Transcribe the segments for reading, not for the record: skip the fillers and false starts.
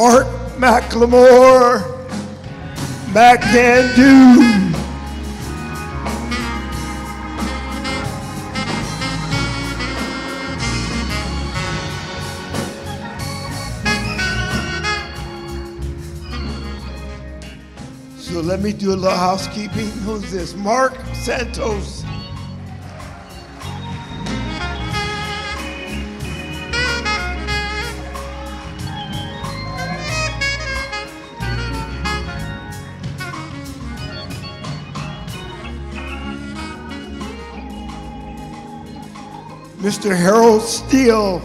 Mark McLemore, Mac Can Do. So let me do a little housekeeping. Who's this? Mark Santos. Mr. Harold Steele.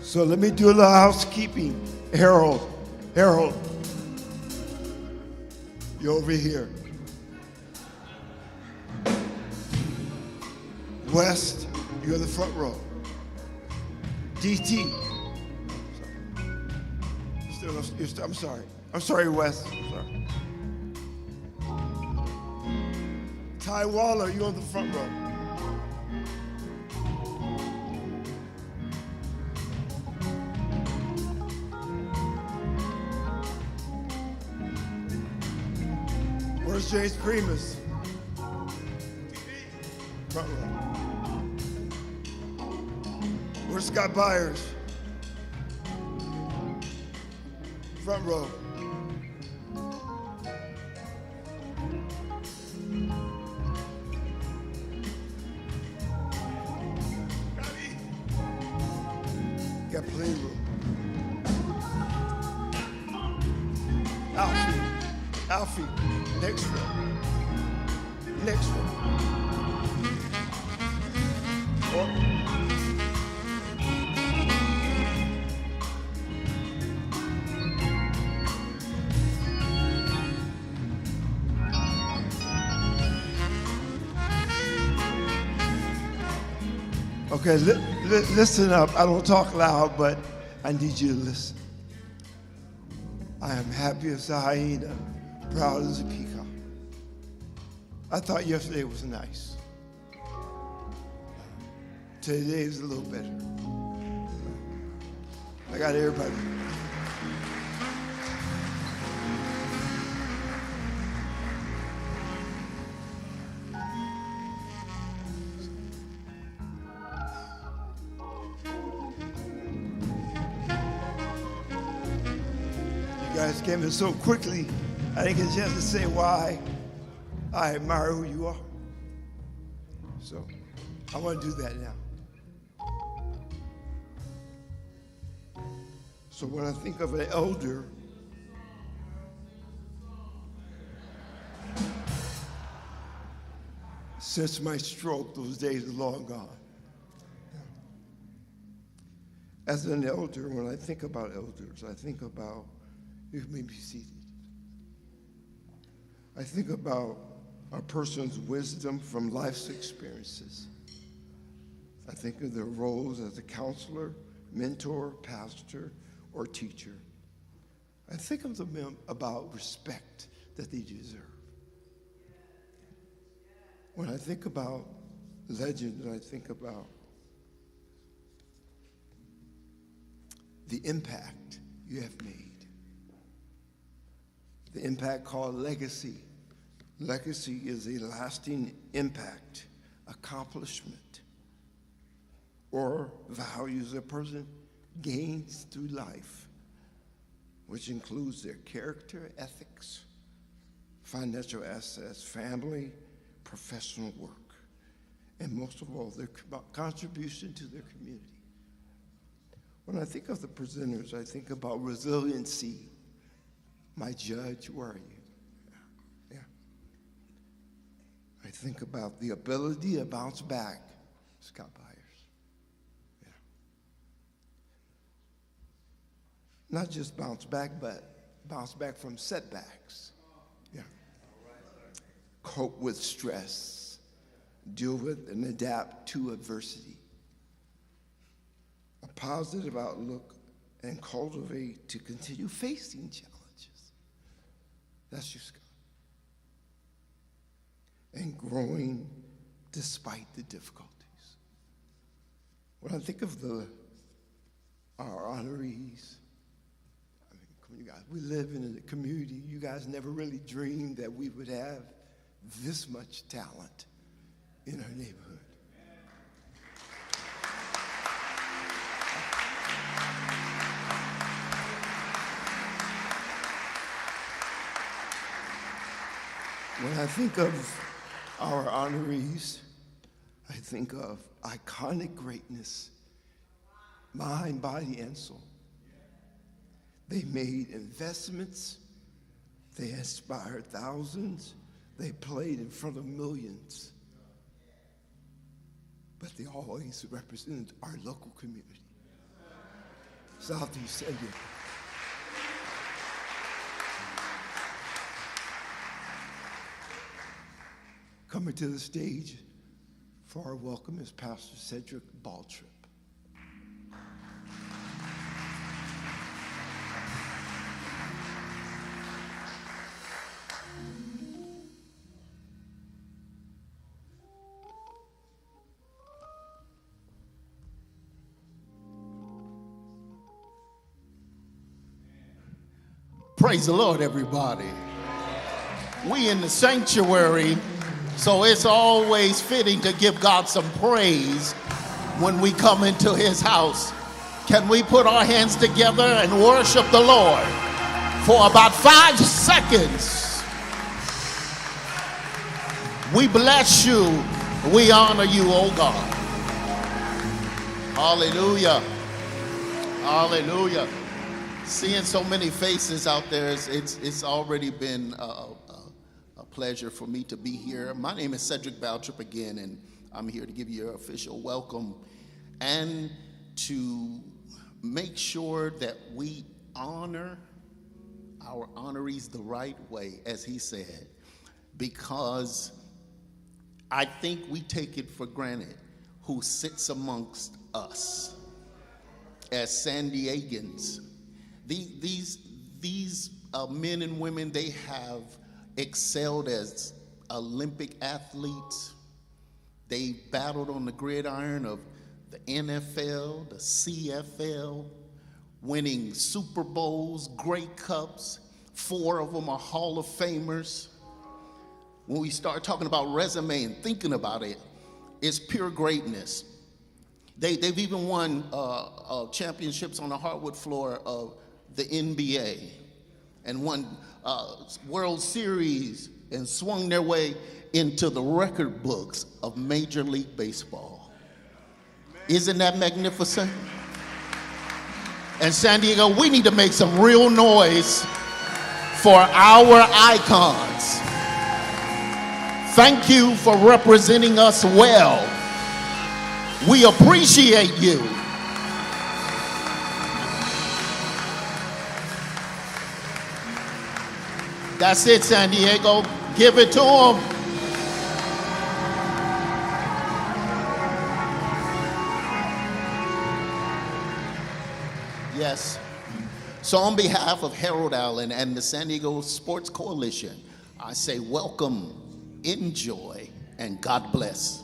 So let me do a little housekeeping. Harold, you're over here. West, you're in the front row. DT, I'm sorry, West, I'm sorry. Ty Waller, you're on the front row. Where's James Primus? Front row. Where's Scott Byers? Front row. Got plenty of room. Alfie, next row. Okay, listen up. I don't talk loud, but I need you to listen. I am happy as a hyena, proud as a peacock. I thought yesterday was nice. Today is a little better. I got everybody. You guys came in so quickly, I didn't get a chance to say why I admire who you are. So I want to do that now. So when I think of an elder, since my stroke, those days are long gone. As an elder, when I think about elders, I think about, you may be seated. I think about a person's wisdom from life's experiences. I think of their roles as a counselor, mentor, pastor, or teacher. I think of them about respect that they deserve. When I think about legends, I think about the impact you have made. The impact called legacy. Legacy is a lasting impact, accomplishment, or values a person gains through life, which includes their character, ethics, financial assets, family, professional work, and most of all, their contribution to their community. When I think of the presenters, I think about resiliency. My judge, where are you? Yeah. I think about the ability to bounce back, Scott Byers. Yeah. Not just bounce back, but bounce back from setbacks. Yeah. cope with stress, deal with and adapt to adversity, a positive outlook, and cultivate to continue facing challenges. That's just God. And growing despite the difficulties. When I think of our honorees, I mean, come on, you guys, we live in a community. You guys never really dreamed that we would have this much talent in our neighborhood. When I think of our honorees, I think of iconic greatness, mind, body, and soul. They made investments. They inspired thousands. They played in front of millions. But they always represented our local community, Southeast San Diego. Coming to the stage for our welcome is Pastor Cedric Baltrip. Praise the Lord, everybody. We in the sanctuary, so it's always fitting to give God some praise when we come into his house. Can we put our hands together and worship the Lord for about 5 seconds? We bless you. We honor you, oh God. Hallelujah. Hallelujah. Seeing so many faces out there, it's already been a pleasure for me to be here. My name is Cedric Baltrip again, and I'm here to give you an official welcome and to make sure that we honor our honorees the right way, as he said, because I think we take it for granted who sits amongst us as San Diegans. These men and women, they have excelled as Olympic athletes. They battled on the gridiron of the NFL, the CFL, winning Super Bowls, Grey Cups. 4 of them are Hall of Famers. When we start talking about resume and thinking about it, it's pure greatness. They've even won championships on the hardwood floor of the NBA and won World Series and swung their way into the record books of Major League Baseball. Isn't that magnificent? And San Diego, we need to make some real noise for our icons. Thank you for representing us well. We appreciate you. That's it, San Diego. Give it to them. Yes. So on behalf of Harold Allen and the San Diego Sports Coalition, I say welcome, enjoy, and God bless.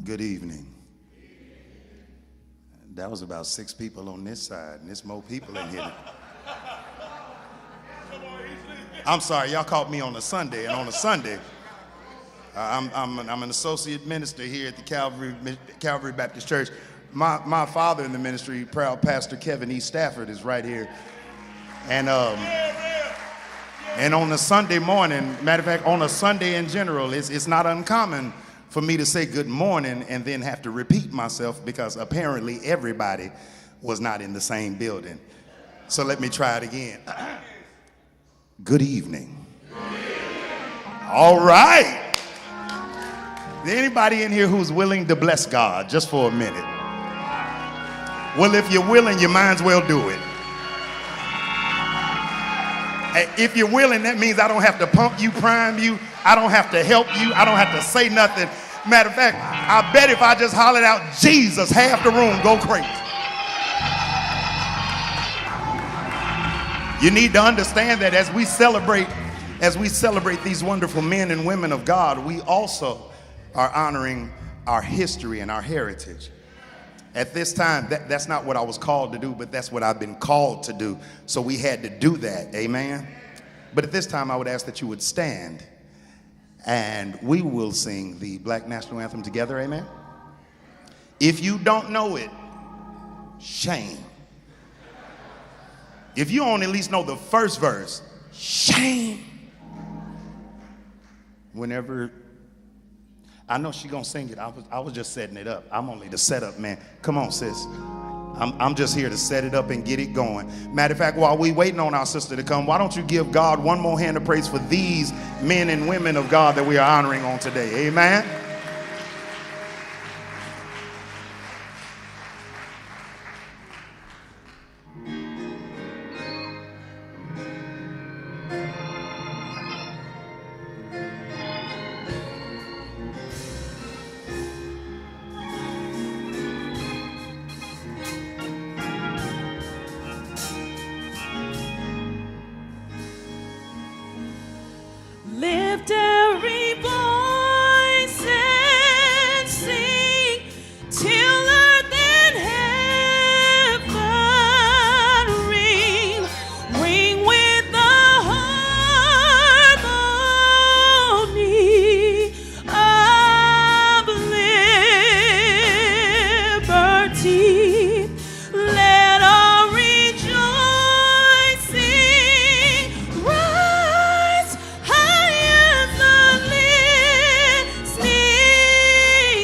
Good evening. That was about 6 people on this side, and there's more people in here. I'm sorry, y'all caught me on a Sunday, and on a Sunday, I'm an associate minister here at the Calvary Baptist Church. My father in the ministry, proud Pastor Kevin E. Stafford, is right here, and And on a Sunday morning, matter of fact, on a Sunday in general, it's not uncommon for me to say good morning and then have to repeat myself because apparently everybody was not in the same building. So let me try it again. Good evening. All right. Is there anybody in here who's willing to bless God just for a minute? Well, if you're willing, you might as well do it. If you're willing, that means I don't have to pump you, prime you. I don't have to help you. I don't have to say nothing. Matter of fact, I bet if I just hollered out Jesus, half the room go crazy. You need to understand that as we celebrate these wonderful men and women of God, we also are honoring our history and our heritage. At this time, that's not what I was called to do, but that's what I've been called to do. So we had to do that, amen? But at this time, I would ask that you would stand and we will sing the Black National Anthem together, amen? If you don't know it, shame. If you only at least know the first verse, shame. Whenever I know she's gonna sing it. I was just setting it up. I'm only the setup man. Come on, sis. I'm just here to set it up and get it going. Matter of fact, while we waiting on our sister to come, why don't you give God one more hand of praise for these men and women of God that we are honoring on today. Amen. Lift every voice and sing till earth and heaven ring, ring with the harmony of liberty. Let our rejoicing rise high as the listening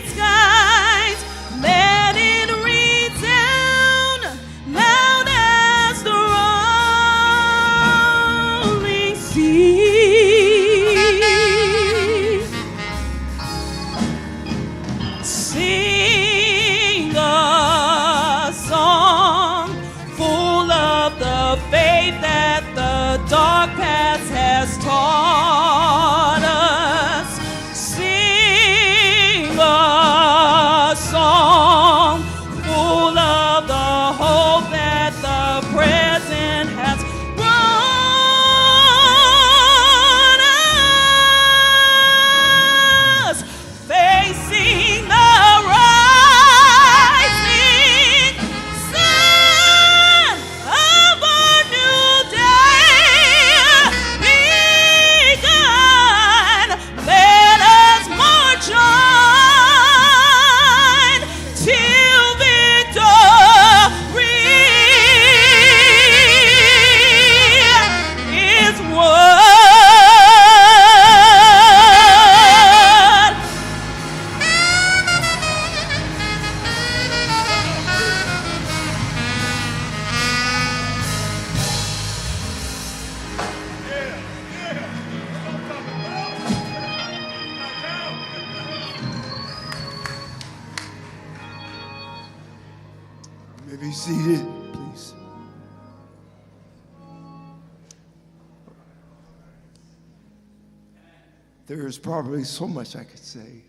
skies. Let it resound loud as the rolling sea. Sing a song full of the faith that the dark past has taught us. Sing a song full of the hope that the present has brought us. Facing the rising sun of a new day begun. Let us march on till victory is won. You may be seated, please. There is probably so much I could say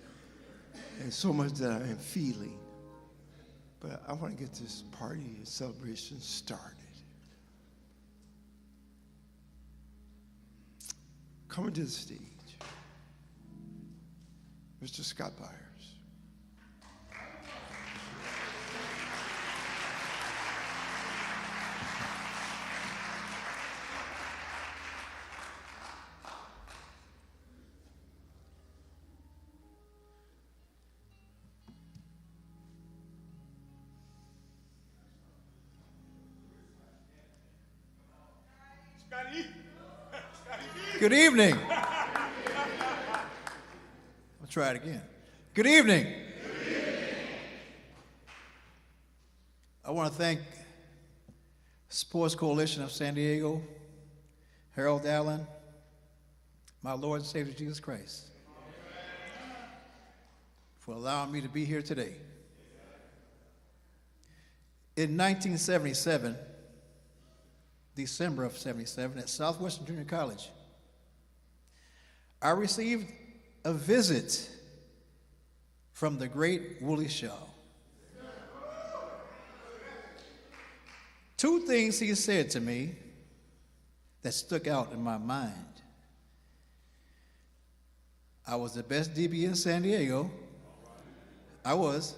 and so much that I am feeling, but I want to get this party and celebration started. Coming to the stage, Mr. Scott Byers. Scotty. Scotty. Good evening. I'll try it again. Good evening. I want to thank Sports Coalition of San Diego, Harold Allen, my Lord and Savior Jesus Christ, for allowing me to be here today. In 1977, December of 77, at Southwestern Junior College, I received a visit from the great Willie Shaw. Two things he said to me that stuck out in my mind. I was the best DB in San Diego. I was.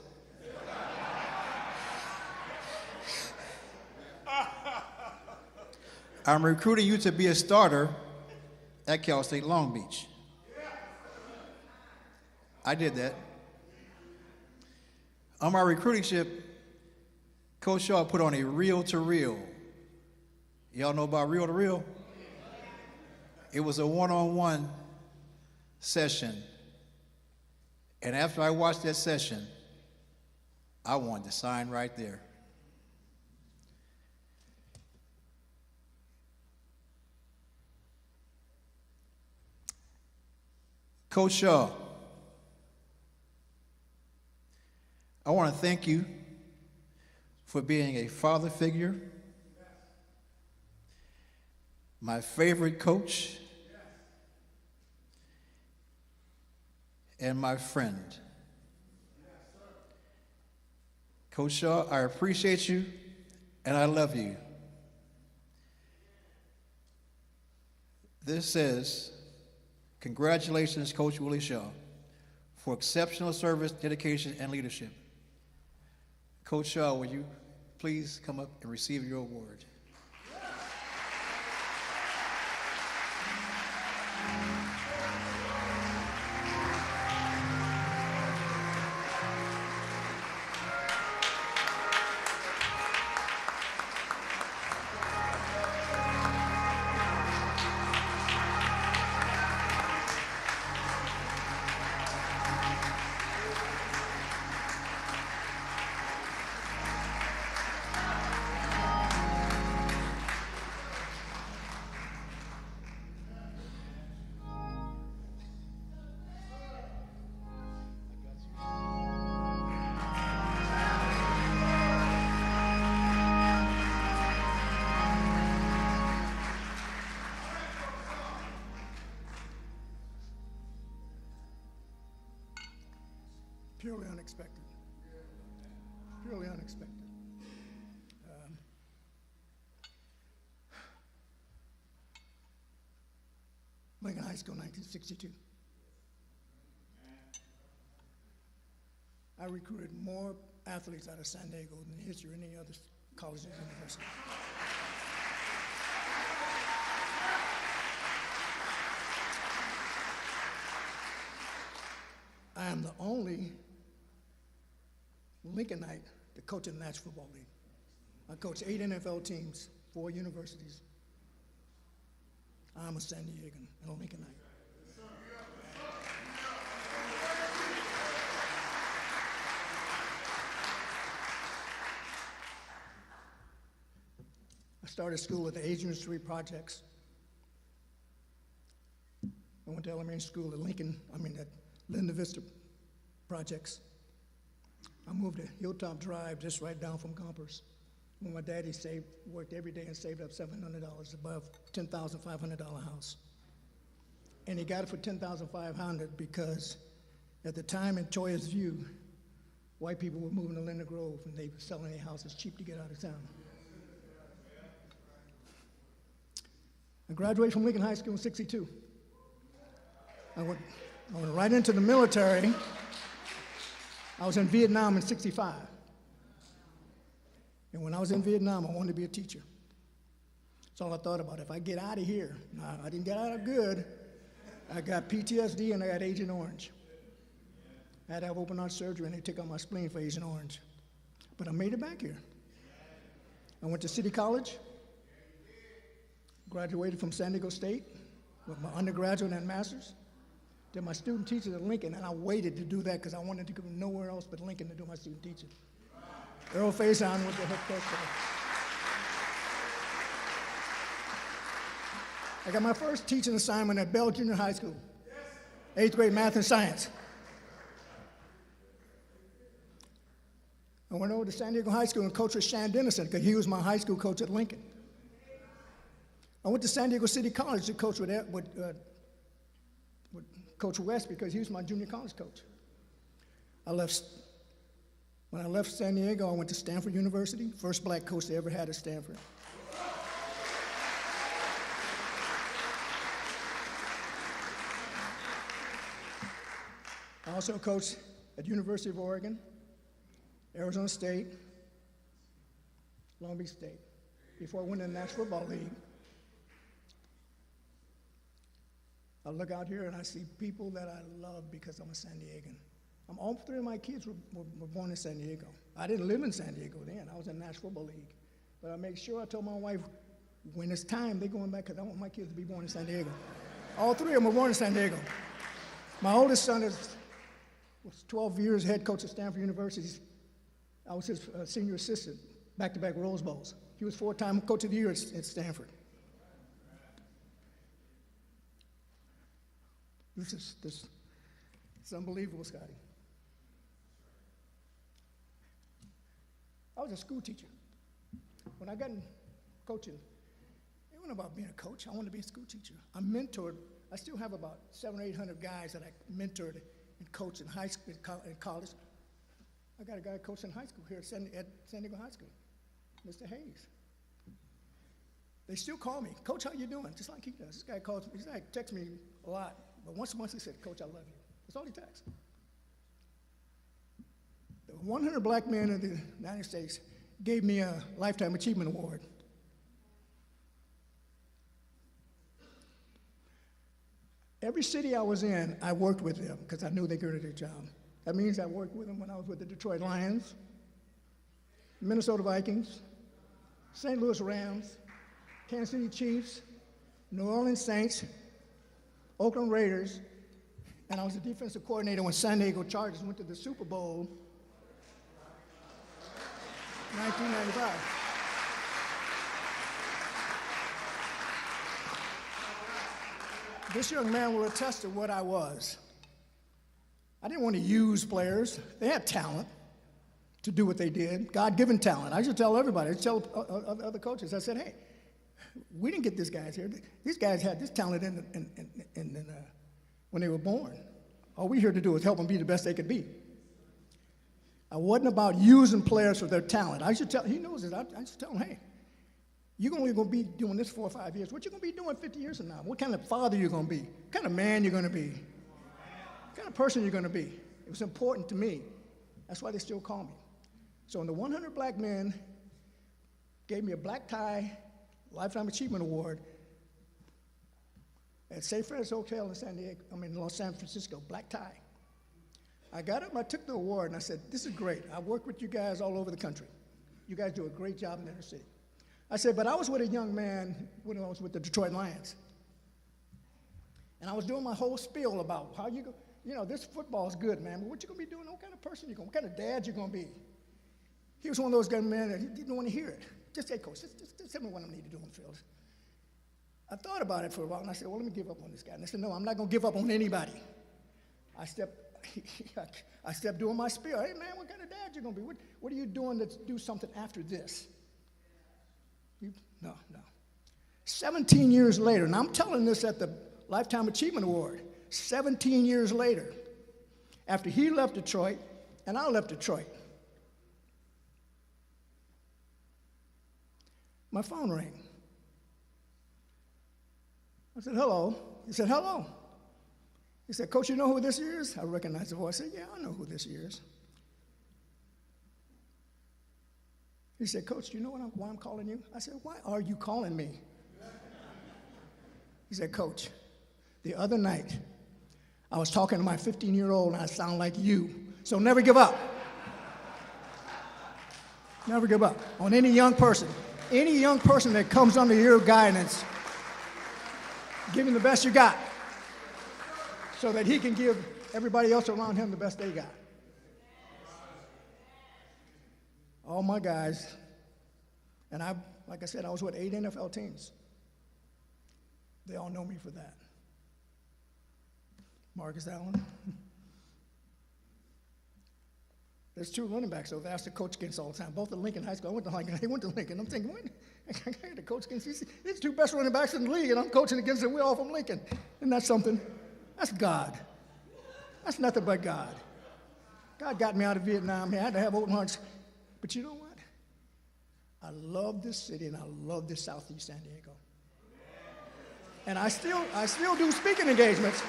I'm recruiting you to be a starter at Cal State Long Beach. I did that. On my recruiting trip, Coach Shaw put on a reel-to-reel. Y'all know about reel-to-reel? It was a one-on-one session. And after I watched that session, I wanted to sign right there. Coach Shaw, I want to thank you for being a father figure, my favorite coach, and my friend. Coach Shaw, I appreciate you and I love you. This says, congratulations, Coach Willie Shaw, for exceptional service, dedication, and leadership. Coach Shaw, will you please come up and receive your award? Purely unexpected. Purely unexpected. Lincoln High School, 1962. I recruited more athletes out of San Diego than the history of any other college or university. I am the only Lincolnite to coach in the National Football League. I coached 8 NFL teams, 4 universities. I'm a San Diegan and a Lincolnite. I started school at the Asian Street Projects. I went to elementary school at at Linda Vista Projects. I moved to Hilltop Drive, just right down from Gompers, when my daddy worked every day and saved up $700 above $10,500 house. And he got it for $10,500 because at the time in Choya's View, white people were moving to Linda Grove and they were selling their houses cheap to get out of town. I graduated from Lincoln High School in '62. I went right into the military. I was in Vietnam in '65. And when I was in Vietnam, I wanted to be a teacher. That's all I thought about. If I get out of here, now, I didn't get out of good. I got PTSD and I got Agent Orange. I had to have open heart surgery and they took out my spleen for Agent Orange. But I made it back here. I went to City College, graduated from San Diego State with my undergraduate and master's. Did my student teaching at Lincoln, and I waited to do that because I wanted to go nowhere else but Lincoln to do my student teaching. Earl Faison was the head coach there. I got my first teaching assignment at Bell Junior High School, 8th grade math and science. I went over to San Diego High School and coached with Shan Dennison because he was my high school coach at Lincoln. I went to San Diego City College to coach with Coach West because he was my junior college coach. When I left San Diego, I went to Stanford University, first black coach they ever had at Stanford. I also coached at University of Oregon, Arizona State, Long Beach State, before I went in the National Football League. I look out here and I see people that I love because I'm a San Diegan. All three of my kids were born in San Diego. I didn't live in San Diego then. I was in the National Football League. But I make sure I told my wife, when it's time, they're going back because I want my kids to be born in San Diego. All three of them were born in San Diego. My oldest son was 12 years head coach at Stanford University. I was his senior assistant, back-to-back Rose Bowls. He was 4-time coach of the year at Stanford. It's unbelievable, Scotty. I was a school teacher. When I got in coaching, it wasn't about being a coach. I wanted to be a school teacher. I still have about 700 or 800 guys that I mentored and coached in high school, in college. I got a guy coaching high school here at San Diego High School, Mr. Hayes. They still call me, Coach, how you doing? Just like he does. This guy calls me, texts me a lot, but once a month he said, Coach, I love you. That's all he texts. The 100 black men in the United States gave me a Lifetime Achievement Award. Every city I was in, I worked with them because I knew they could do their job. That means I worked with them when I was with the Detroit Lions, Minnesota Vikings, St. Louis Rams, Kansas City Chiefs, New Orleans Saints, Oakland Raiders, and I was the defensive coordinator when San Diego Chargers went to the Super Bowl 1995. This young man will attest to what I was. I didn't want to use players. They had talent to do what they did, God-given talent. I used to tell everybody, I used to tell other coaches, I said, hey, we didn't get these guys here. These guys had this talent when they were born. All we're here to do is help them be the best they could be. I wasn't about using players for their talent. I used to tell, he knows this, I used to tell him, hey, you're only going to be doing this 4 or 5 years. What you going to be doing 50 years from now? What kind of father you're going to be? What kind of man you're going to be? What kind of person you're going to be? It was important to me. That's why they still call me. So when the 100 black men gave me a black tie Lifetime Achievement Award at St. Francis Hotel in San Francisco, black tie. I got up and I took the award and I said, this is great. I work with you guys all over the country. You guys do a great job in the inner city. I said, but I was with a young man when I was with the Detroit Lions. And I was doing my whole spiel about how you go, this football is good, man, but what you gonna be doing? What kind of person you gonna, what kind of dad you gonna be? He was one of those young men that he didn't want to hear it. Just say, Coach, just tell me what I need to do on the field. I thought about it for a while and I said, well, let me give up on this guy. And I said, no, I'm not gonna give up on anybody. I stepped doing my spiel. Hey man, what kind of dad you gonna be? What are you doing to do something after this? No. 17 years later, and I'm telling this at the Lifetime Achievement Award, 17 years later, after he left Detroit and I left Detroit, my phone rang. I said, hello. He said, hello. He said, Coach, you know who this is? I recognized the voice. I said, yeah, I know who this is. He said, Coach, do you know why I'm calling you? I said, why are you calling me? He said, Coach, the other night, I was talking to my 15-year-old and I sound like you. So never give up. Never give up on any young person. Any young person that comes under your guidance, Give him the best you got so that he can give everybody else around him the best they got. All my guys, and like I said, I was with 8 NFL teams. They all know me for that. Marcus Allen. There's 2 running backs over there. I asked the coach against all the time. Both at Lincoln High School. I went to Lincoln. He went to Lincoln. I'm thinking, what? I got to coach against these 2 best running backs in the league, and I'm coaching against them. We're all from Lincoln. Isn't that something? That's God. That's nothing but God. God got me out of Vietnam. I had to have open hearts. But you know what? I love this city, and I love this Southeast San Diego. And I still do speaking engagements.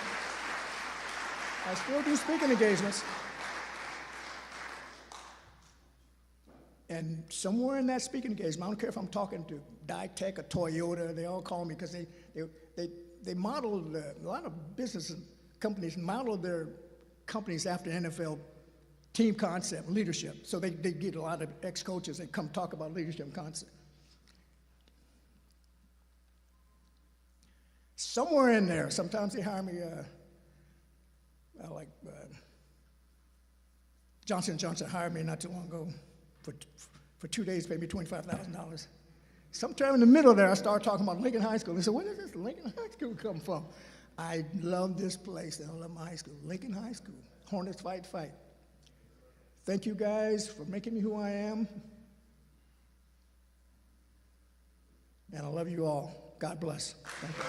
I still do speaking engagements. And somewhere in that speaking engagement, I don't care if I'm talking to Ditech or Toyota, they all call me because they modeled, a lot of business companies modeled their companies after NFL team concept, leadership. So they get a lot of ex-coaches that come talk about leadership and concept. Somewhere in there, sometimes they hire me, Johnson & Johnson hired me not too long ago for 2 days, paid me $25,000. Sometime in the middle there, I started talking about Lincoln High School. They said, where does this Lincoln High School come from? I love this place, and I love my high school, Lincoln High School. Hornets fight, fight. Thank you guys for making me who I am. And I love you all. God bless. Thank you.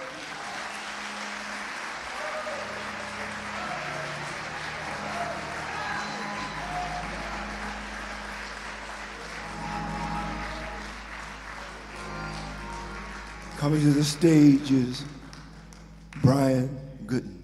Coming to the stage is Brian Gooden.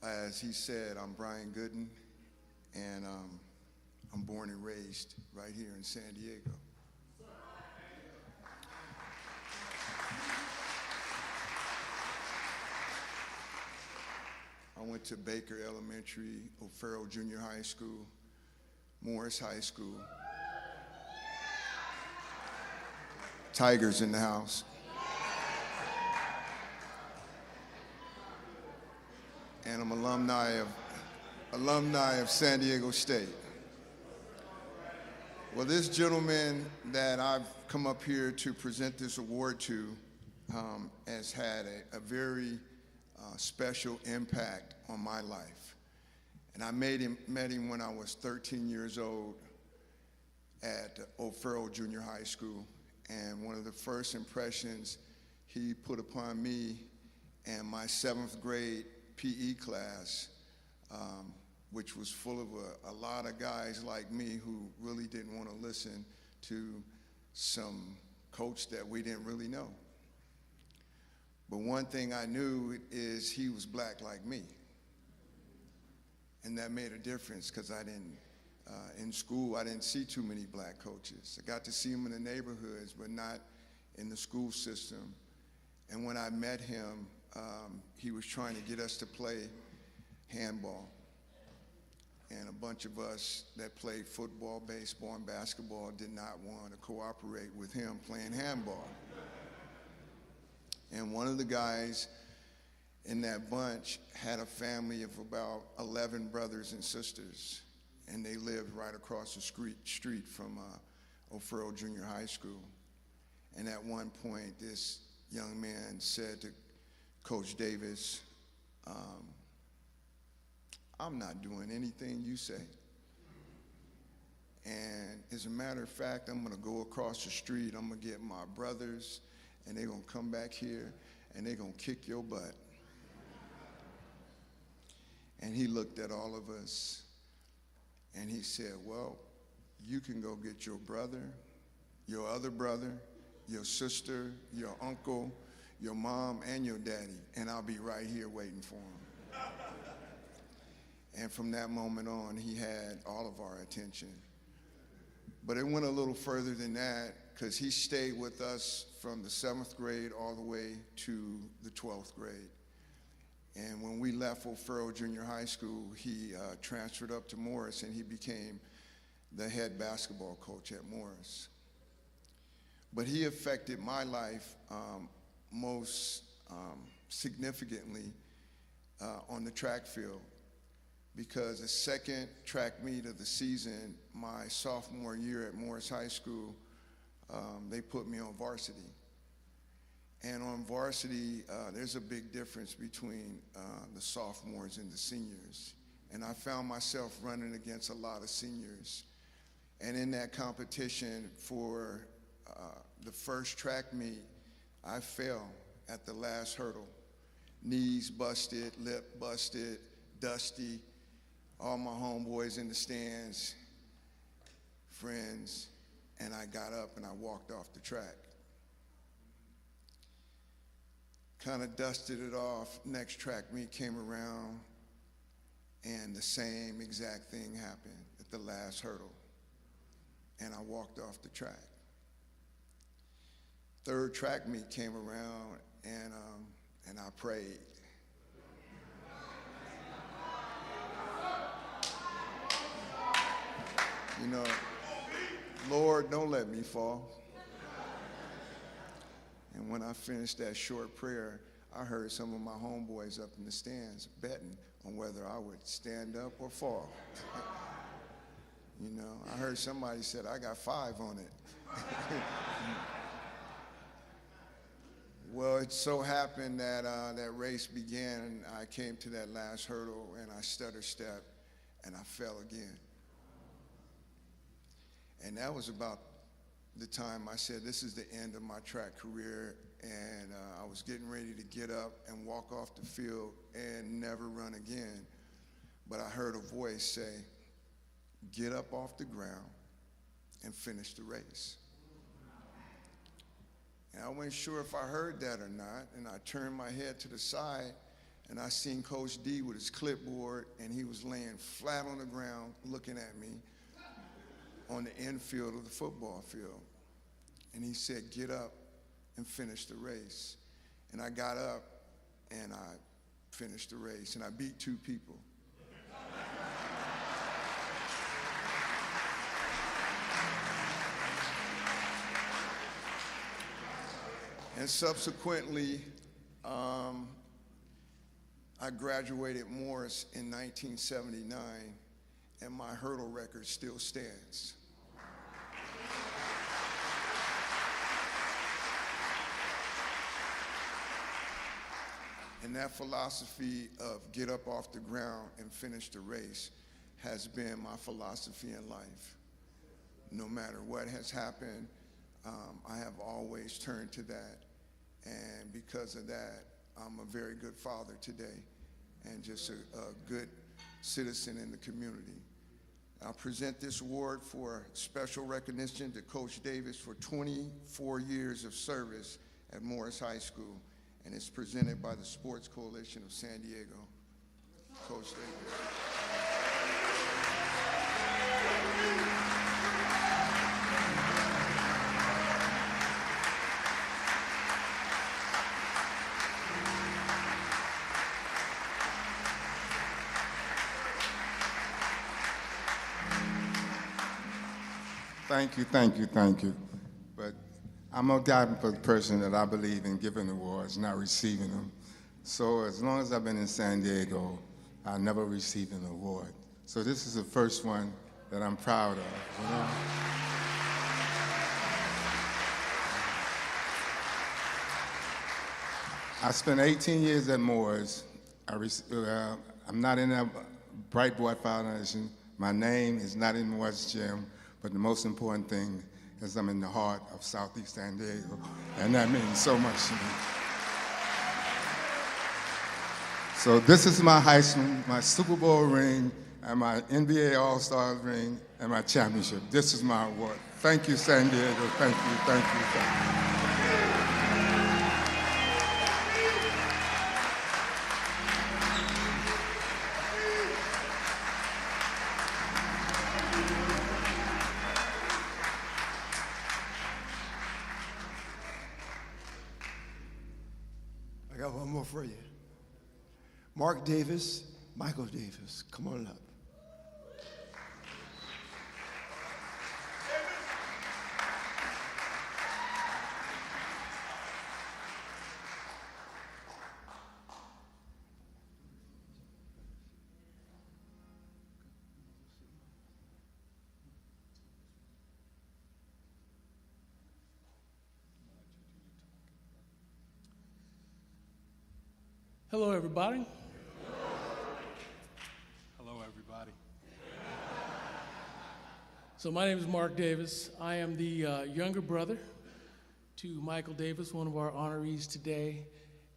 As he said, I'm Brian Gooden, and I'm born and raised right here in San Diego. I went to Baker Elementary, O'Farrell Junior High School, Morris High School. Tigers in the house. And I'm alumni of San Diego State. Well, this gentleman that I've come up here to present this award to has had a very special impact on my life. And I met him when I was 13 years old at O'Farrell Junior High School. And one of the first impressions he put upon me and my 7th grade PE class, which was full of a lot of guys like me who really didn't want to listen to some coach that we didn't really know. But one thing I knew is he was black like me. And that made a difference because in school, I didn't see too many black coaches. I got to see them in the neighborhoods, but not in the school system. And when I met him, he was trying to get us to play handball. And a bunch of us that played football, baseball, and basketball did not want to cooperate with him playing handball. And one of the guys in that bunch had a family of about 11 brothers and sisters, and they lived right across the street from O'Farrell Junior High School. And at one point, this young man said to Coach Davis, I'm not doing anything you say. And as a matter of fact, I'm gonna go across the street, I'm gonna get my brothers, and they're gonna come back here, and they're gonna kick your butt. And he looked at all of us, and he said, well, you can go get your brother, your other brother, your sister, your uncle, your mom, and your daddy, and I'll be right here waiting for them. And from that moment on, he had all of our attention. But it went a little further than that, because he stayed with us from the 7th grade all the way to the 12th grade. And when we left O'Farrell Junior High School, he transferred up to Morris, and he became the head basketball coach at Morris. But he affected my life most significantly on the track field, because the second track meet of the season, my sophomore year at Morris High School, they put me on varsity. And on varsity, there's a big difference between the sophomores and the seniors. And I found myself running against a lot of seniors. And in that competition for the first track meet, I fell at the last hurdle. Knees busted, lip busted, dusty, all my homeboys in the stands, friends, and I got up and I walked off the track. Kind of dusted it off. Next track meet came around, and the same exact thing happened at the last hurdle, and I walked off the track. Third track meet came around, and I prayed. You know, Lord, don't let me fall. And when I finished that short prayer, I heard some of my homeboys up in the stands betting on whether I would stand up or fall. You know, I heard somebody said, I got 5 on it. Well, it so happened that that race began, and I came to that last hurdle, and I stutter stepped, and I fell again. And that was about the time I said, this is the end of my track career, and I was getting ready to get up and walk off the field and never run again. But I heard a voice say, get up off the ground and finish the race. And I wasn't sure if I heard that or not, and I turned my head to the side, and I seen Coach D with his clipboard, and he was laying flat on the ground looking at me on the infield of the football field. And he said, get up and finish the race. And I got up and I finished the race, and I beat 2 people. And subsequently, I graduated Morris in 1979, and my hurdle record still stands. And that philosophy of get up off the ground and finish the race has been my philosophy in life. No matter what has happened, I have always turned to that. And because of that, I'm a very good father today and just a good citizen in the community. I present this award for special recognition to Coach Davis for 24 years of service at Morris High School, and it's presented by the Sports Coalition of San Diego. Coach Davis. Thank you, thank you, thank you. But I'm a type of person that I believe in giving awards, not receiving them. So as long as I've been in San Diego, I never received an award. So this is the first one that I'm proud of, you know? I spent 18 years at Morris. I'm not in that Bright Boy Foundation. My name is not in Morris Gym. But the most important thing is I'm in the heart of Southeast San Diego, and that means so much to me. So this is my high school, my Super Bowl ring, and my NBA All-Star ring, and my championship. This is my award. Thank you, San Diego. Thank you, thank you, thank you. got one more for you. Mark Davis, Michael Davis, come on up. Hello, everybody. Hello, everybody. So my name is Mark Davis. I am the younger brother to Michael Davis, one of our honorees today,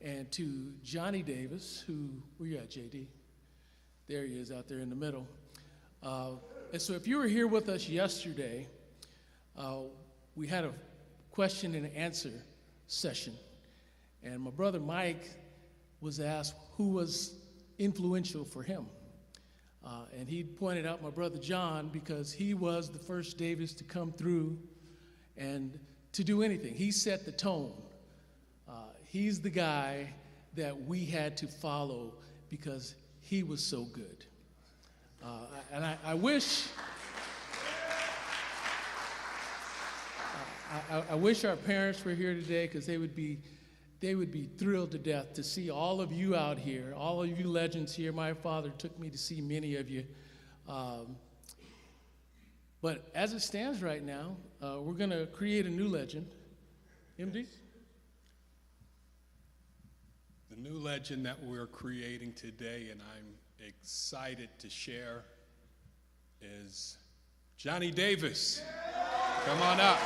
and to Johnny Davis, who, where you at, JD? There he is out there in the middle. And so if you were here with us yesterday, we had a question and answer session. And my brother Mike was asked who was influential for him. And he pointed out my brother John because he was the first Davis to come through and to do anything. He set the tone. He's the guy that we had to follow because he was so good. And I wish, I wish our parents were here today because they would be thrilled to death to see all of you out here, all of you legends here. My father took me to see many of you. But as it stands right now, we're going to create a new legend. MD? The new legend that we're creating today, and I'm excited to share, is Johnny Davis. Come on up.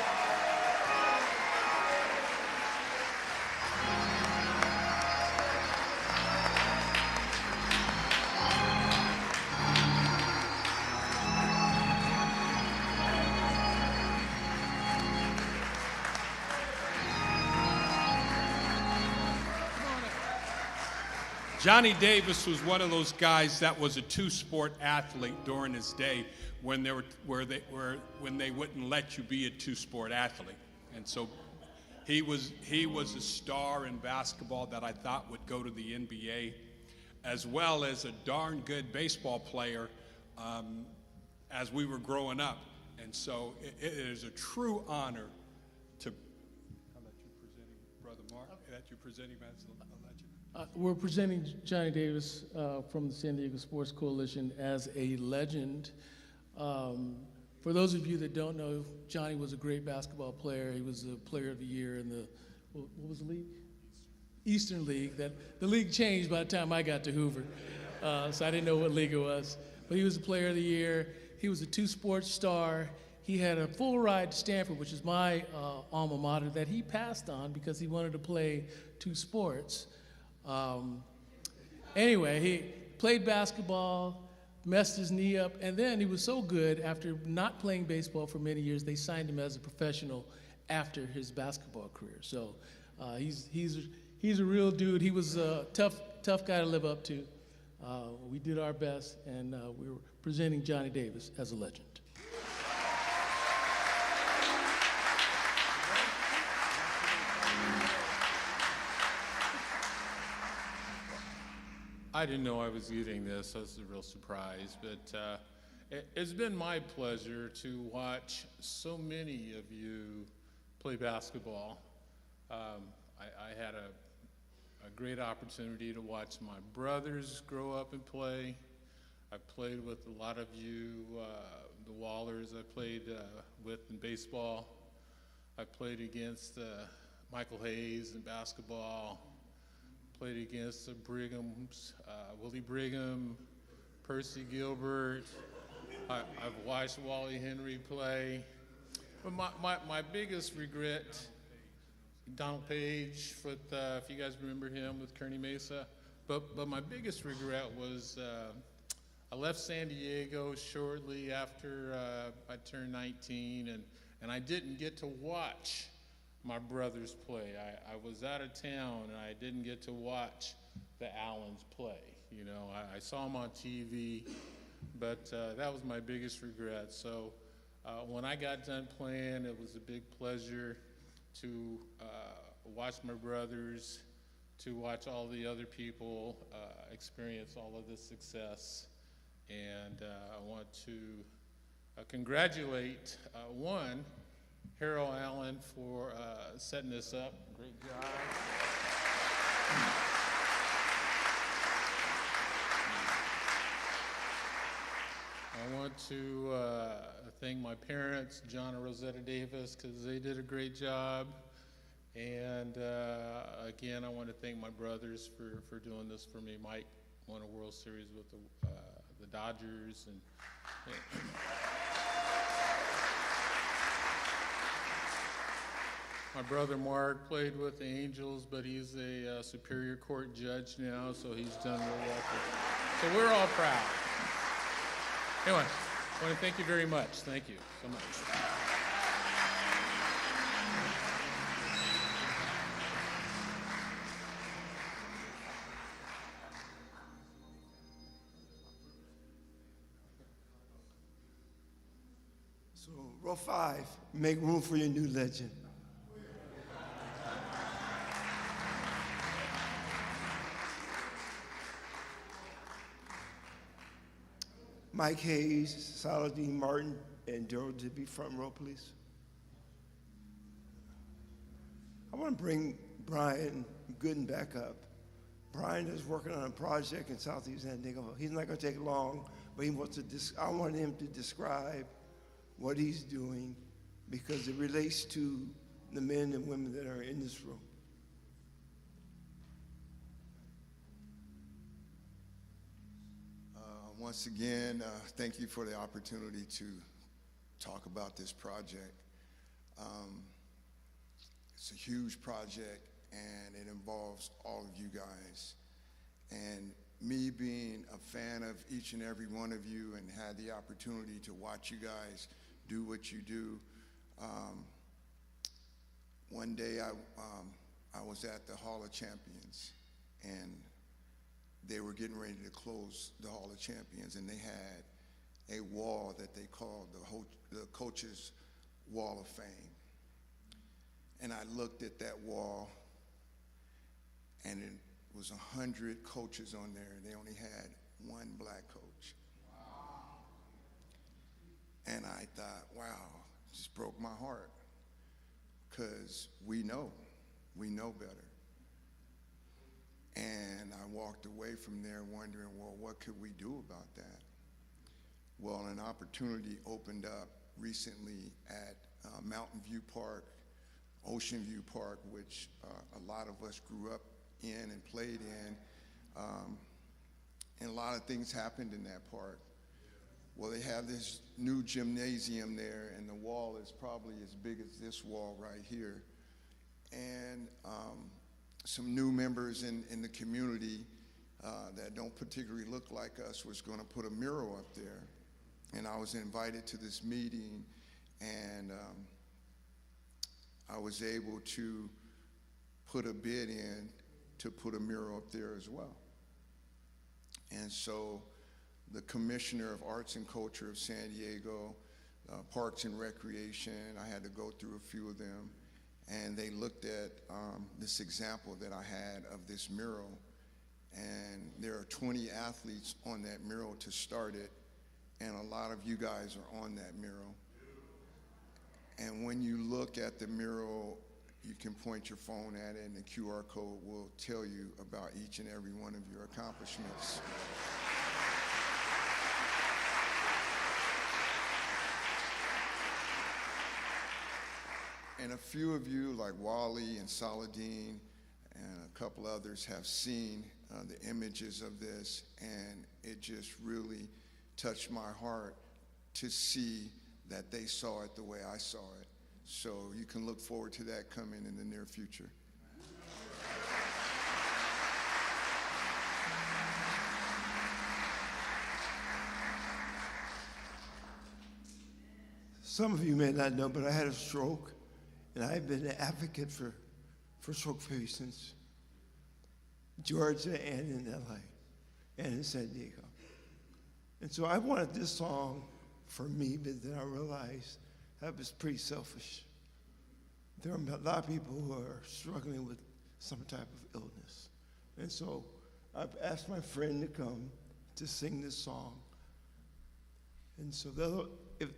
Johnny Davis was one of those guys that was a two-sport athlete during his day when they wouldn't let you be a two-sport athlete. And so he was a star in basketball that I thought would go to the NBA, as well as a darn good baseball player as we were growing up. And so it is a true honor to that you're presenting Brother Mark, that you're presenting him as a legend. We're presenting Johnny Davis from the San Diego Sports Coalition as a legend. For those of you that don't know, Johnny was a great basketball player. He was a player of the year in the, what was the league? Eastern League. The league changed by the time I got to Hoover, so I didn't know what league it was. But he was a player of the year. He was a two-sports star. He had a full ride to Stanford, which is my alma mater, that he passed on because he wanted to play two sports. Anyway, he played basketball, messed his knee up, and then he was so good after not playing baseball for many years, they signed him as a professional after his basketball career. So he's a real dude. He was a tough guy to live up to. We did our best, and we were presenting Johnny Davis as a legend. I didn't know I was getting this. That's a real surprise. But it's been my pleasure to watch so many of you play basketball. I had a great opportunity to watch my brothers grow up and play. I played with a lot of you, the Wallers I played with in baseball. I played against Michael Hayes in basketball. Played against the Brighams, Willie Brigham, Percy Gilbert. I've watched Wally Henry play. But my biggest regret, Donald Page, if you guys remember him with Kearney Mesa. But my biggest regret was I left San Diego shortly after I turned 19, and I didn't get to watch my brothers play. I was out of town and I didn't get to watch the Allens play. You know, I saw them on TV, but that was my biggest regret. So when I got done playing, it was a big pleasure to watch my brothers to watch all the other people experience all of this success. And I want to congratulate one, Harold Allen, for setting this up. Great job. I want to thank my parents, John and Rosetta Davis, because they did a great job. And again, I want to thank my brothers for doing this for me. Mike won a World Series with the Dodgers, and my brother Mark played with the Angels, but he's a Superior Court judge now, so he's done real well. So we're all proud. Anyway, I want to thank you very much. Thank you so much. So, row 5, make room for your new legend. Mike Hayes, Saladin Martin, and Daryl Dibby, front row, please. I want to bring Brian Gooden back up. Brian is working on a project in Southeast San Diego. He's not going to take long, but he wants to. I want him to describe what he's doing because it relates to the men and women that are in this room. Once again, thank you for the opportunity to talk about this project. It's a huge project, and it involves all of you guys. And me being a fan of each and every one of you and had the opportunity to watch you guys do what you do. One day I was at the Hall of Champions, and they were getting ready to close the Hall of Champions, and they had a wall that they called the Coaches Wall of Fame. And I looked at that wall, and it was 100 coaches on there, and they only had one black coach. Wow. And I thought, wow, it just broke my heart, because we know better. And I walked away from there wondering, well, what could we do about that? Well, an opportunity opened up recently at Mountain View Park, Ocean View Park, which a lot of us grew up in and played in. And a lot of things happened in that park. Well, they have this new gymnasium there, and the wall is probably as big as this wall right here. And some new members in the community that don't particularly look like us was going to put a mural up there. And I was invited to this meeting, and I was able to put a bid in to put a mural up there as well. And so the Commissioner of Arts and Culture of San Diego, Parks and Recreation, I had to go through a few of them, and they looked at this example that I had of this mural, and there are 20 athletes on that mural to start it, and a lot of you guys are on that mural. And when you look at the mural, you can point your phone at it, and the QR code will tell you about each and every one of your accomplishments. And a few of you, like Wally and Saladin and a couple others, have seen the images of this, and it just really touched my heart to see that they saw it the way I saw it. So you can look forward to that coming in the near future. Some of you may not know, but I had a stroke, and I've been an advocate for stroke patients, Georgia and in LA and in San Diego. And so I wanted this song for me, but then I realized that was pretty selfish. There are a lot of people who are struggling with some type of illness. And so I've asked my friend to come to sing this song. And so if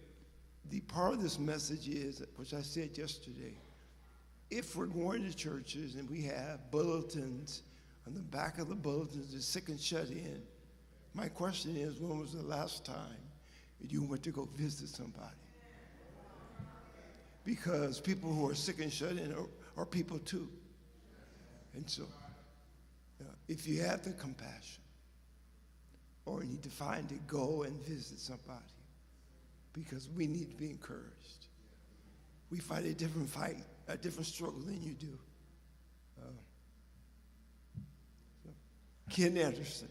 the part of this message is, which I said yesterday, if we're going to churches and we have bulletins, on the back of the bulletins is sick and shut in, my question is, when was the last time you went to go visit somebody? Because people who are sick and shut in are people too. And so, if you have the compassion, or you need to find to go and visit somebody, because we need to be encouraged. We fight a different fight, a different struggle than you do. Ken Anderson.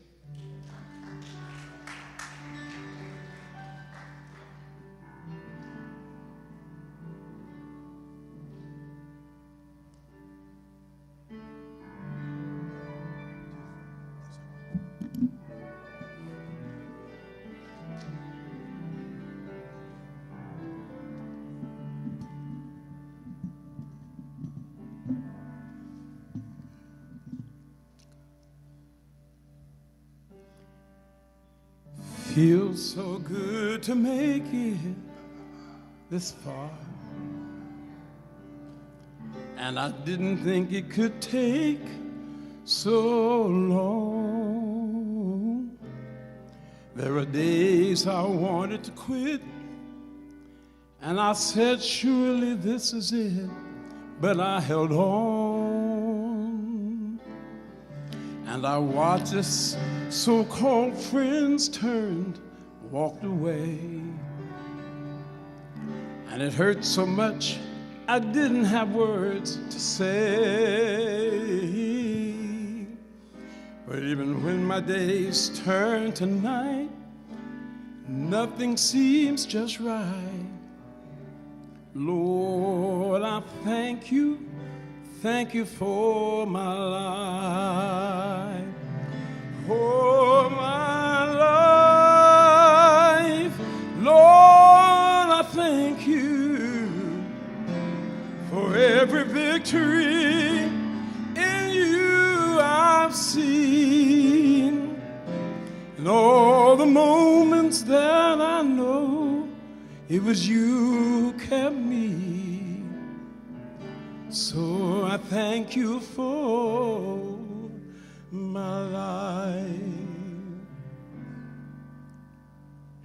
Feels so good to make it this far, and I didn't think it could take so long. There are days I wanted to quit, and I said, surely this is it, but I held on. And I watched as so-called friends turned, walked away. And it hurt so much, I didn't have words to say. But even when my days turn to night, nothing seems just right. Lord, I thank you for my life. For my life, Lord, I thank you for every victory in you I've seen, and all the moments that I know it was you who kept me. So I thank you for my life.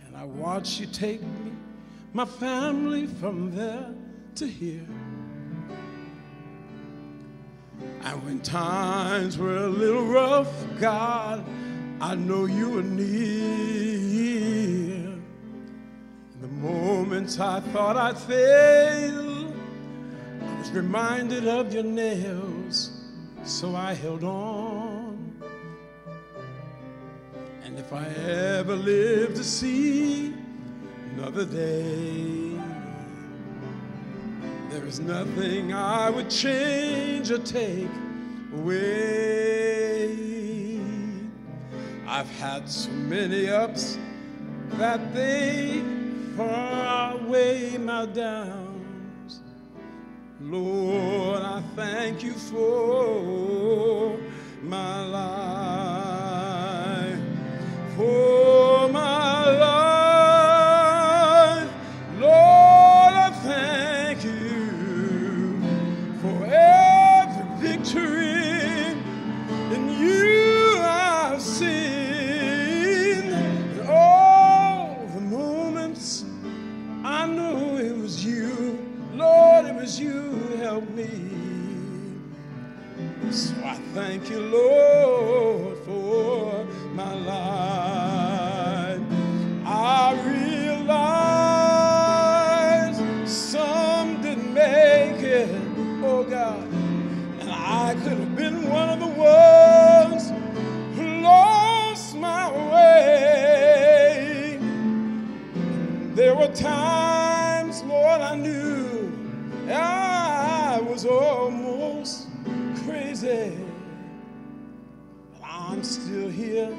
And I watched you take me, my family, from there to here. And when times were a little rough, God, I know you were near. In the moments I thought I'd fail, I was reminded of your nails, so I held on. And if I ever live to see another day, there is nothing I would change or take away. I've had so many ups that they far outweigh my downs. Lord, I thank you for my life, for my life. Lord, I thank you for every victory in you I've seen, and all the moments I know it was you, Lord, it was you who helped me. So I thank you, Lord, for my life. I realize some didn't make it, oh God, and I could have been one of the ones who lost my way. There were times, Lord, I knew I was almost crazy. But I'm still here.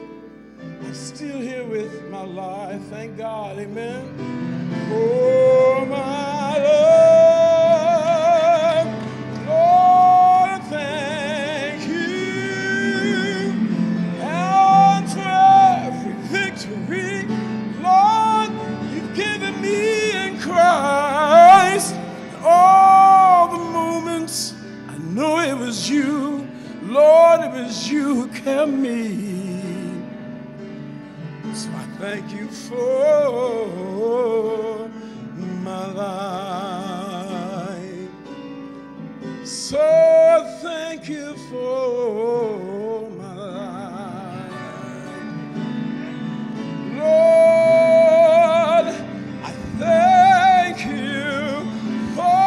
I'm still here with my life. Thank God. Amen. For my love, Lord, thank kept me. So I thank you for my life. So thank you for my life. Lord, I thank you for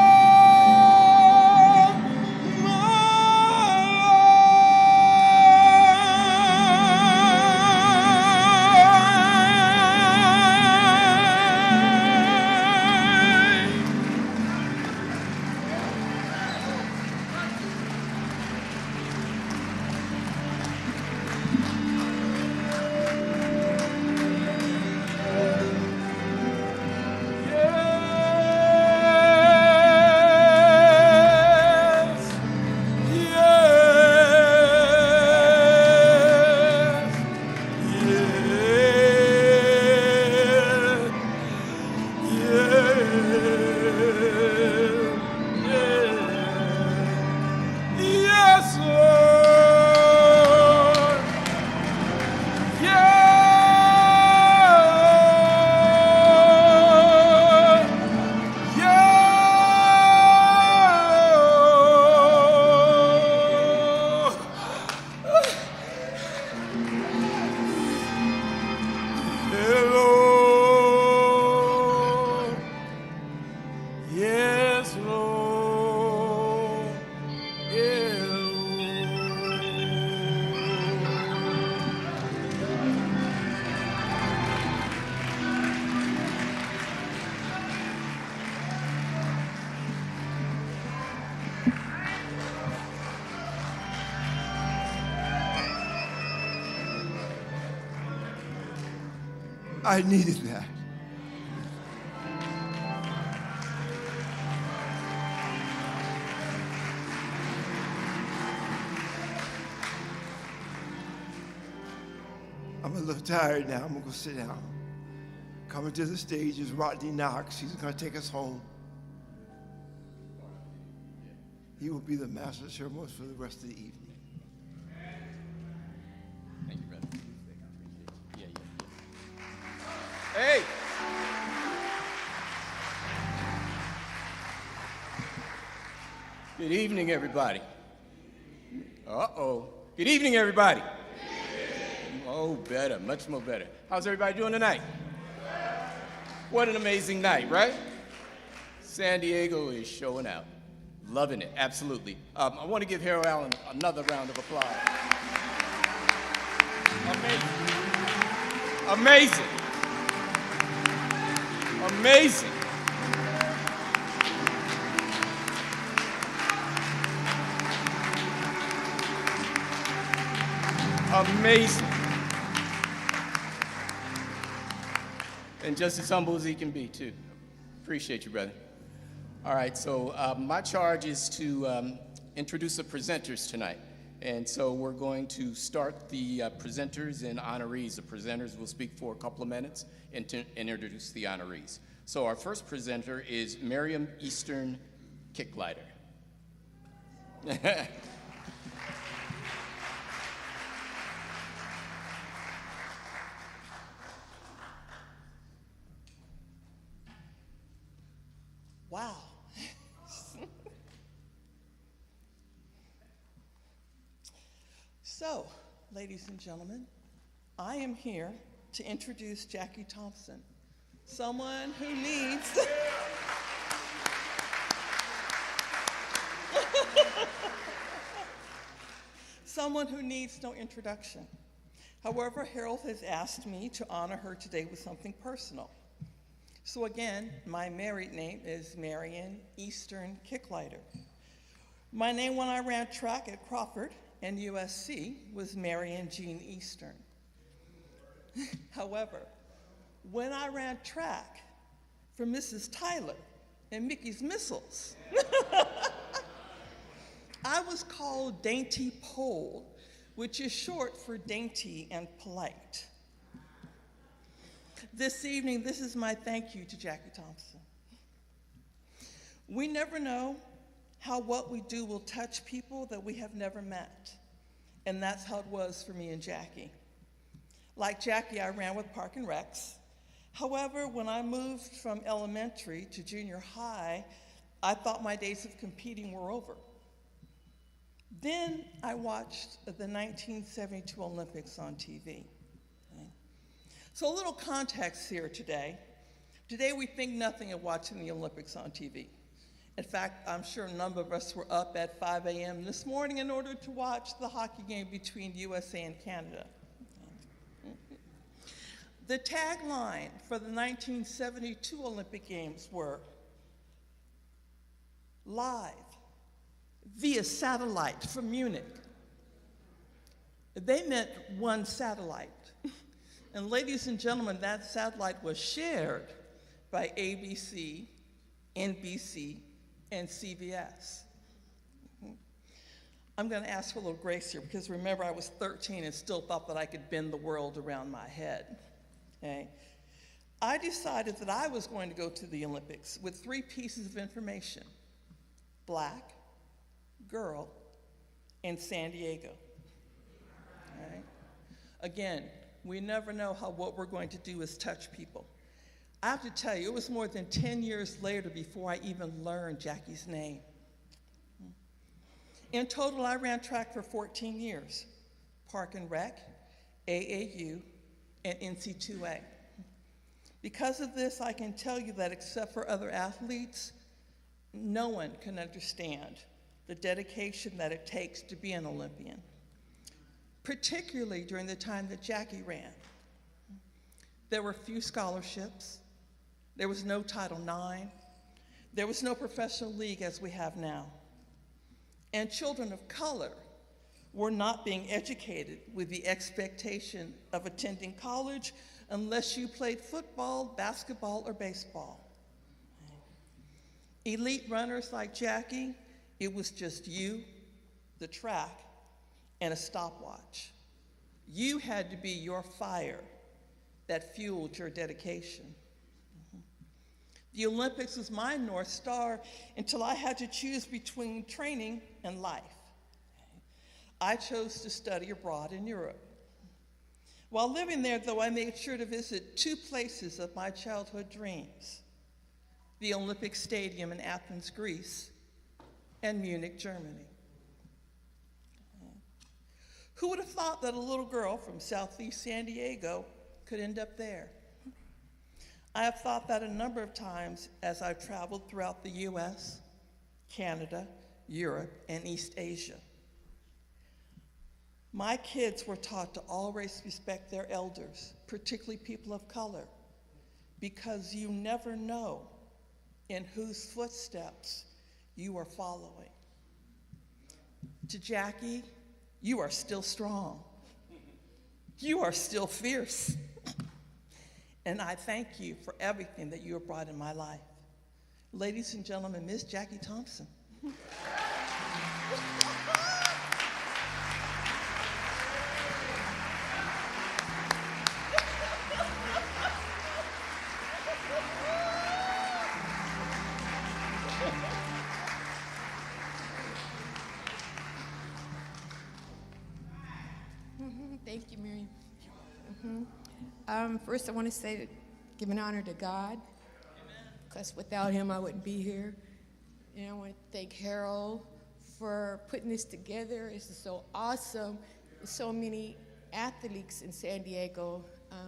I needed that. I'm a little tired now. I'm gonna go sit down. Coming to the stage is Rodney Knox. He's gonna take us home. He will be the master of ceremonies for the rest of the evening. Thank you, brother. Yeah. Hey! Good evening, everybody. Uh-oh. Good evening, everybody. Oh, better, much more better. How's everybody doing tonight? What an amazing night, right? San Diego is showing out. Loving it, absolutely. I want to give Harold Allen another round of applause. Amazing. Amazing. Amazing. And just as humble as he can be, too. Appreciate you, brother. All right, so my charge is to introduce the presenters tonight. And so we're going to start the presenters and honorees. The presenters will speak for a couple of minutes and to introduce the honorees. So our first presenter is Miriam Eastern Kicklighter. Wow. So, ladies and gentlemen, I am here to introduce Jackie Thompson, someone who needs someone who needs no introduction. However, Harold has asked me to honor her today with something personal. So again, my married name is Marion Eastern Kicklighter. My name when I ran track at Crawford and USC was Marion Jean Eastern. However, when I ran track for Mrs. Tyler and Mickey's Missiles, I was called Dainty Pole, which is short for dainty and polite. This evening, this is my thank you to Jackie Thompson. We never know how what we do will touch people that we have never met. And that's how it was for me and Jackie. Like Jackie, I ran with Park and Recs. However, when I moved from elementary to junior high, I thought my days of competing were over. Then I watched the 1972 Olympics on TV. Okay? So a little context here today. Today we think nothing of watching the Olympics on TV. In fact, I'm sure a number of us were up at 5 a.m. this morning in order to watch the hockey game between USA and Canada. The tagline for the 1972 Olympic Games were, live via satellite from Munich. They meant one satellite. And ladies and gentlemen, that satellite was shared by ABC, NBC, and CBS. I'm going to ask for a little grace here because remember I was 13 and still thought that I could bend the world around my head. Okay? I decided that I was going to go to the Olympics with 3 pieces of information: black, girl, and San Diego. All right? Again, we never know how what we're going to do is touch people. I have to tell you, it was more than 10 years later before I even learned Jackie's name. In total, I ran track for 14 years, Park and Rec, AAU, and NC2A. Because of this, I can tell you that except for other athletes, no one can understand the dedication that it takes to be an Olympian, particularly during the time that Jackie ran. There were few scholarships. There was no Title IX. There was no professional league as we have now. And children of color were not being educated with the expectation of attending college unless you played football, basketball, or baseball. Elite runners like Jackie, it was just you, the track, and a stopwatch. You had to be your fire that fueled your dedication. The Olympics was my North Star until I had to choose between training and life. I chose to study abroad in Europe. While living there, though, I made sure to visit 2 places of my childhood dreams: the Olympic Stadium in Athens, Greece, and Munich, Germany. Who would have thought that a little girl from Southeast San Diego could end up there? I have thought that a number of times as I've traveled throughout the US, Canada, Europe, and East Asia. My kids were taught to always respect their elders, particularly people of color, because you never know in whose footsteps you are following. To Jackie, you are still strong. You are still fierce. And I thank you for everything that you have brought in my life. Ladies and gentlemen, Miss Jackie Thompson. Thank you, Miriam. First, I want to say, give an honor to God, because without him, I wouldn't be here. And I want to thank Harold for putting this together. This is so awesome. There's so many athletes in San Diego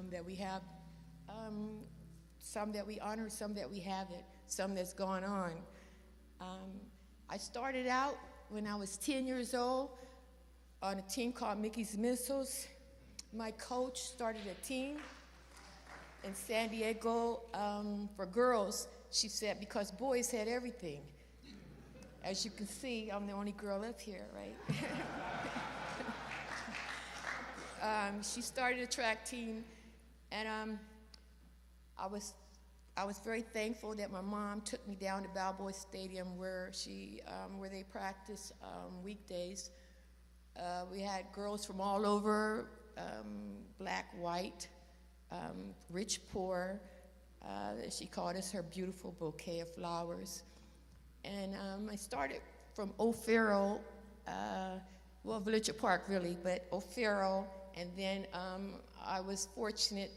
that we have, some that we honor, some that we haven't, some that's gone on. I started out when I was 10 years old on a team called Mickey's Missiles. My coach started a team in San Diego for girls. She said, because boys had everything. As you can see, I'm the only girl up here, right? She started a track team, and I was very thankful that my mom took me down to Balboa Stadium where they practice weekdays. We had girls from all over, black, white, rich, poor. She called us her beautiful bouquet of flowers. And I started from O'Farrell well, Village Park really, but O'Farrell, and then I was fortunate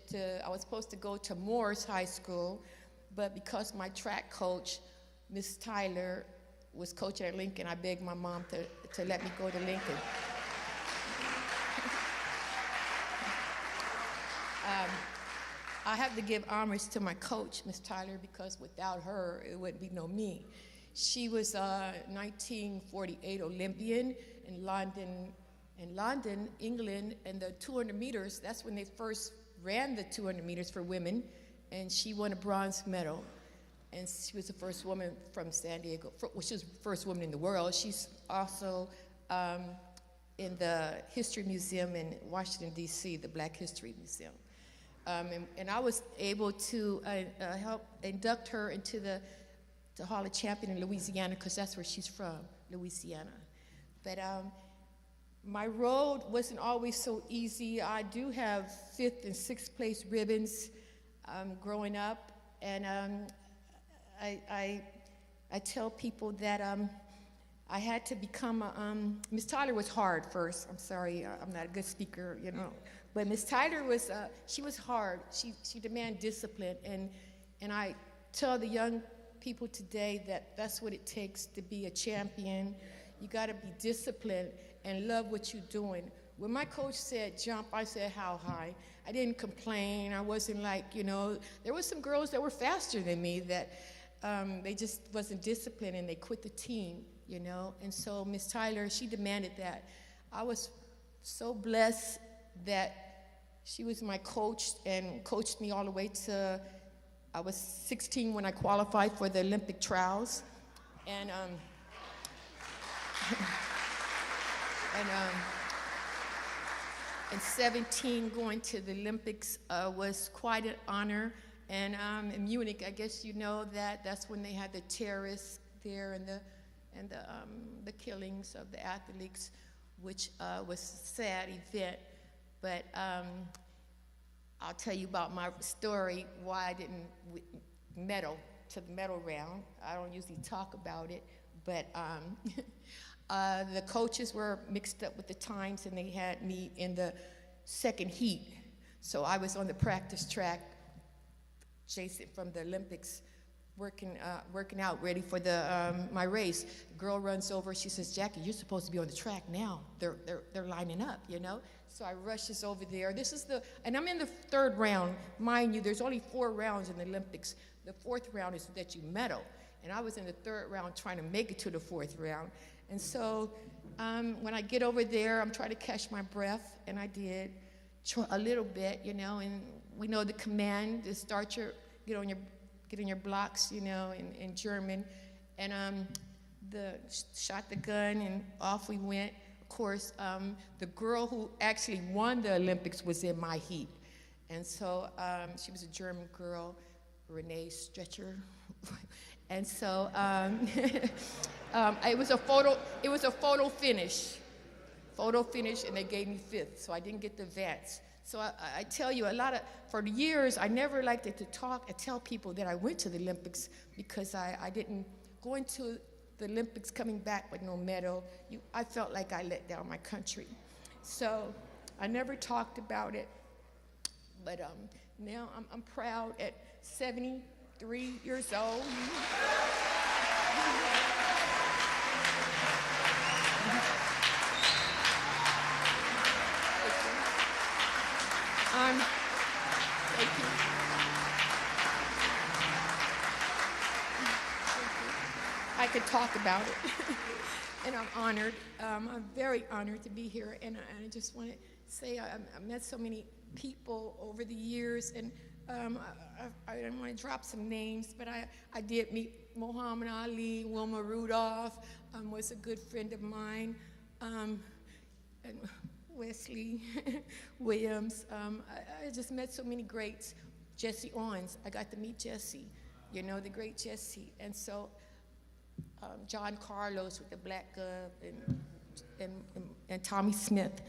I was supposed to go to Morris High School, but because my track coach, Miss Tyler, was coaching at Lincoln, I begged my mom to let me go to Lincoln. I have to give homage to my coach, Miss Tyler, because without her, it wouldn't be no me. She was a 1948 Olympian in London, England, and the 200 meters, that's when they first ran the 200 meters for women, and she won a bronze medal. And she was the first woman from San Diego, she was the first woman in the world. She's also in the History Museum in Washington, D.C., the Black History Museum. And I was able to help induct her into the Hall of Champions in Louisiana, because that's where she's from, Louisiana. But my road wasn't always so easy. I do have 5th and 6th place ribbons growing up, and I tell people that I had to become Miss Tyler was hard first. I'm sorry, I'm not a good speaker, you know. But Miss Tyler was, she was hard. She demanded discipline, and I tell the young people today that that's what it takes to be a champion. You gotta be disciplined and love what you're doing. When my coach said jump, I said how high. I didn't complain. I wasn't like, you know, there were some girls that were faster than me that they just wasn't disciplined and they quit the team, you know. And so Miss Tyler, she demanded that. I was so blessed that she was my coach and coached me all the way to, I was 16 when I qualified for the Olympic trials. And and 17 going to the Olympics was quite an honor. And in Munich, I guess you know that that's when they had the terrorists there and the killings of the athletes, which was a sad event. But I'll tell you about my story, why I didn't medal to the medal round. I don't usually talk about it, but the coaches were mixed up with the times, and they had me in the second heat. So I was on the practice track, Jason from the Olympics, working out, ready for my race. The girl runs over, she says, Jackie, you're supposed to be on the track now. They're lining up, you know? So I rushes over there. And I'm in the 3rd round. Mind you, there's only 4 rounds in the Olympics. The 4th round is that you medal. And I was in the 3rd round trying to make it to the 4th round. And so when I get over there, I'm trying to catch my breath, and I did a little bit, you know, and we know the command to start get in your blocks, you know, in German. And shot the gun, and off we went. Of course, the girl who actually won the Olympics was in my heat. And so she was a German girl, Renee Stretcher. And so it was a photo finish, and they gave me 5th, so I didn't get the advance. So I tell you, for years, I never liked to talk and tell people that I went to the Olympics, because I didn't go into the Olympics coming back with no medal. I felt like I let down my country. So I never talked about it, but now I'm proud at 73 years old. Thank you. I could talk about it, and I'm honored. I'm very honored to be here, and I just want to say I met so many people over the years, and I don't want to drop some names, but I did meet Muhammad Ali. Wilma Rudolph was a good friend of mine, and Wesley Williams. I just met so many greats. Jesse Owens, I got to meet Jesse, you know, the great Jesse. And so John Carlos with the Black Glove, and Tommy Smith,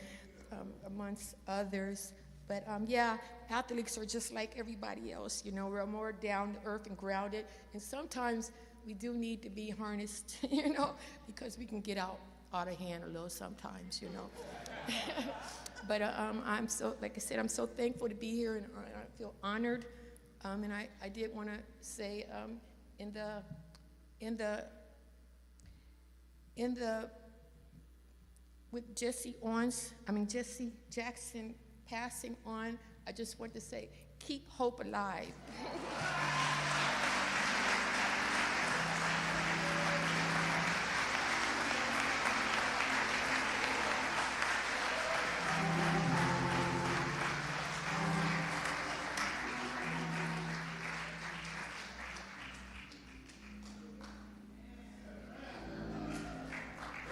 amongst others. But yeah, athletes are just like everybody else, you know, we're more down to earth and grounded. And sometimes we do need to be harnessed, you know, because we can get out of hand a little sometimes, you know. But I'm so, like I said, I'm so thankful to be here, and I feel honored. And I did want to say, with Jesse Jackson passing on, I just want to say, keep hope alive.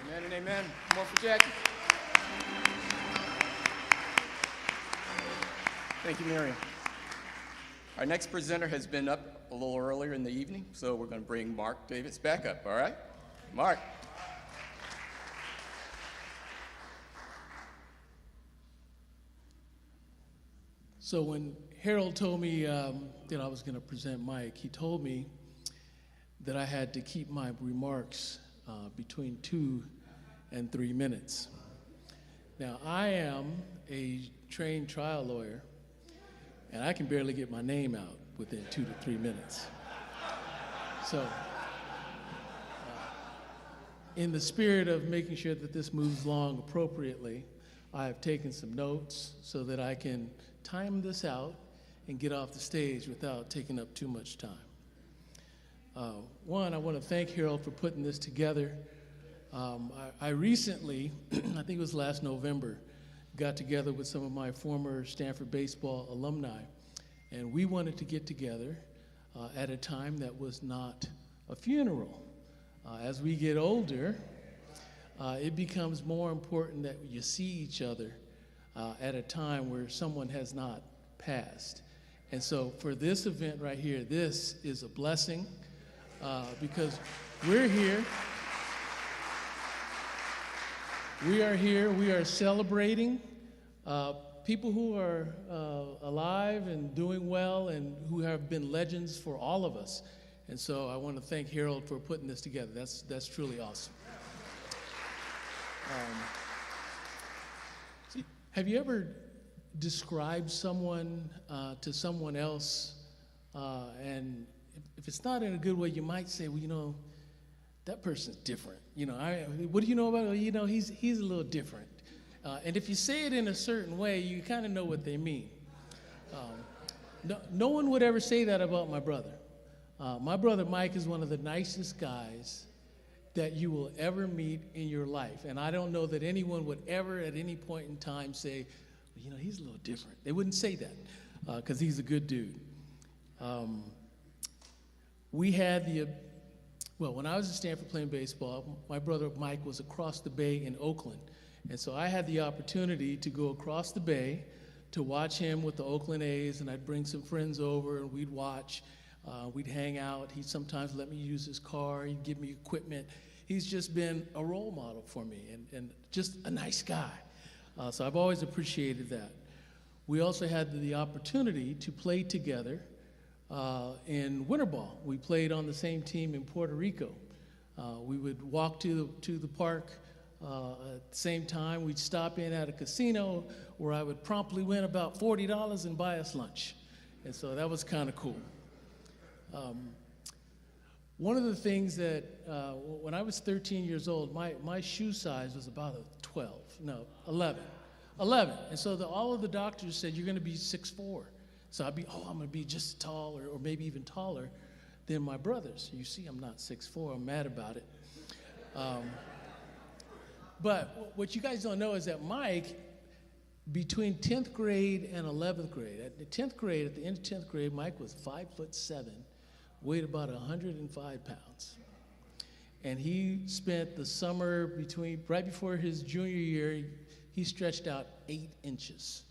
Amen and amen. More for Jackie. Thank you, Miriam. Our next presenter has been up a little earlier in the evening, so we're going to bring Mark Davis back up, all right? Mark. So when Harold told me that I was going to present Mike, he told me that I had to keep my remarks between 2 and 3 minutes. Now, I am a trained trial lawyer, and I can barely get my name out within 2 to 3 minutes. So, in the spirit of making sure that this moves along appropriately, I have taken some notes so that I can time this out and get off the stage without taking up too much time. One, I want to thank Harold for putting this together. I recently, I think it was last November, got together with some of my former Stanford baseball alumni, and we wanted to get together at a time that was not a funeral. As we get older, it becomes more important that you see each other at a time where someone has not passed. And so for this event right here, this is a blessing because we're here. We are here, we are celebrating people who are alive and doing well and who have been legends for all of us. And so I want to thank Harold for putting this together. That's truly awesome. Have you ever described someone to someone else, and if it's not in a good way, you might say, well, you know, that person's different. You know, what do you know about him? You know, he's a little different. And if you say it in a certain way, you kind of know what they mean. No one would ever say that about my brother. My brother Mike is one of the nicest guys that you will ever meet in your life. And I don't know that anyone would ever at any point in time say, well, you know, he's a little different. They wouldn't say that because he's a good dude. We had when I was at Stanford playing baseball, my brother Mike was across the bay in Oakland. And so I had the opportunity to go across the bay to watch him with the Oakland A's, and I'd bring some friends over and we'd watch. We'd hang out. He'd sometimes let me use his car. He'd give me equipment. He's just been a role model for me and just a nice guy. So I've always appreciated that. We also had the opportunity to play together in winter ball. We played on the same team in Puerto Rico. We would walk to the park at the same time. We'd stop in at a casino where I would promptly win about $40 and buy us lunch. And so that was kind of cool. One of the things that, when I was 13 years old, my shoe size was about 11. And so all of the doctors said, you're going to be 6'4". So I'm going to be just tall or maybe even taller than my brothers. You see, I'm not 6'4", I'm mad about it. But what you guys don't know is that Mike, between 10th grade and 11th grade, at the 10th grade, at the end of 10th grade, Mike was 5'7", weighed about 105 pounds. And he spent the summer right before his junior year, he stretched out 8 inches.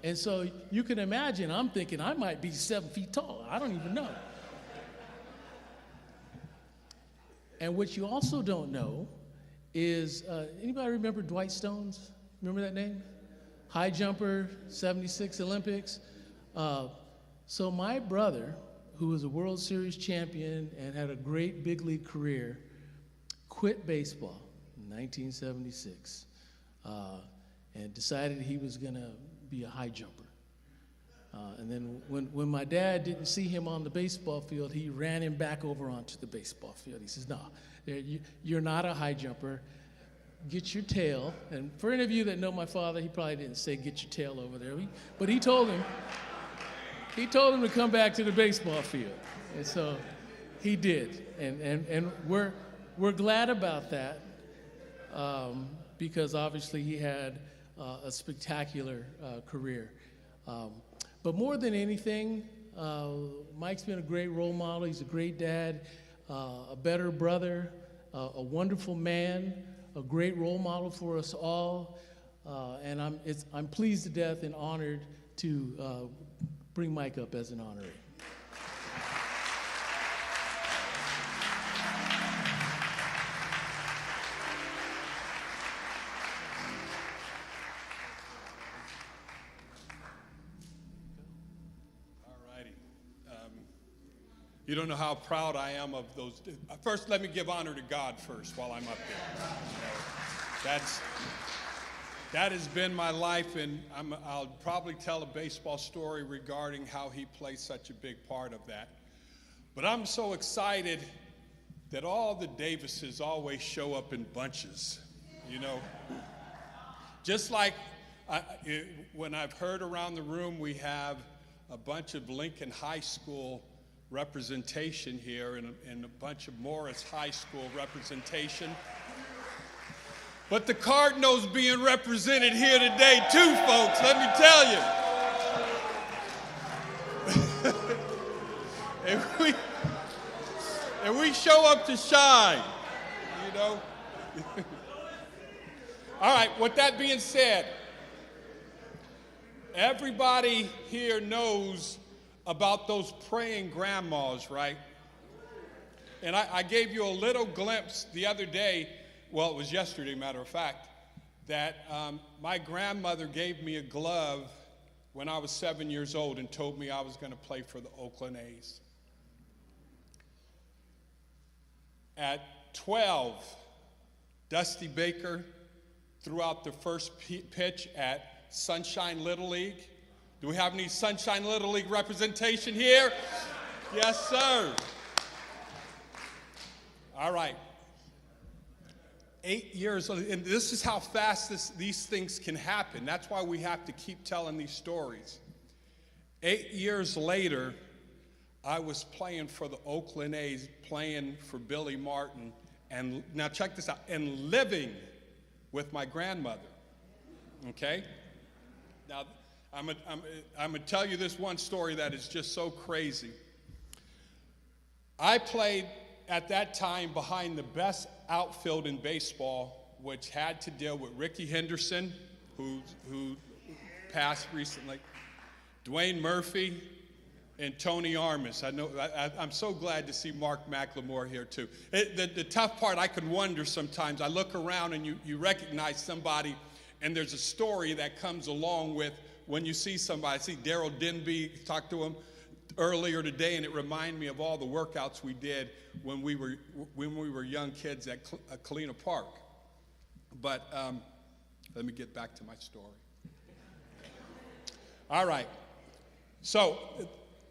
And so you can imagine, I'm thinking I might be 7 feet tall. I don't even know. And what you also don't know is, anybody remember Dwight Stones? Remember that name? High jumper, 76 Olympics. So my brother, who was a World Series champion and had a great big league career, quit baseball in 1976 and decided he was going to be a high jumper. And then when my dad didn't see him on the baseball field, he ran him back over onto the baseball field. He says, no, you're not a high jumper. Get your tail. And for any of you that know my father, he probably didn't say get your tail over there. But he told him to come back to the baseball field. And so he did. And we're glad about that because obviously he had a spectacular career. But more than anything, Mike's been a great role model. He's a great dad, a better brother, a wonderful man, a great role model for us all. And I'm pleased to death and honored to bring Mike up as an honoree. You don't know how proud I am of those. First, let me give honor to God first while I'm up there. That has been my life, and I'll probably tell a baseball story regarding how he plays such a big part of that. But I'm so excited that all the Davises always show up in bunches, you know. Just like when I've heard around the room, we have a bunch of Lincoln High School representation here and a bunch of Morris High School representation. But the Cardinals being represented here today too, folks, let me tell you. and we show up to shine, you know. All right, with that being said, everybody here knows about those praying grandmas, right? And I gave you a little glimpse the other day, well, it was yesterday, matter of fact, that my grandmother gave me a glove when I was 7 years old and told me I was going to play for the Oakland A's. At 12, Dusty Baker threw out the first pitch at Sunshine Little League. Do we have any Sunshine Little League representation here? Yes, sir. All right. 8 years, and this is how fast these things can happen. That's why we have to keep telling these stories. 8 years later, I was playing for the Oakland A's, playing for Billy Martin, and now check this out, and living with my grandmother, okay? Now, I'm going to tell you this one story that is just so crazy. I played at that time behind the best outfield in baseball, which had to deal with Ricky Henderson, who passed recently, Dwayne Murphy, and Tony Armas. I'm so glad to see Mark McLemore here too. The tough part, I can wonder sometimes. I look around and you recognize somebody, and there's a story that comes along with when you see somebody. I see Daryl Denby, talked to him earlier today, and it reminded me of all the workouts we did when we were young kids at Kalina Park. But let me get back to my story. All right. So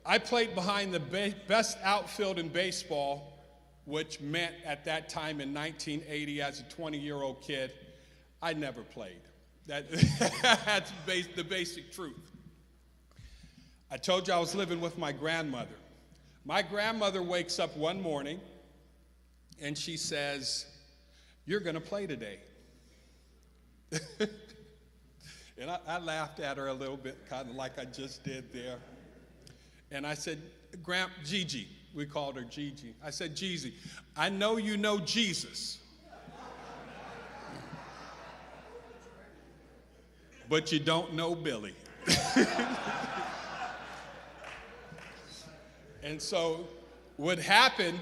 I played behind the best outfield in baseball, which meant at that time in 1980, as a 20-year-old kid, I never played. That's the basic truth. I told you I was living with my grandmother. My grandmother wakes up one morning and she says, "You're going to play today." And I laughed at her a little bit, kind of like I just did there. And I said, Gigi, we called her Gigi. I said, "Gigi, I know you know Jesus, but you don't know Billy." And so what happened,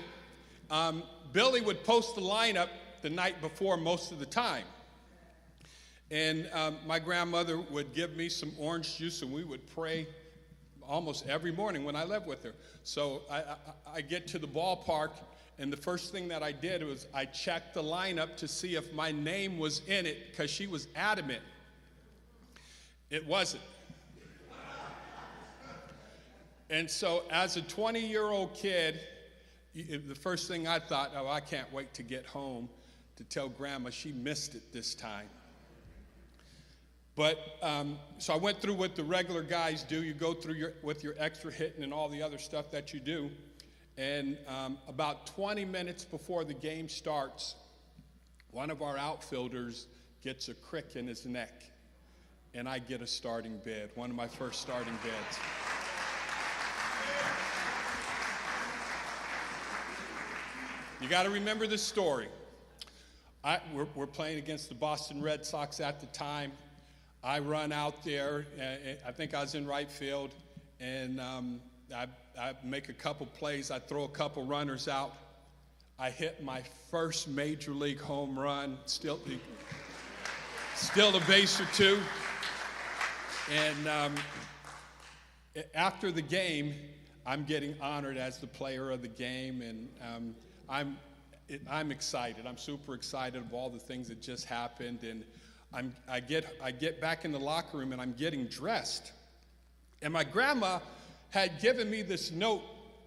Billy would post the lineup the night before most of the time. And my grandmother would give me some orange juice, and we would pray almost every morning when I lived with her. So I get to the ballpark, and the first thing that I did was I checked the lineup to see if my name was in it, because she was adamant it wasn't. And so as a 20-year-old kid, the first thing I thought, oh, I can't wait to get home to tell Grandma she missed it this time. But, so I went through what the regular guys do. You go through with your extra hitting and all the other stuff that you do. And about 20 minutes before the game starts, one of our outfielders gets a crick in his neck. And I get a starting bid, one of my first starting bids. You got to remember this story. We're playing against the Boston Red Sox at the time. I run out there, I think I was in right field, and I make a couple plays. I throw a couple runners out. I hit my first major league home run, still a base or two. And after the game, I'm getting honored as the player of the game, and I'm excited. I'm super excited of all the things that just happened, and I get back in the locker room and I'm getting dressed, and my grandma had given me this note,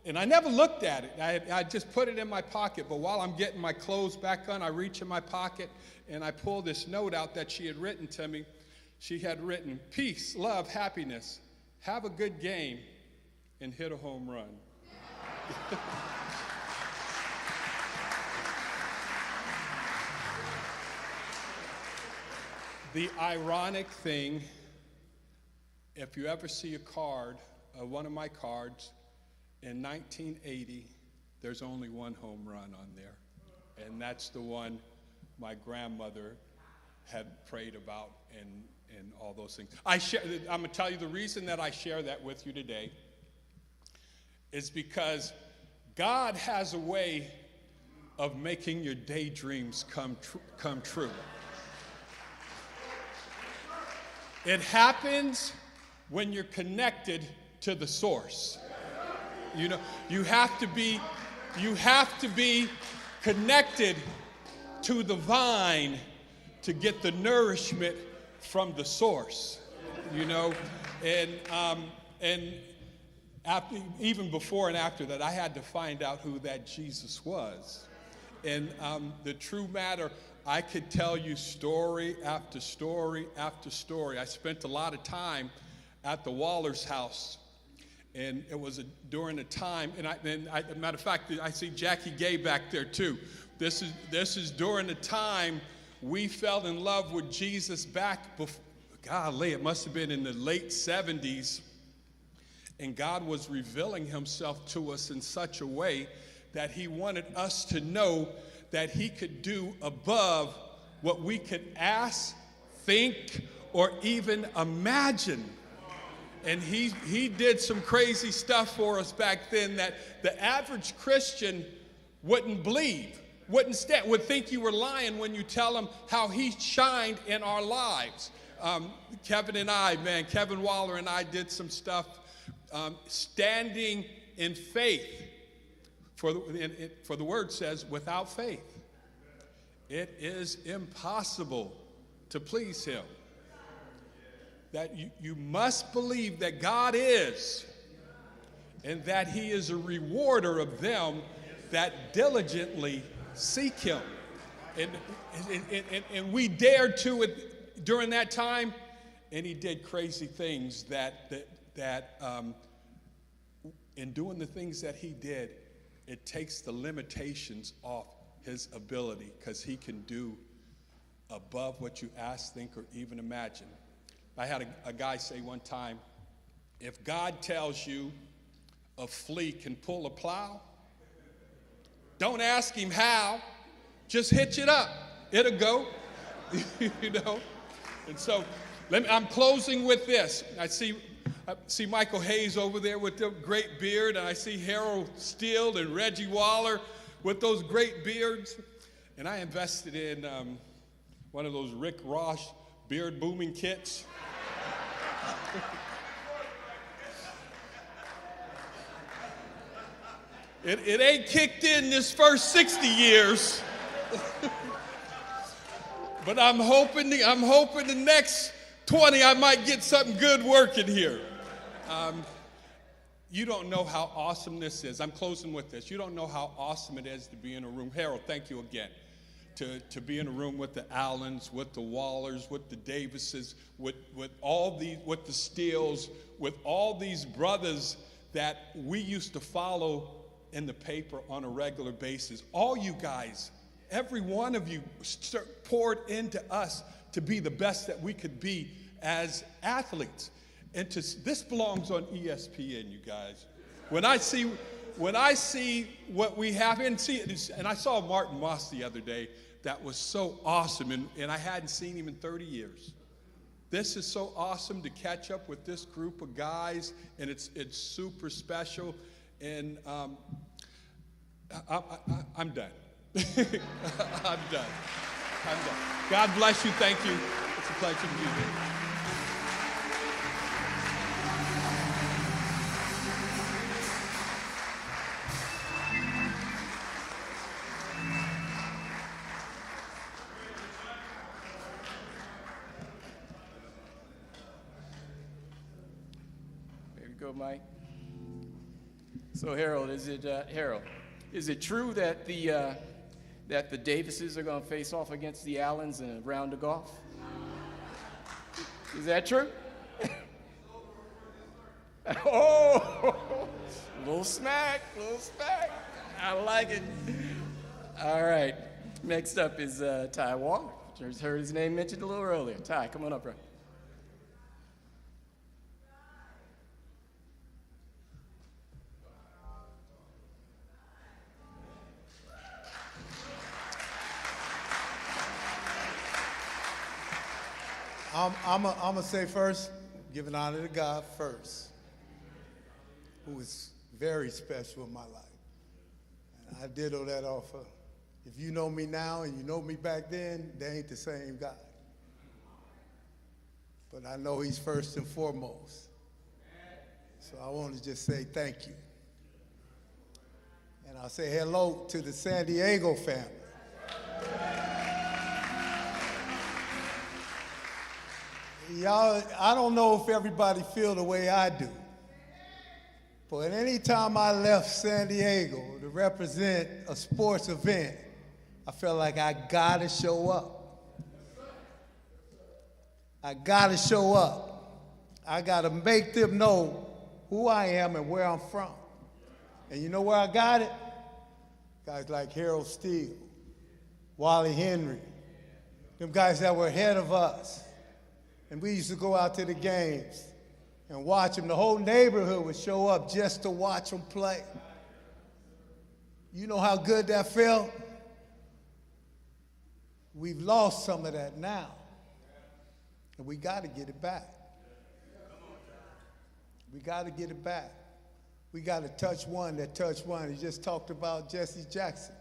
and I never looked at it. I just put it in my pocket. But while I'm getting my clothes back on, I reach in my pocket and I pull this note out that she had written to me. She had written, "Peace, love, happiness. Have a good game and hit a home run." The ironic thing, if you ever see a card, one of my cards, in 1980, there's only one home run on there. And that's the one my grandmother had prayed about and all those things. I'm going to tell you the reason that I share that with you today is because God has a way of making your daydreams come true. It happens when you're connected to the source. You know, you have to be connected to the vine to get the nourishment from the source. You know, and after, even before and after that, I had to find out who that Jesus was. And the true matter, I could tell you story after story after story. I spent a lot of time at the Waller's house, and it was during a time, matter of fact, I see Jackie Gay back there too. This is during the time we fell in love with Jesus back before, golly, it must have been in the late 70s, and God was revealing himself to us in such a way that he wanted us to know that he could do above what we could ask, think, or even imagine. And he did some crazy stuff for us back then that the average Christian wouldn't believe, would think you were lying when you tell them how he shined in our lives. Kevin Waller and I did some stuff standing in faith. For the word says, without faith, it is impossible to please him. That you must believe that God is, and that he is a rewarder of them that diligently seek him. And we dared to it during that time, and he did crazy things that in doing the things that he did, it takes the limitations off his ability, because he can do above what you ask, think, or even imagine. I had a guy say one time, if God tells you a flea can pull a plow, don't ask him how, just hitch it up. It'll go, you know. And so I'm closing with this. I see Michael Hayes over there with the great beard, and I see Harold Steele and Reggie Waller with those great beards. And I invested in one of those Rick Ross beard booming kits. It ain't kicked in this first 60 years. But I'm hoping the next 20 I might get something good working here. You don't know how awesome this is. I'm closing with this. You don't know how awesome it is to be in a room. Harold, thank you again. To be in a room with the Allens, with the Wallers, with the Davises, with the Steels, with all these brothers that we used to follow in the paper on a regular basis. All you guys, every one of you poured into us to be the best that we could be as athletes. And this belongs on ESPN, you guys. When I see what we have, and I saw Martin Moss the other day, that was so awesome, and I hadn't seen him in 30 years. This is so awesome to catch up with this group of guys, and it's super special. And I'm done. I'm done. God bless you. Thank you. It's a pleasure to be here. Go, Mike. So Harold, is it true that the Davises are going to face off against the Allens in a round of golf? Is that true? Oh, little smack. I like it. All right. Next up is Ty Waller. Just heard his name mentioned a little earlier. Ty, come on up, bro. I'm going to say first, giving honor to God first, who is very special in my life. And I ditto that off of, if you know me now and you know me back then, they ain't the same guy. But I know he's first and foremost. So I want to just say thank you. And I'll say hello to the San Diego family. Y'all, I don't know if everybody feel the way I do, but anytime I left San Diego to represent a sports event, I felt like I gotta show up. I gotta show up. I gotta make them know who I am and where I'm from. And you know where I got it? Guys like Harold Steele, Wally Henry, them guys that were ahead of us. And we used to go out to the games and watch them. The whole neighborhood would show up just to watch them play. You know how good that felt? We've lost some of that now. And we got to get it back. We got to get it back. We got to touch one that touched one. He just talked about Jesse Jackson.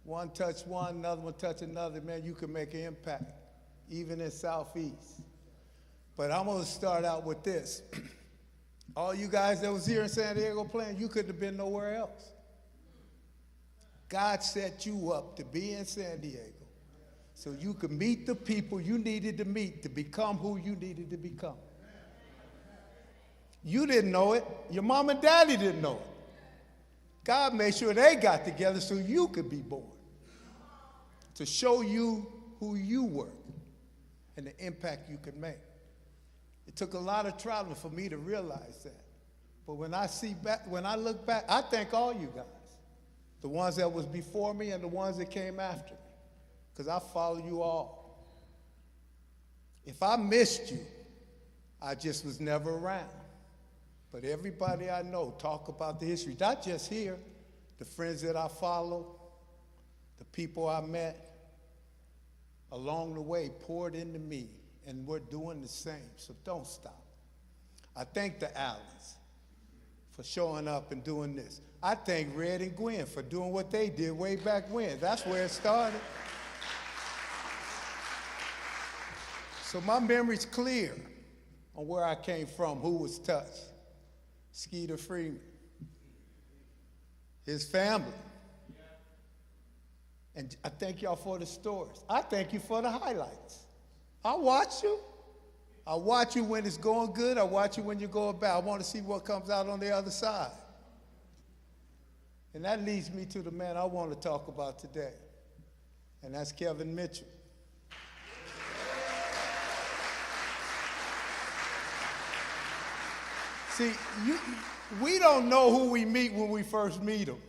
One touch one, another one touch another. Man, you can make an impact, even in Southeast. But I'm going to start out with this. All you guys that was here in San Diego playing, you couldn't have been nowhere else. God set you up to be in San Diego so you could meet the people you needed to meet to become who you needed to become. You didn't know it. Your mom and daddy didn't know it. God made sure they got together so you could be born, to show you who you were and the impact you could make. It took a lot of traveling for me to realize that. But when I look back, I thank all you guys, the ones that was before me and the ones that came after me, because I follow you all. If I missed you, I just was never around. But everybody I know talk about the history, not just here, the friends that I follow, the people I met along the way poured into me, and we're doing the same, so don't stop. I thank the Allens for showing up and doing this. I thank Red and Gwen for doing what they did way back when. That's where it started. So my memory's clear on where I came from, who was touched. Skeeter Freeman. his family. And I thank y'all for the stories. I thank you for the highlights. I watch you. I watch you when it's going good. I watch you when you're going bad. I want to see what comes out on the other side. And that leads me to the man I want to talk about today, and that's Kevin Mitchell. See, we don't know who we meet when we first meet them.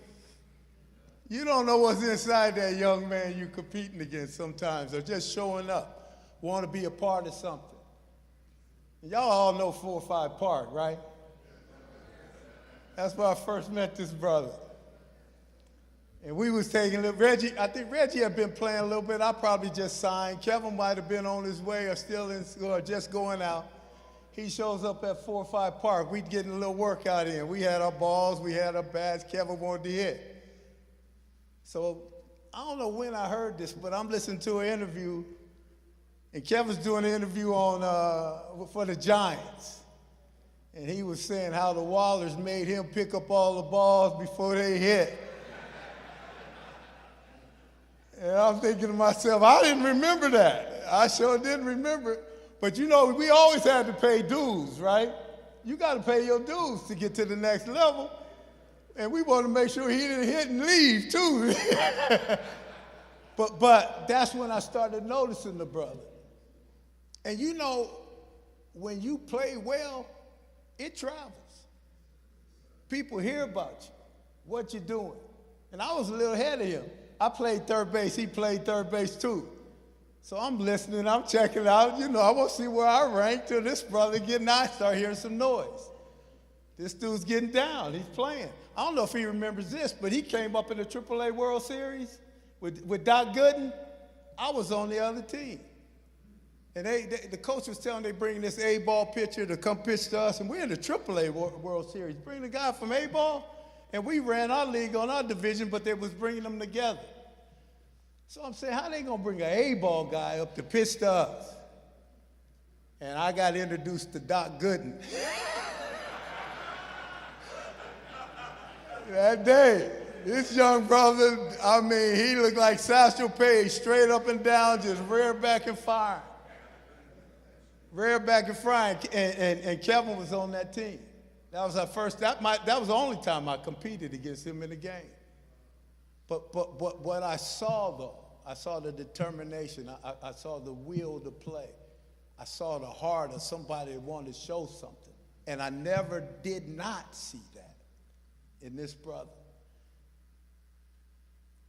You don't know what's inside that young man you're competing against sometimes, or just showing up, want to be a part of something. And y'all all know 405 Park, right? That's where I first met this brother. And we was taking Reggie, I think Reggie had been playing a little bit. I probably just signed. Kevin might have been on his way or still in school or just going out. He shows up at 405 Park. We'd getting a little workout in. We had our balls, we had our bats. Kevin wanted to hit. So I don't know when I heard this, but I'm listening to an interview, and Kevin's doing an interview on for the Giants. And he was saying how the Wallers made him pick up all the balls before they hit. And I'm thinking to myself, I didn't remember that. I sure didn't remember it. But you know, we always had to pay dues, right? You got to pay your dues to get to the next level. And we want to make sure he didn't hit and leave, too. but that's when I started noticing the brother. And you know, when you play well, it travels. People hear about you, what you're doing. And I was a little ahead of him. I played third base. He played third base, too. So I'm listening. I'm checking out. You know, I want to see where I rank till this brother getting out, start hearing some noise. This dude's getting down. He's playing. I don't know if he remembers this, but he came up in the AAA World Series with Doc Gooden. I was on the other team. And the coach was telling them they bring this A-ball pitcher to come pitch to us, and we're in the AAA World Series. Bring the guy from A-ball, and we ran our league on our division, but they was bringing them together. So I'm saying, how they gonna bring an A-ball guy up to pitch to us? And I got introduced to Doc Gooden. That day, this young brother, I mean, he looked like Satchel Paige, straight up and down, just rear back and firing. Rear back and firing, and Kevin was on that team. That was our first, that was the only time I competed against him in the game. But what I saw, though, I saw the determination. I saw the will to play. I saw the heart of somebody that wanted to show something. And I never did not see that in this brother.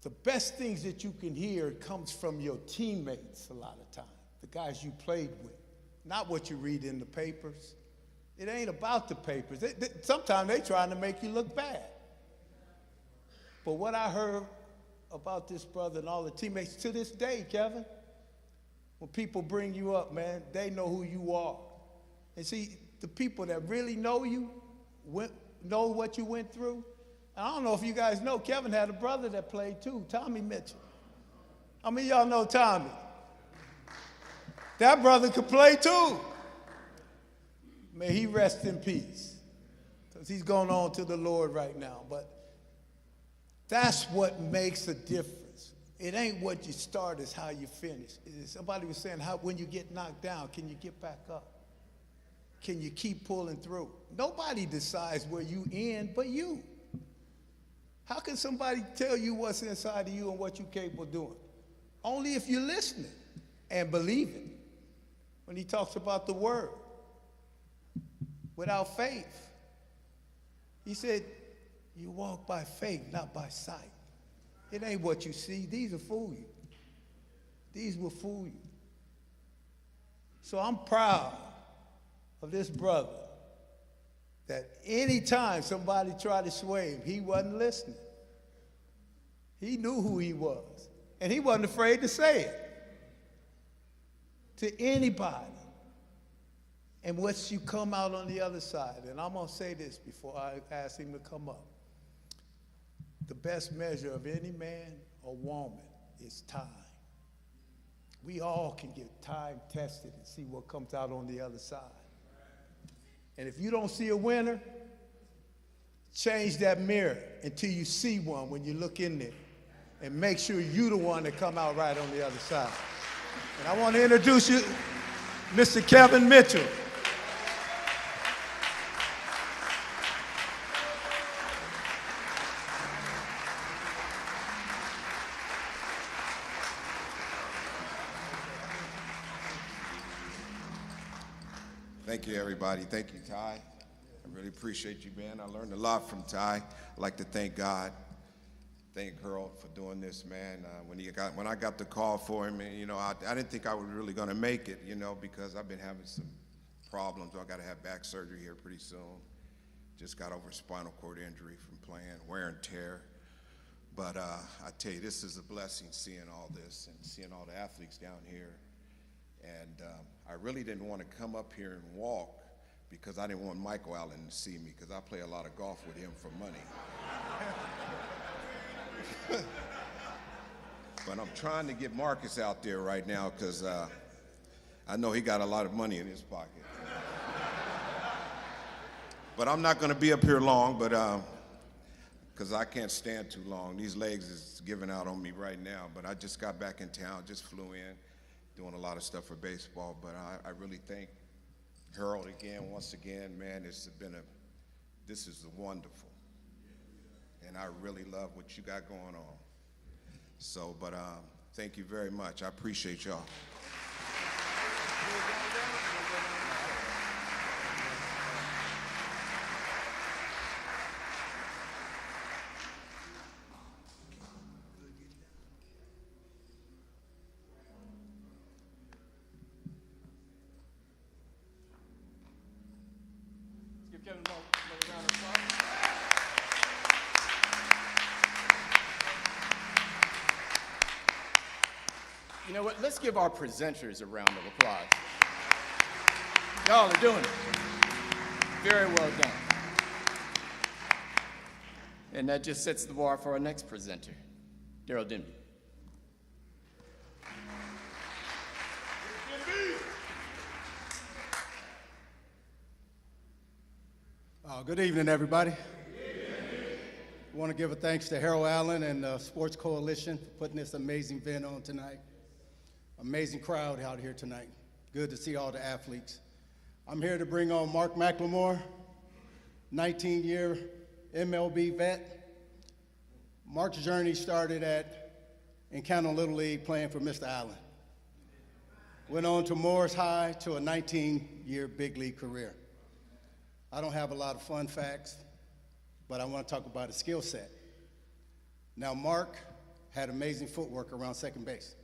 The best things that you can hear comes from your teammates a lot of times, the guys you played with, not what you read in the papers. It ain't about the papers. Sometimes they trying to make you look bad. But what I heard about this brother and all the teammates to this day, Kevin, when people bring you up, man, they know who you are. And see, the people that really know you, know what you went through. And I don't know if you guys know, Kevin had a brother that played too, Tommy Mitchell. How many of y'all know Tommy? That brother could play too. May he rest in peace, because he's going on to the Lord right now. But that's what makes a difference. It ain't what you start, it's how you finish. Somebody was saying, when you get knocked down, can you get back up? Can you keep pulling through? Nobody decides where you end but you. How can somebody tell you what's inside of you and what you're capable of doing? Only if you're listening and believing. When he talks about the word, without faith, he said, you walk by faith, not by sight. It ain't what you see. These will fool you. These will fool you. So I'm proud of this brother that anytime somebody tried to sway him, he wasn't listening. He knew who he was, and he wasn't afraid to say it to anybody. And once you come out on the other side, and I'm going to say this before I ask him to come up, the best measure of any man or woman is time. We all can get time tested and see what comes out on the other side. And if you don't see a winner, change that mirror until you see one when you look in there. And make sure you're the one that come out right on the other side. And I want to introduce you, Mr. Kevin Mitchell. Thank you, everybody. Thank you, Ty. I really appreciate you, man. I learned a lot from Ty. I'd like to thank God, thank Harold for doing this, man. When I got the call for him, you know, I didn't think I was really going to make it, you know, because I've been having some problems. I got to have back surgery here pretty soon. Just got over a spinal cord injury from playing, wear and tear. But I tell you, this is a blessing seeing all this and seeing all the athletes down here. And I really didn't want to come up here and walk because I didn't want Michael Allen to see me because I play a lot of golf with him for money. But I'm trying to get Marcus out there right now because I know he got a lot of money in his pocket. But I'm not going to be up here long, but because I can't stand too long. These legs is giving out on me right now. But I just got back in town, just flew in, doing a lot of stuff for baseball. But I really thank Harold again, once again, man. This is wonderful. And I really love what you got going on. So, but thank you very much. I appreciate y'all. Give Kevin another round of applause. You know what? Let's give our presenters a round of applause. Y'all are doing it. Very well done. And that just sets the bar for our next presenter, Daryl Denby. Good evening, everybody. I want to give a thanks to Harold Allen and the Sports Coalition for putting this amazing event on tonight. Amazing crowd out here tonight. Good to see all the athletes. I'm here to bring on Mark McLemore, 19-year MLB vet. Mark's journey started in Canton Little League playing for Mr. Allen. Went on to Morris High to a 19-year big league career. I don't have a lot of fun facts, but I want to talk about his skill set. Now, Mark had amazing footwork around second base.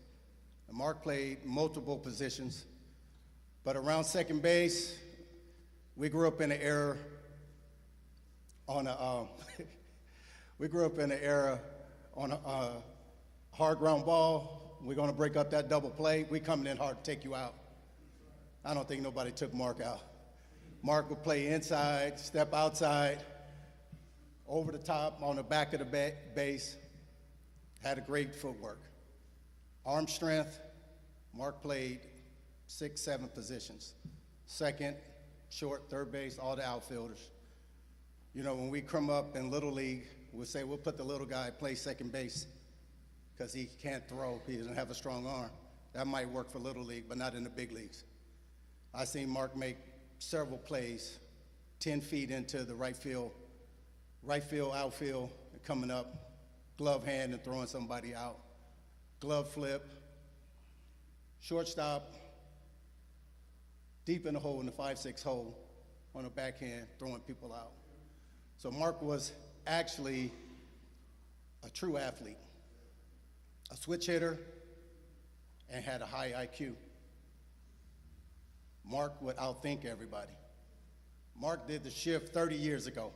And Mark played multiple positions, but around second base, we grew up in an era on a hard ground ball. We're going to break up that double play. We coming in hard to take you out. I don't think nobody took Mark out. Mark would play inside, step outside, over the top, on the back of the base, had a great footwork. Arm strength, Mark played 6, 7 positions. Second, short, third base, all the outfielders. You know, when we come up in Little League, we'll say we'll put the little guy play second base because he can't throw, he doesn't have a strong arm. That might work for Little League, but not in the big leagues. I seen Mark make several plays, 10 feet into the right field, outfield, coming up, glove hand and throwing somebody out, glove flip, shortstop, deep in the hole, in the 5-6 hole, on the backhand, throwing people out. So Mark was actually a true athlete, a switch hitter, and had a high IQ. Mark would outthink everybody. Mark did the shift 30 years ago.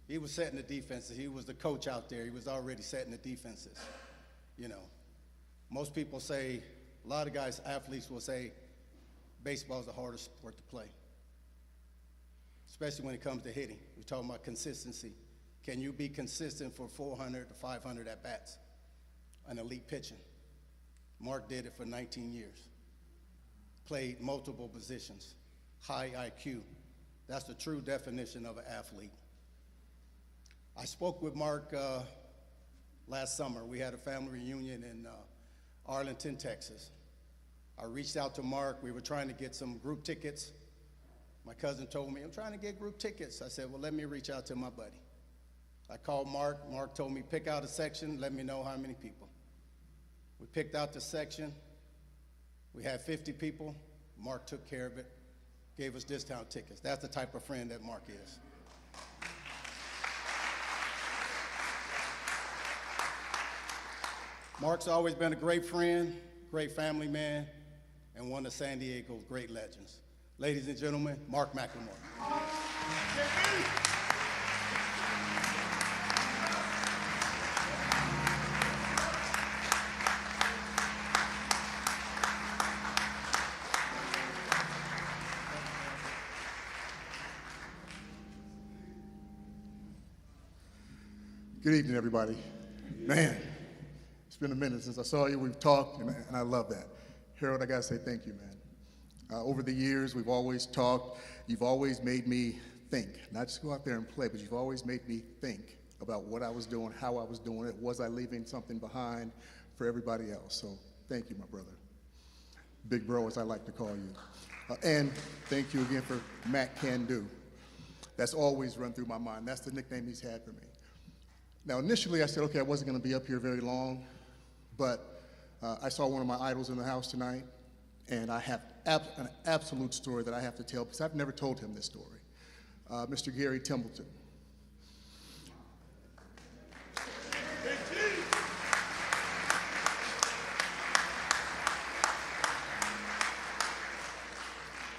He was setting the defenses. He was the coach out there. He was already setting the defenses. You know, most people say, a lot of guys, athletes will say, baseball is the hardest sport to play, especially when it comes to hitting. We're talking about consistency. Can you be consistent for 400 to 500 at-bats? An elite pitching. Mark did it for 19 years. Played multiple positions, high IQ. That's the true definition of an athlete. I spoke with Mark last summer. We had a family reunion in Arlington, Texas. I reached out to Mark. We were trying to get some group tickets. My cousin told me, I'm trying to get group tickets. I said, well, let me reach out to my buddy. I called Mark. Mark told me, pick out a section, let me know how many people. We picked out the section. We had 50 people. Mark took care of it, gave us discount tickets. That's the type of friend that Mark is. Mark's always been a great friend, great family man, and one of San Diego's great legends. Ladies and gentlemen, Mark McLemore. Good evening, everybody. Man, it's been a minute since I saw you. We've talked, and I love that. Harold, I gotta say thank you, man. Over the years, we've always talked. You've always made me think, not just go out there and play, but you've always made me think about what I was doing, how I was doing it. Was I leaving something behind for everybody else? So thank you, my brother. Big bro, as I like to call you. And thank you again for Mac Can Do. That's always run through my mind. That's the nickname he's had for me. Now, initially, I said, okay, I wasn't going to be up here very long, but I saw one of my idols in the house tonight, and I have an absolute story that I have to tell because I've never told him this story. Mr. Gary Templeton.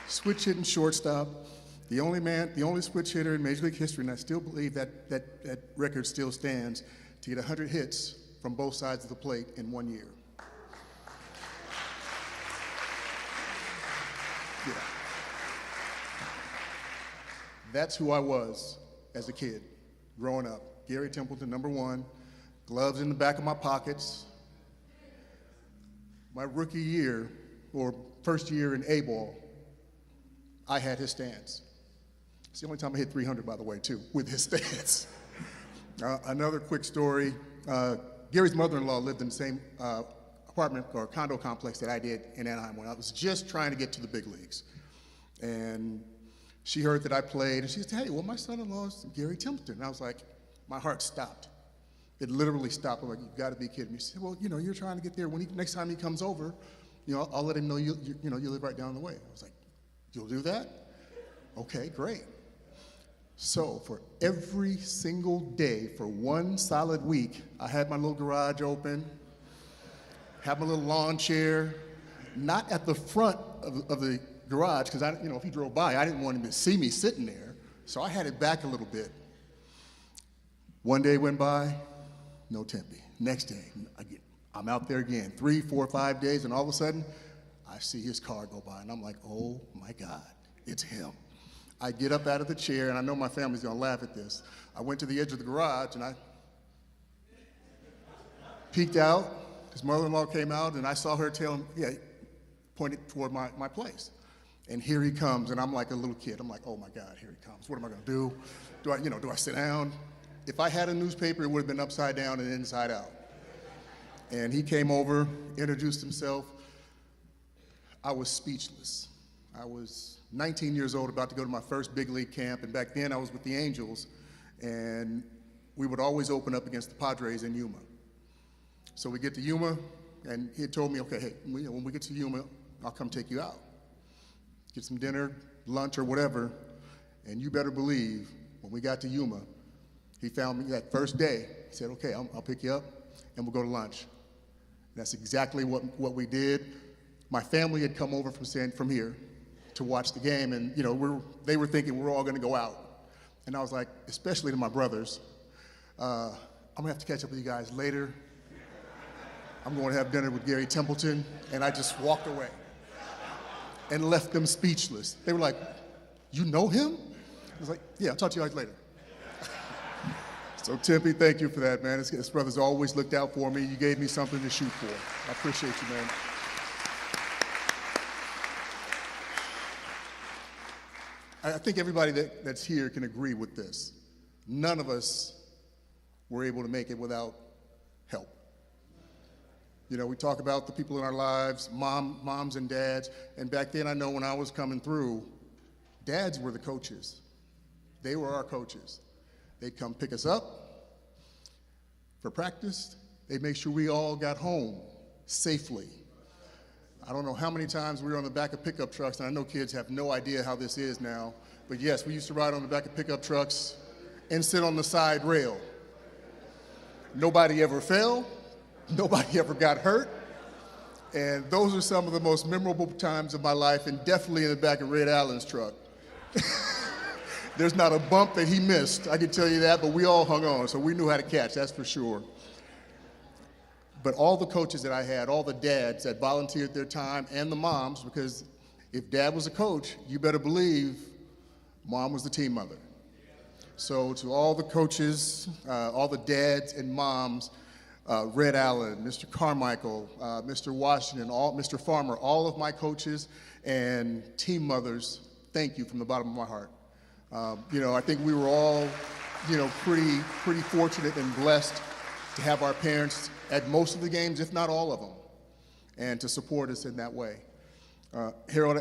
Switch hitting shortstop. The only switch hitter in Major League history, and I still believe that record still stands, to get 100 hits from both sides of the plate in 1 year. Yeah. That's who I was as a kid, growing up. Gary Templeton, #1, gloves in the back of my pockets. My rookie year, or first year in A-ball, I had his stance. It's the only time I hit 300, by the way, too, with his stance. Another quick story. Gary's mother-in-law lived in the same apartment or condo complex that I did in Anaheim when I was just trying to get to the big leagues. And she heard that I played, and she said, hey, well, my son-in-law is Gary Templeton. And I was like, my heart stopped. It literally stopped. I'm like, you've got to be kidding me. She said, well, you know, you're trying to get there. Next time he comes over, you know, I'll let him know you live right down the way. I was like, you'll do that? Okay, great. So for every single day for 1 solid week, I had my little garage open, had my little lawn chair, not at the front of the garage, because if he drove by, I didn't want him to see me sitting there. So I had it back a little bit. One day went by, no Tempe. Next day, I'm out there again, 3, 4, 5 days, and all of a sudden, I see his car go by, and I'm like, oh my God, it's him. I get up out of the chair, and I know my family's gonna laugh at this. I went to the edge of the garage, and I peeked out. His mother-in-law came out, and I saw her pointed toward my place. And here he comes, and I'm like a little kid. I'm like, oh my God, here he comes. What am I gonna do? Do I sit down? If I had a newspaper, it would have been upside down and inside out. And he came over, introduced himself. I was speechless. I was 19 years old, about to go to my first big league camp, and back then I was with the Angels, and we would always open up against the Padres in Yuma. So we get to Yuma, and he had told me, okay, hey, when we get to Yuma, I'll come take you out. Get some dinner, lunch, or whatever, and you better believe, when we got to Yuma, he found me that first day. He said, okay, I'll pick you up, and we'll go to lunch. And that's exactly what we did. My family had come over from here to watch the game, and they were thinking we're all gonna go out. And I was like, especially to my brothers, I'm gonna have to catch up with you guys later. I'm going to have dinner with Gary Templeton, and I just walked away and left them speechless. They were like, you know him? I was like, yeah, I'll talk to you guys later. So Tempe, thank you for that, man. His brother's always looked out for me. You gave me something to shoot for. I appreciate you, man. I think everybody that's here can agree with this. None of us were able to make it without help. You know, we talk about the people in our lives, moms and dads, and back then I know when I was coming through, dads were the coaches. They were our coaches. They'd come pick us up for practice. They'd make sure we all got home safely. I don't know how many times we were on the back of pickup trucks, and I know kids have no idea how this is now, but yes, we used to ride on the back of pickup trucks and sit on the side rail. Nobody ever fell. Nobody ever got hurt. And those are some of the most memorable times of my life, and definitely in the back of Red Allen's truck. There's not a bump that he missed, I can tell you that, but we all hung on, so we knew how to catch, that's for sure. But all the coaches that I had, all the dads that volunteered their time, and the moms, because if dad was a coach, you better believe mom was the team mother. So to all the coaches, all the dads and moms, Red Allen, Mr. Carmichael, Mr. Washington, Mr. Farmer, all of my coaches and team mothers, thank you from the bottom of my heart. You know, I think we were all, you know, pretty fortunate and blessed to have our parents at most of the games, if not all of them, and to support us in that way. Harold,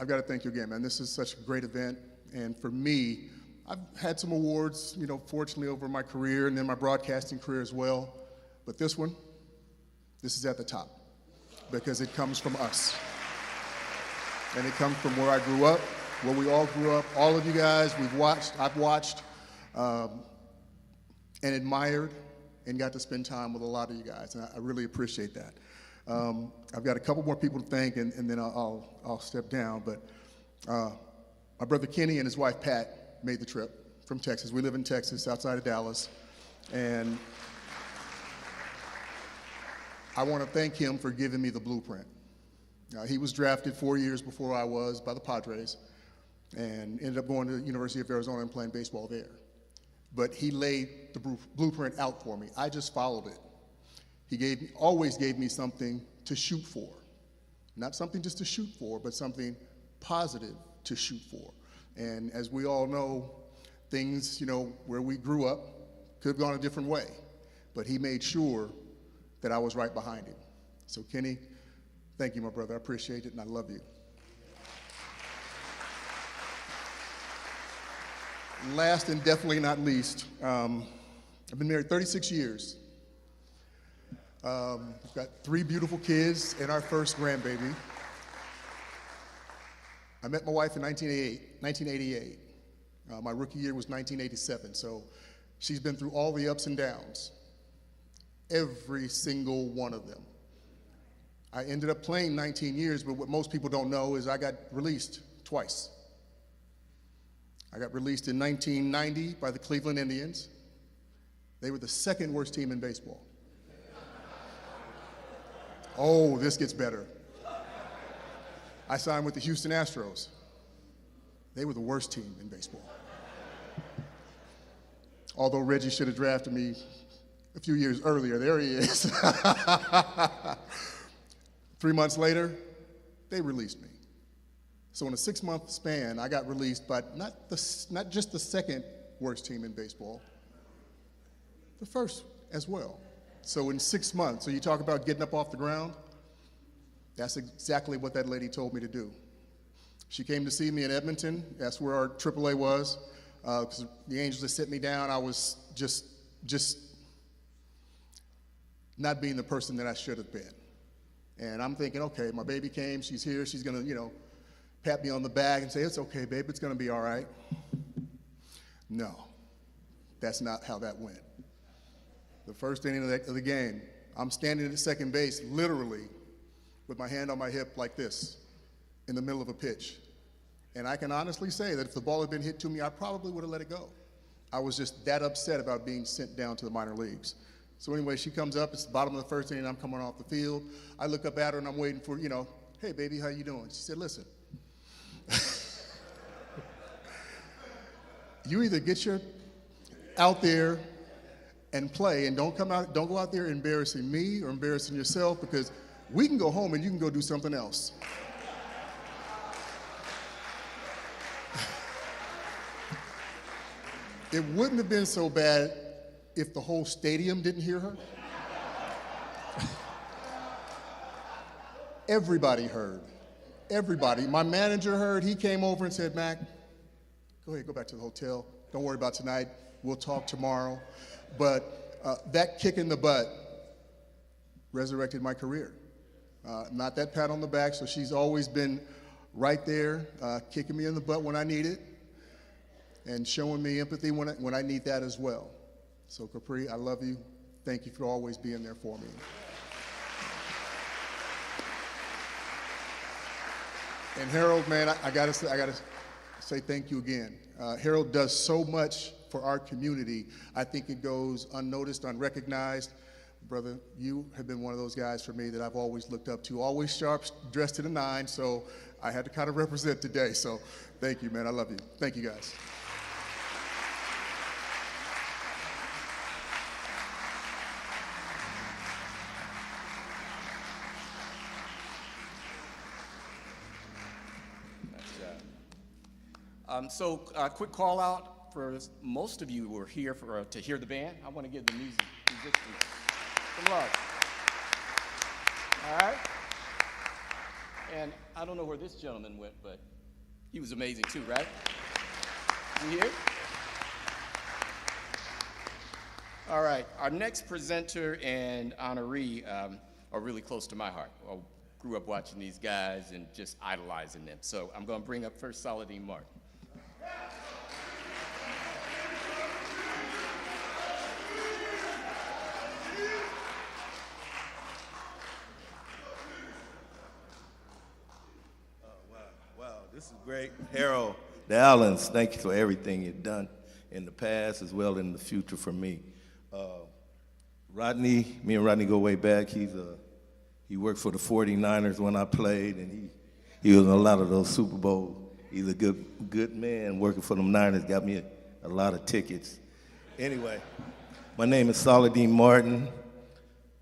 I've got to thank you again, man. This is such a great event, and for me, I've had some awards, you know, fortunately over my career and then my broadcasting career as well. But this is at the top because it comes from us. And it comes from where I grew up, where we all grew up. All of you guys, I've watched and admired and got to spend time with a lot of you guys. And I really appreciate that. I've got a couple more people to thank and then I'll step down. But my brother Kenny and his wife Pat made the trip from Texas. We live in Texas, outside of Dallas. And I want to thank him for giving me the blueprint. He was drafted 4 years before I was by the Padres and ended up going to the University of Arizona and playing baseball there. But he laid the blueprint out for me. I just followed it. He always gave me something to shoot for. Not something just to shoot for, but something positive to shoot for. And as we all know, things, you know, where we grew up could have gone a different way. But he made sure that I was right behind him. So Kenny, thank you, my brother. I appreciate it, and I love you. Last and definitely not least, I've been married 36 years. I've got 3 beautiful kids and our first grandbaby. I met my wife in 1988. My rookie year was 1987, so she's been through all the ups and downs. Every single one of them. I ended up playing 19 years, but what most people don't know is I got released twice. I got released in 1990 by the Cleveland Indians. They were the second worst team in baseball. Oh, this gets better. I signed with the Houston Astros. They were the worst team in baseball. Although Reggie should have drafted me a few years earlier. There he is. 3 months later, they released me. So in a 6-month span, I got released by not just the second worst team in baseball, the first as well. So in 6 months, so you talk about getting up off the ground, that's exactly what that lady told me to do. She came to see me in Edmonton. That's where our AAA was. Because the Angels had sit me down, I was just not being the person that I should have been. And I'm thinking, okay, my baby came, she's here, she's gonna, you know, pat me on the back and say, it's okay, babe, it's gonna be all right. No, that's not how that went. The first inning of the game, I'm standing at second base, literally, with my hand on my hip like this, in the middle of a pitch. And I can honestly say that if the ball had been hit to me, I probably would have let it go. I was just that upset about being sent down to the minor leagues. So anyway, she comes up, it's the bottom of the first inning, I'm coming off the field. I look up at her and I'm waiting for, you know, hey baby, how you doing? She said, listen, you either get your out there and play and don't go out there embarrassing me or embarrassing yourself, because we can go home and you can go do something else. It wouldn't have been so bad if the whole stadium didn't hear her. Everybody heard. Everybody. My manager heard. He came over and said, Mac, go ahead, go back to the hotel. Don't worry about tonight. We'll talk tomorrow. But that kick in the butt resurrected my career. Not that pat on the back, so she's always been right there, kicking me in the butt when I need it, and showing me empathy when I need that as well. So Capri, I love you. Thank you for always being there for me. And Harold, man, I gotta say thank you again. Harold does so much for our community. I think it goes unnoticed, unrecognized. Brother, you have been one of those guys for me that I've always looked up to, always sharp, dressed to the nine, so I had to kind of represent today. So thank you, man. I love you. Thank you, guys. So quick call out for most of you who are here to hear the band. I want to give the musicians some love. All right? And I don't know where this gentleman went, but he was amazing too, right? You here? All right, our next presenter and honoree are really close to my heart. I grew up watching these guys and just idolizing them. So I'm going to bring up first Saladin Martin. This is great. Harold, the Allens, thank you for everything you've done in the past as well in the future for me. Rodney, me and Rodney go way back. He worked for the 49ers when I played, and he was in a lot of those Super Bowls. He's a good man working for them Niners, got me a lot of tickets. Anyway, my name is Saladin Martin.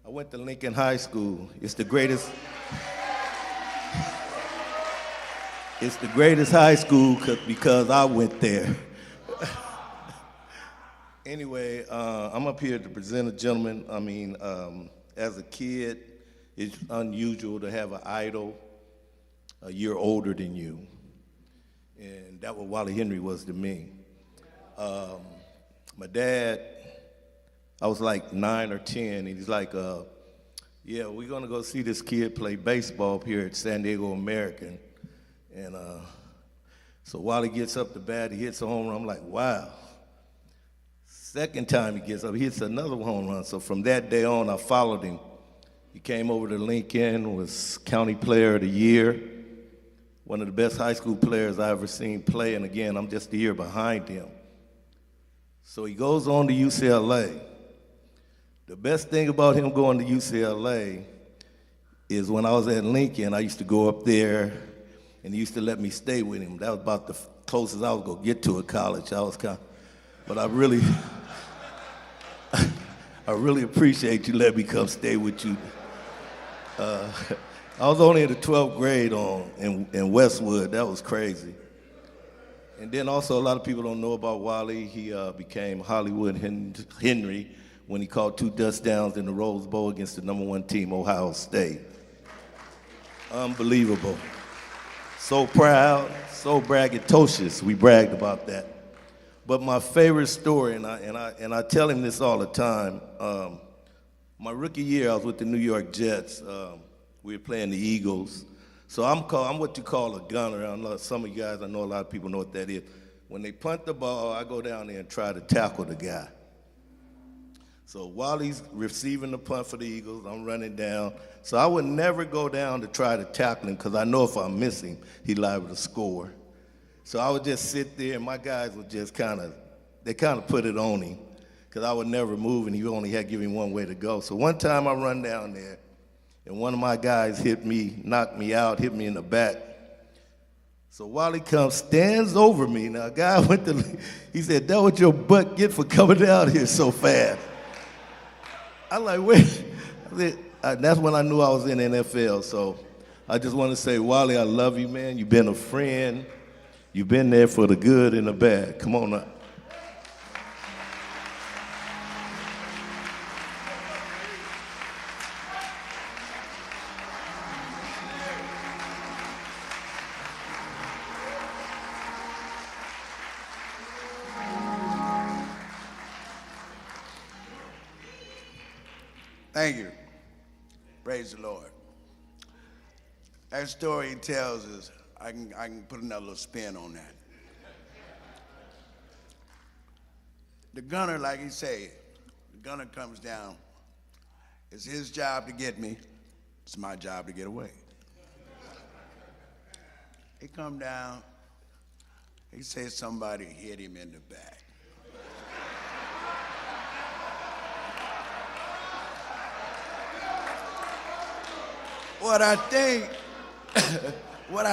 I went to Lincoln High School. It's the greatest high school because I went there. Anyway, I'm up here to present a gentleman. I mean, as a kid, it's unusual to have an idol a year older than you. And that's what Wally Henry was to me. My dad, I was like 9 or 10, and he's like, yeah, we're gonna go see this kid play baseball up here at San Diego American. And so while he gets up to bat, he hits a home run. I'm like, wow. Second time he gets up, he hits another home run. So from that day on, I followed him. He came over to Lincoln, was County Player of the Year, one of the best high school players I ever seen play. And again, I'm just a year behind him. So he goes on to UCLA. The best thing about him going to UCLA is when I was at Lincoln, I used to go up there and he used to let me stay with him. That was about the closest I was gonna get to a college. But I really appreciate you letting me come stay with you. I was only in the 12th grade in Westwood. That was crazy. And then also a lot of people don't know about Wally. He became Hollywood Henry when he caught 2 touchdowns in the Rose Bowl against the #1 team, Ohio State. Unbelievable. So proud, so braggadocious. We bragged about that. But my favorite story, and I tell him this all the time. My rookie year, I was with the New York Jets. We were playing the Eagles. So I'm what you call a gunner. I know some of you guys, I know a lot of people know what that is. When they punt the ball, I go down there and try to tackle the guy. So while he's receiving the punt for the Eagles, I'm running down. So I would never go down to try to tackle him because I know if I miss him, he's liable to score. So I would just sit there and my guys would just kind of put it on him because I would never move and he only had to give him one way to go. So one time I run down there and one of my guys knocked me out, hit me in the back. So Wally comes, stands over me. Now a guy he said, "That what your butt get for coming down here so fast?" I'm like, wait. That's when I knew I was in the NFL. So I just want to say, Wally, I love you, man. You've been a friend. You've been there for the good and the bad. Come on up. Thank you. Praise the Lord. That story he tells is, I can put another little spin on that. The gunner, like he say, the gunner comes down. It's his job to get me. It's my job to get away. He come down. He says somebody hit him in the back. What I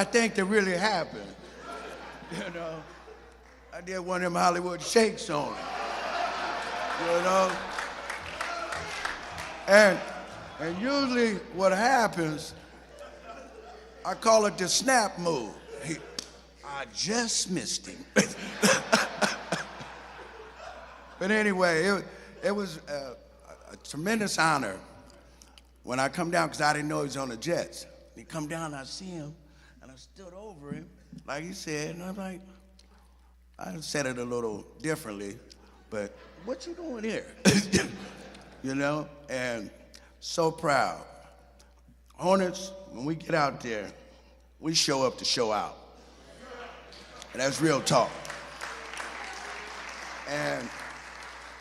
think that really happened, you know, I did one of them Hollywood shakes on him, you know. And usually what happens, I call it the snap move. I just missed him. But anyway, it was a tremendous honor when I come down, because I didn't know he was on the Jets. He come down, and I see him, and I stood over him, like he said, and I'm like, I said it a little differently, but what you doing here? You know, and so proud. Hornets, when we get out there, we show up to show out. And that's real talk. And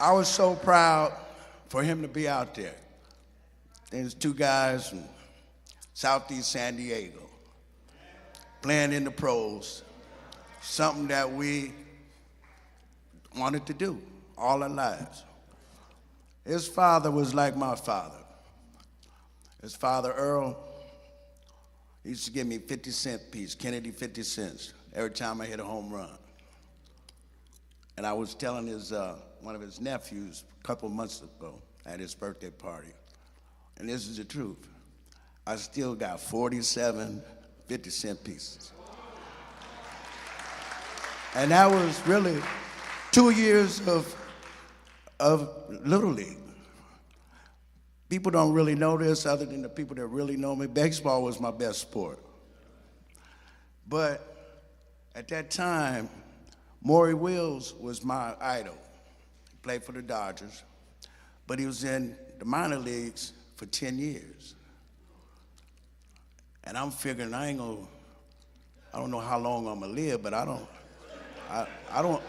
I was so proud for him to be out there. There's two guys from Southeast San Diego playing in the pros, something that we wanted to do all our lives. His father was like my father. His father, Earl, he used to give me 50-cent piece, Kennedy 50 cents, every time I hit a home run. And I was telling one of his nephews a couple months ago at his birthday party, and this is the truth, I still got 47 50-cent pieces. And that was really 2 years of Little League. People don't really know this other than the people that really know me. Baseball was my best sport. But at that time, Maury Wills was my idol. He played for the Dodgers, but he was in the minor leagues for 10 years. And I'm figuring I don't know how long I'm gonna live, but I don't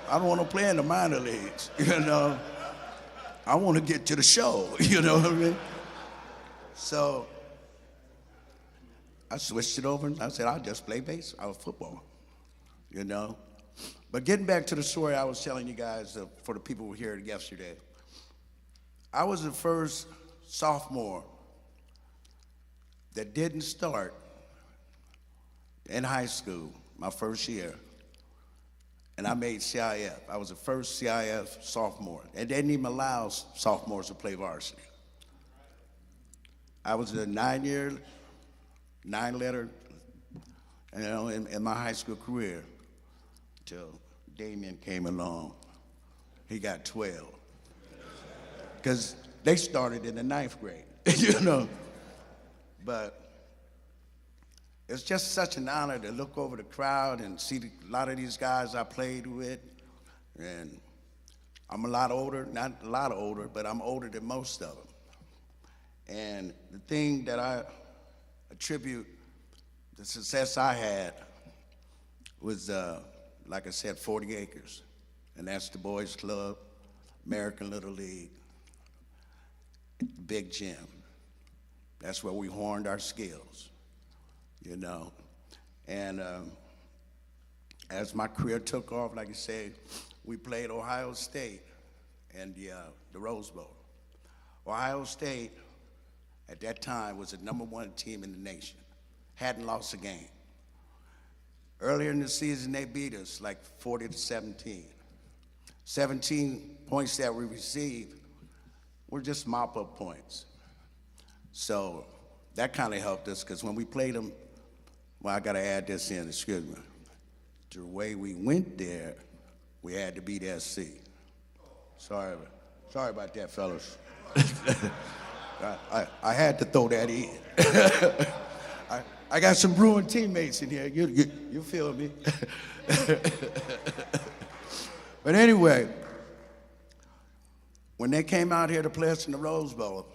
want to play in the minor leagues, you know. I want to get to the show, you know what I mean? So I switched it over and I said, I'll just play football, you know. But getting back to the story I was telling you guys, for the people who were here yesterday, I was the first sophomore that didn't start in high school, my first year, and I made CIF. I was the first CIF sophomore. And they didn't even allow sophomores to play varsity. I was a 9-letter, you know, in my high school career, till Damien came along. He got 12. Because they started in the 9th grade, you know. But it's just such an honor to look over the crowd and see a lot of these guys I played with. And I'm a lot older, not a lot older, but I'm older than most of them. And the thing that I attribute the success I had was, like I said, 40 acres. And that's the boys club, American Little League, Big Gym. That's where we honed our skills, you know. And as my career took off, like I said, we played Ohio State in the Rose Bowl. Ohio State, at that time, was the #1 team in the nation. Hadn't lost a game. Earlier in the season, they beat us like 40-17. 17 points that we received were just mop-up points. So that kind of helped us, because when we played them, well, I got to add this in, excuse me. The way we went there, we had to beat SC. Sorry about that, fellas. I had to throw that in. I got some Bruin teammates in here. You feel me? But anyway, when they came out here to play us in the Rose Bowl,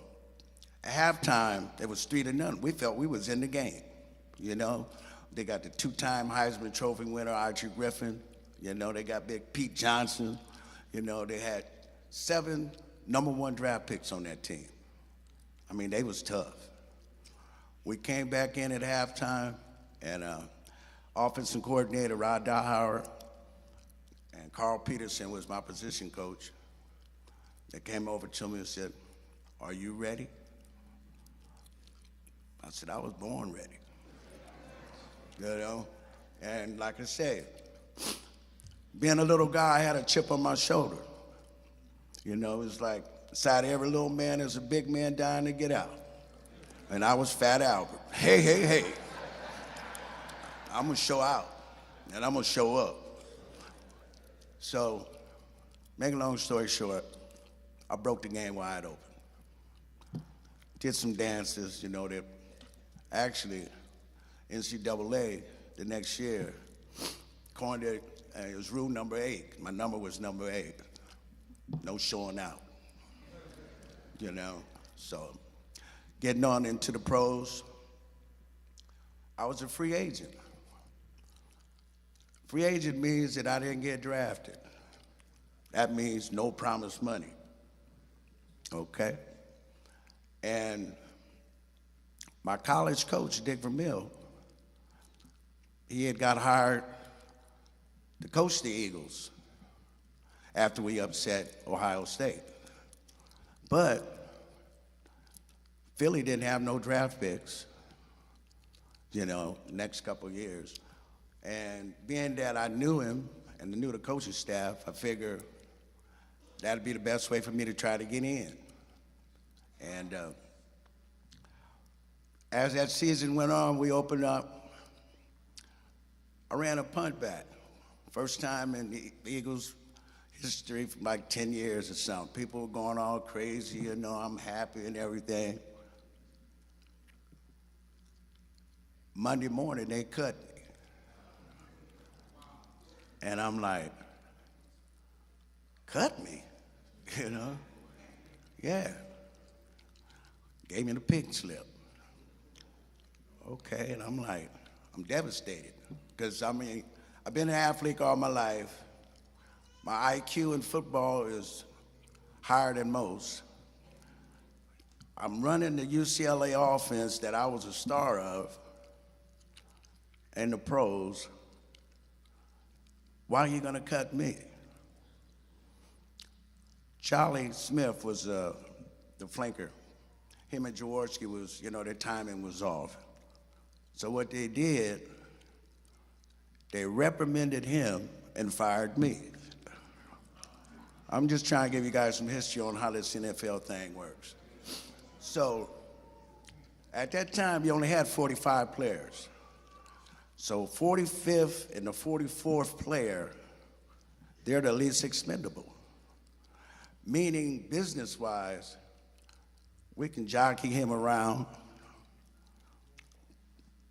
halftime, it was 3-0. We felt we was in the game, you know. They got the 2-time Heisman Trophy winner, Archie Griffin. You know, they got big Pete Johnson. You know, they had 7 #1 draft picks on that team. I mean, they was tough. We came back in at halftime, and offensive coordinator Rod Dahauer and Carl Peterson was my position coach. They came over to me and said, "Are you ready?" I said, "I was born ready." You know, and like I said, being a little guy, I had a chip on my shoulder. You know, it's like inside of every little man there's a big man dying to get out. And I was Fat Albert. Hey, hey, hey. I'm gonna show out, and I'm gonna show up. So, make a long story short, I broke the game wide open. Did some dances, you know, that actually NCAA the next year coined it, it was rule number 8. My number was number 8. No showing out, you know. So, getting on into the pros, I was a free agent. Free agent means that I didn't get drafted. That means no promised money, okay? And my college coach, Dick Vermeil, he had got hired to coach the Eagles after we upset Ohio State. But Philly didn't have no draft picks, you know, next couple of years. And being that I knew him and knew the coaching staff, I figured that'd be the best way for me to try to get in. And as that season went on, we opened up. I ran a punt back. First time in the Eagles history for like 10 years or something. People were going all crazy, you know, I'm happy and everything. Monday morning, they cut me. And I'm like, cut me? You know? Yeah. Gave me the pink slip. Okay, and I'm like, I'm devastated. Because, I mean, I've been an athlete all my life. My IQ in football is higher than most. I'm running the UCLA offense that I was a star of in the pros. Why are you gonna cut me? Charlie Smith was the flanker. Him and Jaworski was, you know, their timing was off. So what they did, they reprimanded him and fired me. I'm just trying to give you guys some history on how this NFL thing works. So, at that time, you only had 45 players. So 45th and the 44th player, they're the least expendable. Meaning, business-wise, we can jockey him around,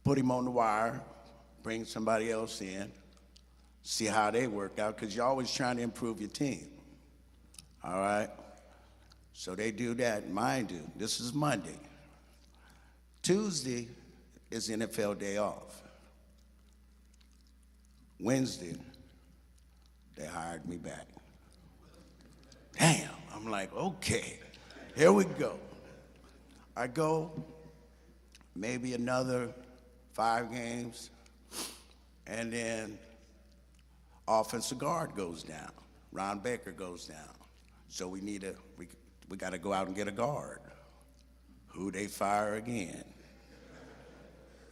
put him on the wire, bring somebody else in, see how they work out, because you're always trying to improve your team. All right? So they do that. Mind you, this is Monday. Tuesday is NFL day off. Wednesday, they hired me back. Damn, I'm like, okay, here we go. I go, maybe another 5 games, and then offensive guard goes down. Ron Baker goes down. So we got to go out and get a guard. Who they fire again?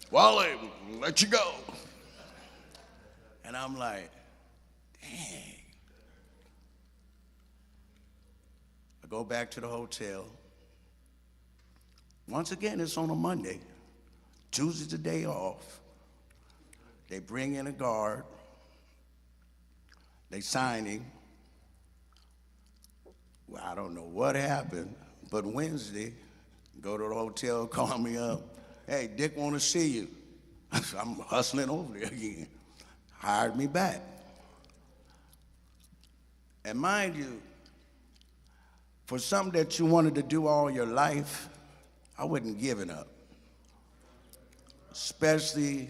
Wally, let you go. And I'm like, dang. I go back to the hotel. Once again, it's on a Monday. Tuesday's the day off. They bring in a guard. They sign him. Well, I don't know what happened, but Wednesday, go to the hotel, call me up. Hey, Dick want to see you. I'm hustling over there again. Hired me back. And mind you, for something that you wanted to do all your life, I wasn't giving up. Especially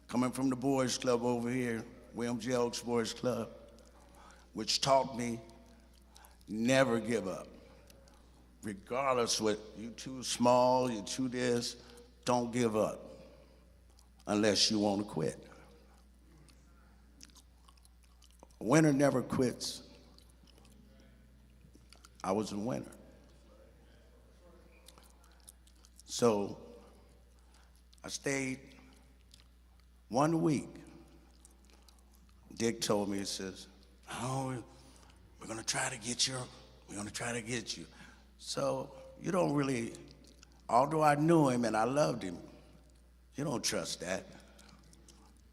coming from the boys club over here, William J. Oaks Boys Club, which taught me never give up. Regardless what, you too small, you too this, don't give up unless you want to quit. A winner never quits. I was a winner. So I stayed 1 week. Dick told me, he says, oh, we're gonna try to get you. So you don't really, although I knew him and I loved him, you don't trust that.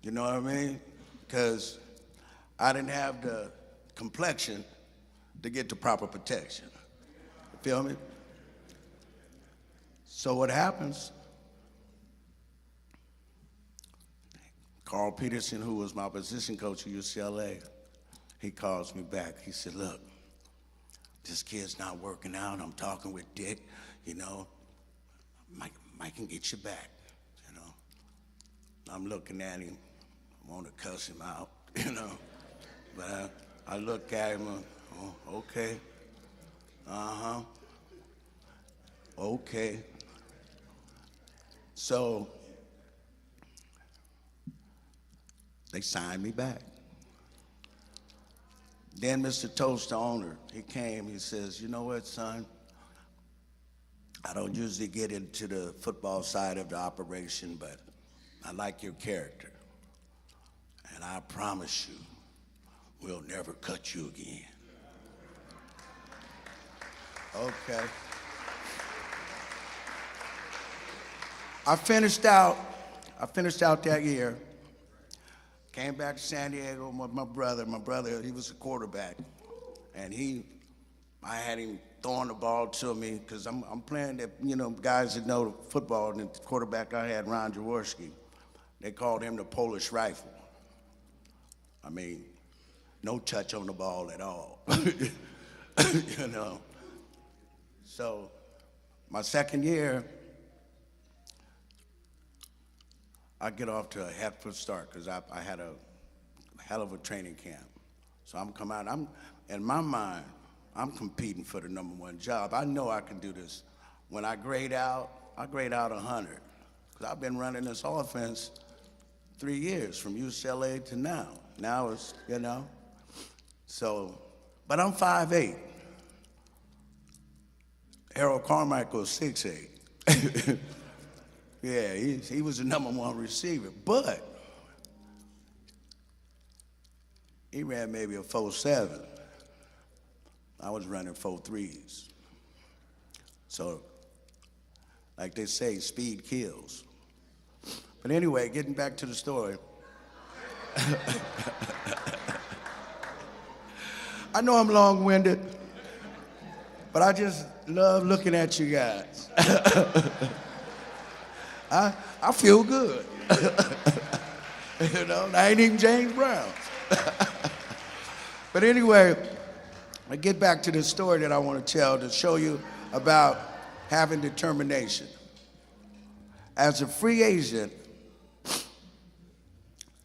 You know what I mean? Because I didn't have the complexion to get the proper protection. You feel me? So what happens, Carl Peterson, who was my position coach at UCLA, he calls me back. He said, look, this kid's not working out. I'm talking with Dick, you know. Mike can get you back, you know. I'm looking at him. I want to cuss him out, you know. But I look at him, oh, okay. Uh-huh. Okay. So they signed me back. Then Mr. Toast, the owner, he came, he says, you know what, son? I don't usually get into the football side of the operation, but I like your character. And I promise you, we'll never cut you again. Okay. I finished out that year. Came back to San Diego with my brother. My brother, he was a quarterback. And I had him throwing the ball to me because I'm playing that, you know, guys that know football, and the quarterback I had, Ron Jaworski, they called him the Polish rifle. I mean, no touch on the ball at all, you know. So my second year, I get off to a hefty start because I had a hell of a training camp. So I'm coming out, in my mind, I'm competing for the #1 job. I know I can do this. When I grade out 100. Because I've been running this offense 3 years, from UCLA to now. Now it's, you know. So, but I'm 5'8". Harold Carmichael is 6'8". Yeah, he was the #1 receiver, but he ran maybe a 4.7. I was running 4.3s. So, like they say, speed kills. But anyway, getting back to the story. I know I'm long-winded, but I just love looking at you guys. I feel good. You know, I ain't even James Brown. But anyway, I get back to the story that I want to tell to show you about having determination. As a free agent,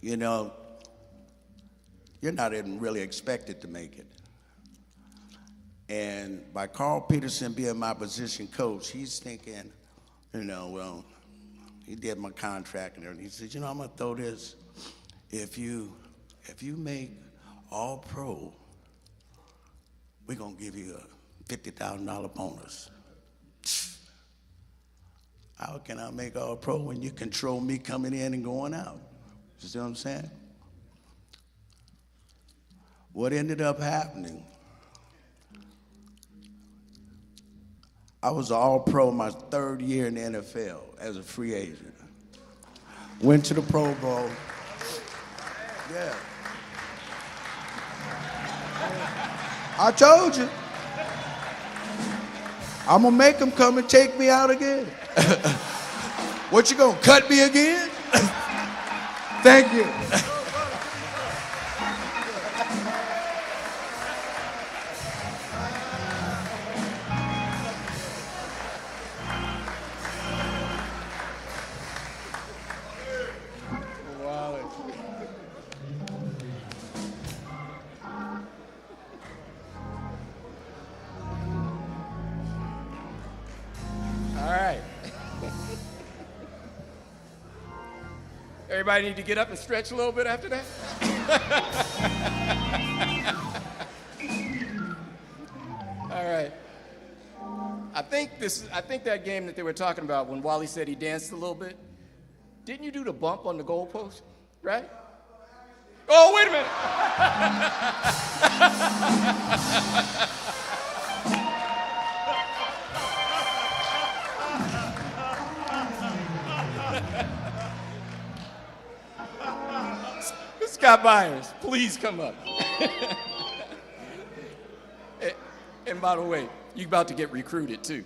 you know, you're not even really expected to make it. And by Carl Peterson being my position coach, he's thinking, you know, well, he did my contract and everything. He said, you know, I'm gonna throw this. If you make all pro, we're gonna give you a $50,000 bonus. How can I make all pro when you control me coming in and going out? You see what I'm saying? What ended up happening, I was all pro my 3rd year in the NFL as a free agent. Went to the Pro Bowl. Yeah. I told you. I'm gonna make them come and take me out again. What, you gonna cut me again? Thank you. Everybody need to get up and stretch a little bit after that? All right. I think that game that they were talking about when Wally said he danced a little bit, didn't you do the bump on the goalpost, right? Oh, wait a minute. Scott Byers, please come up. And by the way, you're about to get recruited too.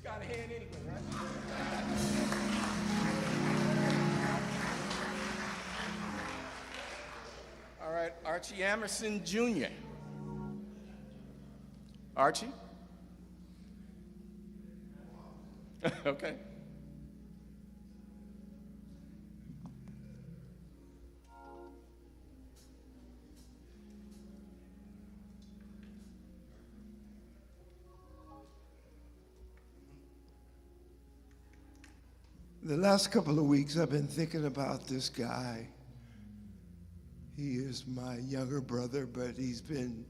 Got a hand anyway, right? All right, Archie Emerson Jr. Archie? Okay. The last couple of weeks, I've been thinking about this guy. He is my younger brother, but he's been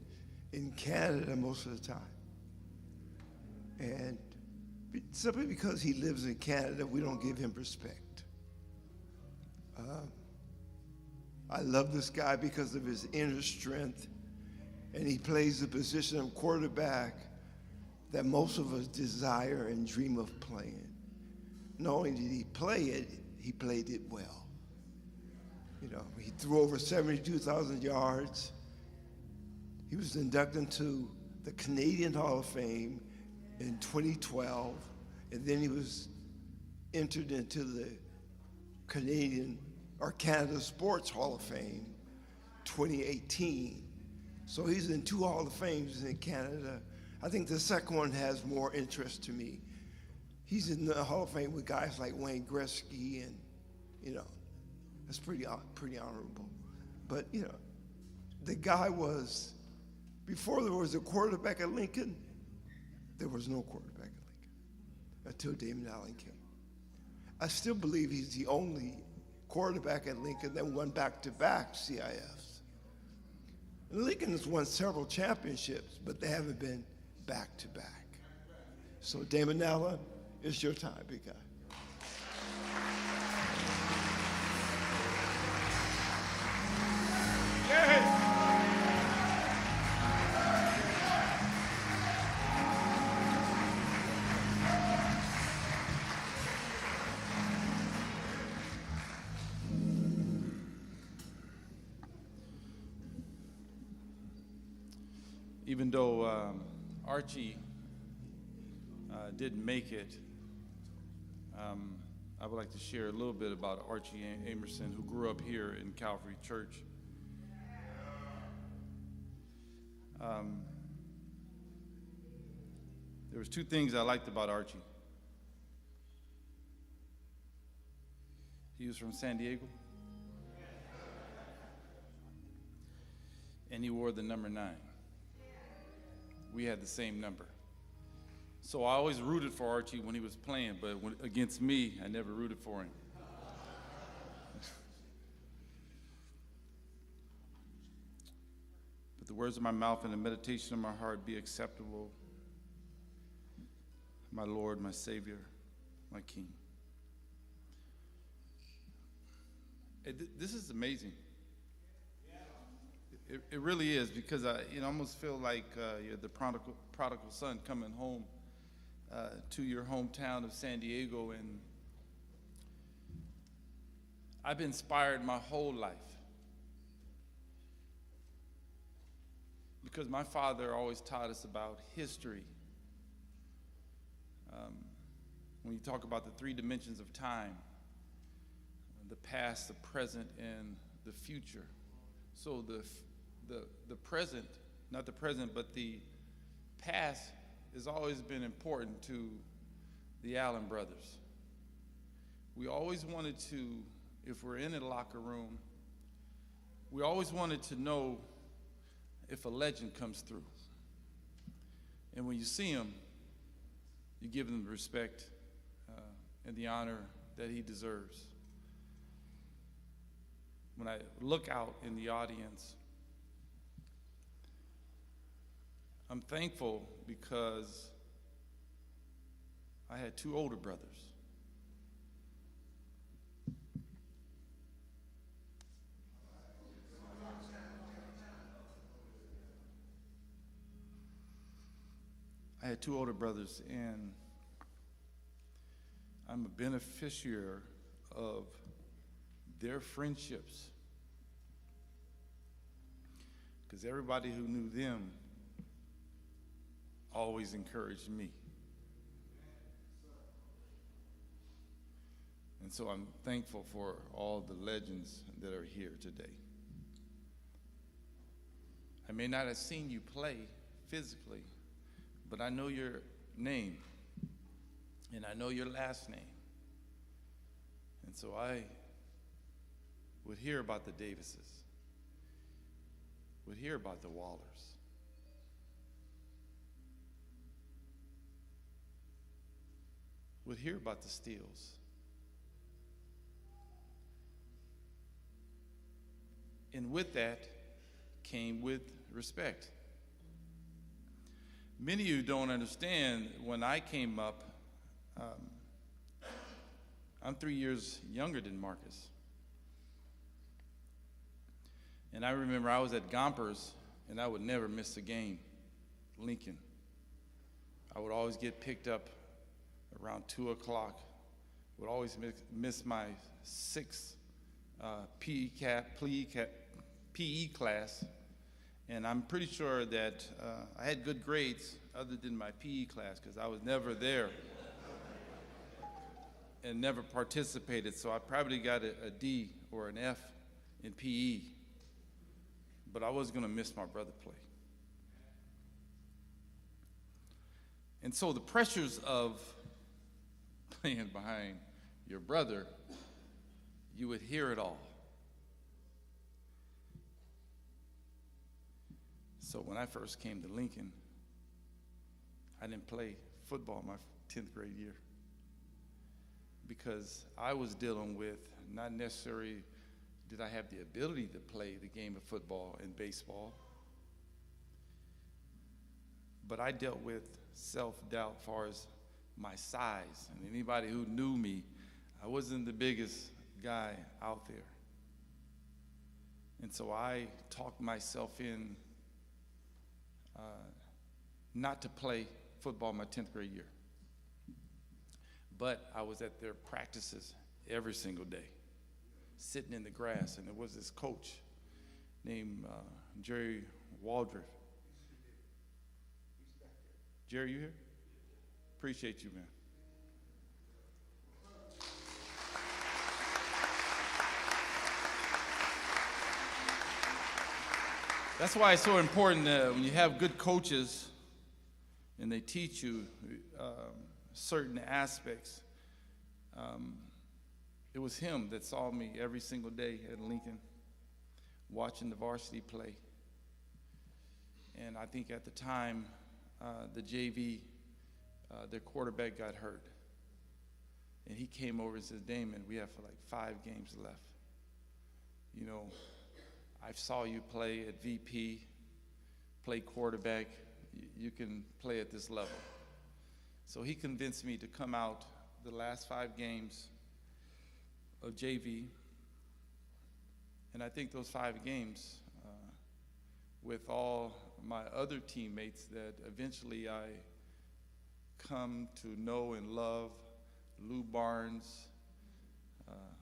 in Canada most of the time. And simply because he lives in Canada, we don't give him respect. I love this guy because of his inner strength, and he plays the position of quarterback that most of us desire and dream of playing. Not only did he play it, he played it well. You know, he threw over 72,000 yards. He was inducted into the Canadian Hall of Fame in 2012, and then he was entered into the Canada Sports Hall of Fame 2018. So he's in 2 Hall of Fames in Canada. I think the second one has more interest to me. He's in the Hall of Fame with guys like Wayne Gretzky, and, you know, that's pretty honorable. But, you know, the guy was, before there was a quarterback at Lincoln, there was no quarterback at Lincoln until Damon Allen came. I still believe he's the only quarterback at Lincoln that won back-to-back CIFs. And Lincoln has won several championships, but they haven't been back-to-back. So Damon Allen, it's your time, big guy. Even though Archie didn't make it, I would like to share a little bit about Archie Emerson, who grew up here in Calvary Church. There was 2 things I liked about Archie. He was from San Diego, and he wore the number 9. We had the same number. So I always rooted for Archie when he was playing, but against me, I never rooted for him. But the words of my mouth and the meditation of my heart be acceptable, my Lord, my Savior, my King. This is amazing. It really is, because I almost feel like you're the prodigal son coming home to your hometown of San Diego, and I've been inspired my whole life because my father always taught us about history. When you talk about the 3 dimensions of time, the past, the present, and the future. So the present, not the present, but the past has always been important to the Allen brothers. We always wanted to, if we're in a locker room, we always wanted to know if a legend comes through. And when you see him, you give him the respect and the honor that he deserves. When I look out in the audience, I'm thankful because I had 2 older brothers. I had 2 older brothers, and I'm a beneficiary of their friendships, because everybody who knew them always encouraged me. And so I'm thankful for all the legends that are here today. I may not have seen you play physically, but I know your name, and I know your last name. And so I would hear about the Davises, would hear about the Wallers. Would hear about the Steels. And with that came with respect. Many of you don't understand, when I came up, I'm 3 years younger than Marcus. And I remember I was at Gompers, and I would never miss a game, Lincoln. I would always get picked up around 2 o'clock, would always miss my 6th PE class, and I'm pretty sure that I had good grades other than my PE class, because I was never there and never participated, so I probably got a D or an F in PE, but I was going to miss my brother play. And so the pressures of playing behind your brother, you would hear it all. So when I first came to Lincoln, I didn't play football my 10th grade year, because I was dealing with, not necessarily did I have the ability to play the game of football and baseball, but I dealt with self-doubt as far as my size. And anybody who knew me, I wasn't the biggest guy out there. And so I talked myself in not to play football my 10th grade year. But I was at their practices every single day, sitting in the grass, and there was this coach named Jerry Waldriff. Jerry, you here? Appreciate you, man. That's why it's so important when you have good coaches and they teach you certain aspects. It was him that saw me every single day at Lincoln, watching the varsity play. And I think at the time, the JV, their quarterback got hurt. And he came over and said, Damon, we have like 5 games left. You know, I saw you play at VP, play quarterback. You can play at this level. So he convinced me to come out the last 5 games of JV. And I think those 5 games, with all my other teammates that eventually I come to know and love. Lou Barnes,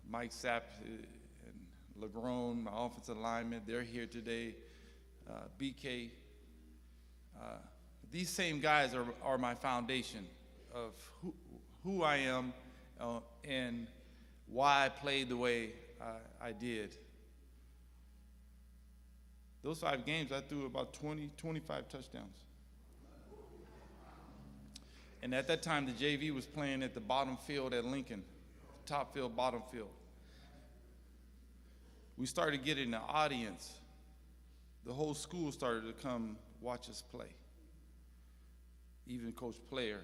Mike Sapp, and LeGrone, my offensive lineman, they're here today. BK. These same guys are my foundation of who I am and why I played the way I did. Those 5 games, I threw about 25 touchdowns. And at that time, the JV was playing at the bottom field at Lincoln, top field, bottom field. We started getting an audience. The whole school started to come watch us play. Even Coach Player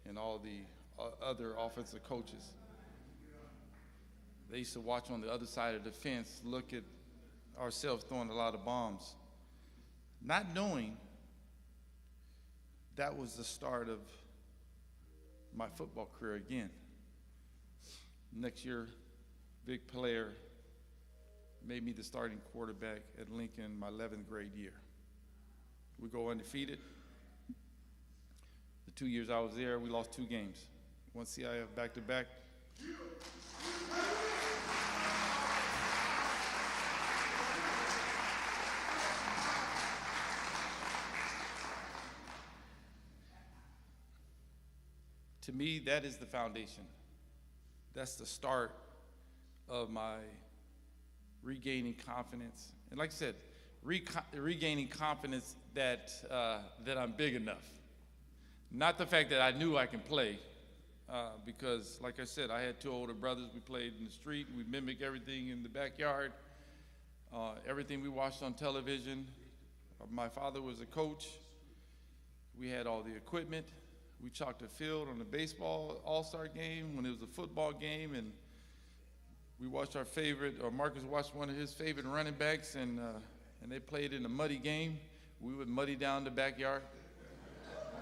and all the other offensive coaches. They used to watch on the other side of the fence, look at ourselves throwing a lot of bombs, not knowing that was the start of my football career again. Next year, Vic Player made me the starting quarterback at Lincoln my 11th grade year. We go undefeated. The 2 years I was there, we lost 2 games. One CIF back-to-back. To me, that is the foundation. That's the start of my regaining confidence. And like I said, regaining confidence that I'm big enough. Not the fact that I knew I can play, because like I said, I had 2 older brothers. We played in the street. We mimicked everything in the backyard, everything we watched on television. My father was a coach. We had all the equipment. We chalked a field on the baseball all-star game when it was a football game, and we watched our favorite, or Marcus watched one of his favorite running backs, and they played in a muddy game. We would muddy down the backyard,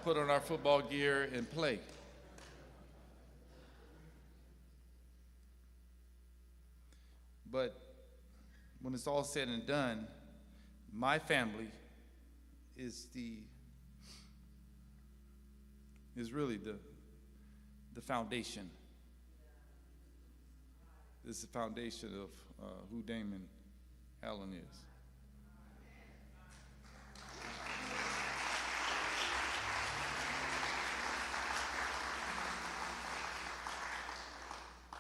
put on our football gear, and play. But when it's all said and done, my family is really the foundation. This is the foundation of who Damon Allen is.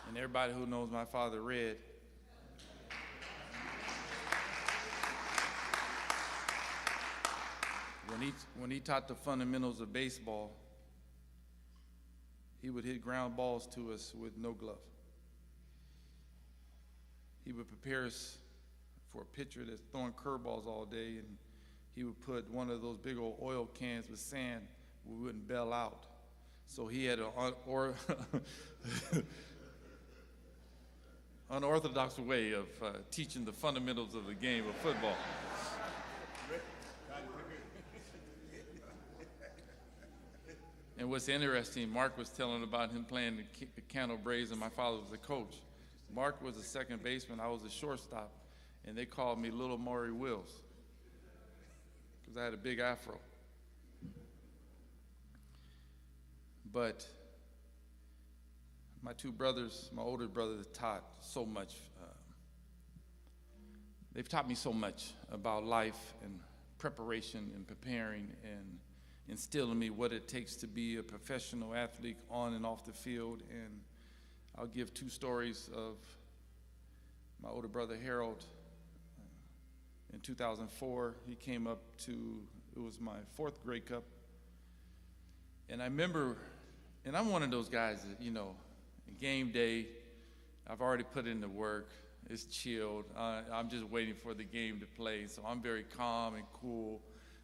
And everybody who knows my father, Red, when he taught the fundamentals of baseball, he would hit ground balls to us with no glove. He would prepare us for a pitcher that's throwing curveballs all day, and he would put one of those big old oil cans with sand. We wouldn't bail out. So he had an unorthodox way of teaching the fundamentals of the game of football. And what's interesting, Mark was telling about him playing the Candle Braves, and my father was the coach. Mark was a second baseman, I was a shortstop, and they called me Little Maury Wills because I had a big afro. But my 2 brothers, my older brother taught so much. They've taught me so much about life and preparation and preparing and instilling in me what it takes to be a professional athlete on and off the field. And I'll give 2 stories of my older brother Harold. In 2004, he came up to, it was my 4th Grey Cup. And I remember, and I'm one of those guys that, you know, game day, I've already put in the work, it's chilled. I'm just waiting for the game to play. So I'm very calm and cool.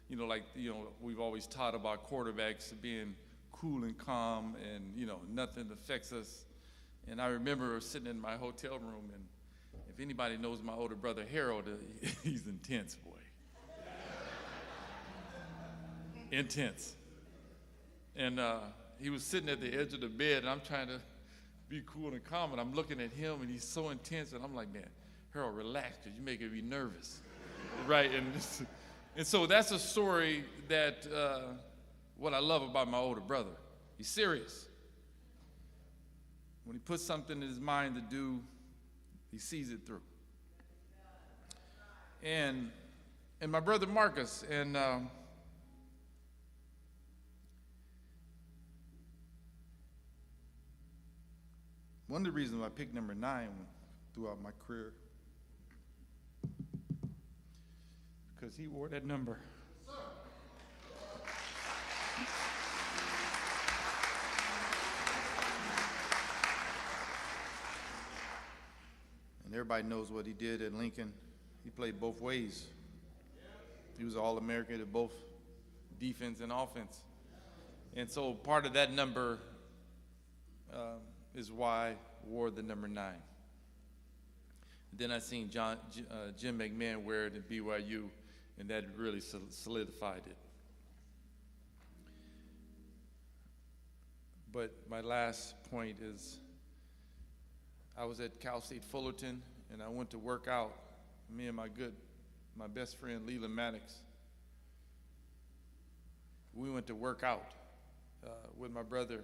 You know, like, you know, we've always taught about quarterbacks being cool and calm and, you know, nothing affects us. And I remember sitting in my hotel room, and if anybody knows my older brother Harold, he's intense, boy. Intense. And he was sitting at the edge of the bed, and I'm trying to be cool and calm, and I'm looking at him, and he's so intense, and I'm like, man, Harold, relax, because you're making me nervous. Right? And so that's a story that, what I love about my older brother. He's serious. When he puts something in his mind to do, he sees it through. And my brother Marcus, and one of the reasons I picked number 9 throughout my career, because he wore that number. And everybody knows what he did at Lincoln. He played both ways. He was All-American at both defense and offense. And so part of that number is why I wore the number 9. Then I seen Jim McMahon wear it at BYU, and that really solidified it. But my last point is, I was at Cal State Fullerton, and I went to work out. Me and my best friend Leland Maddox, we went to work out with my brother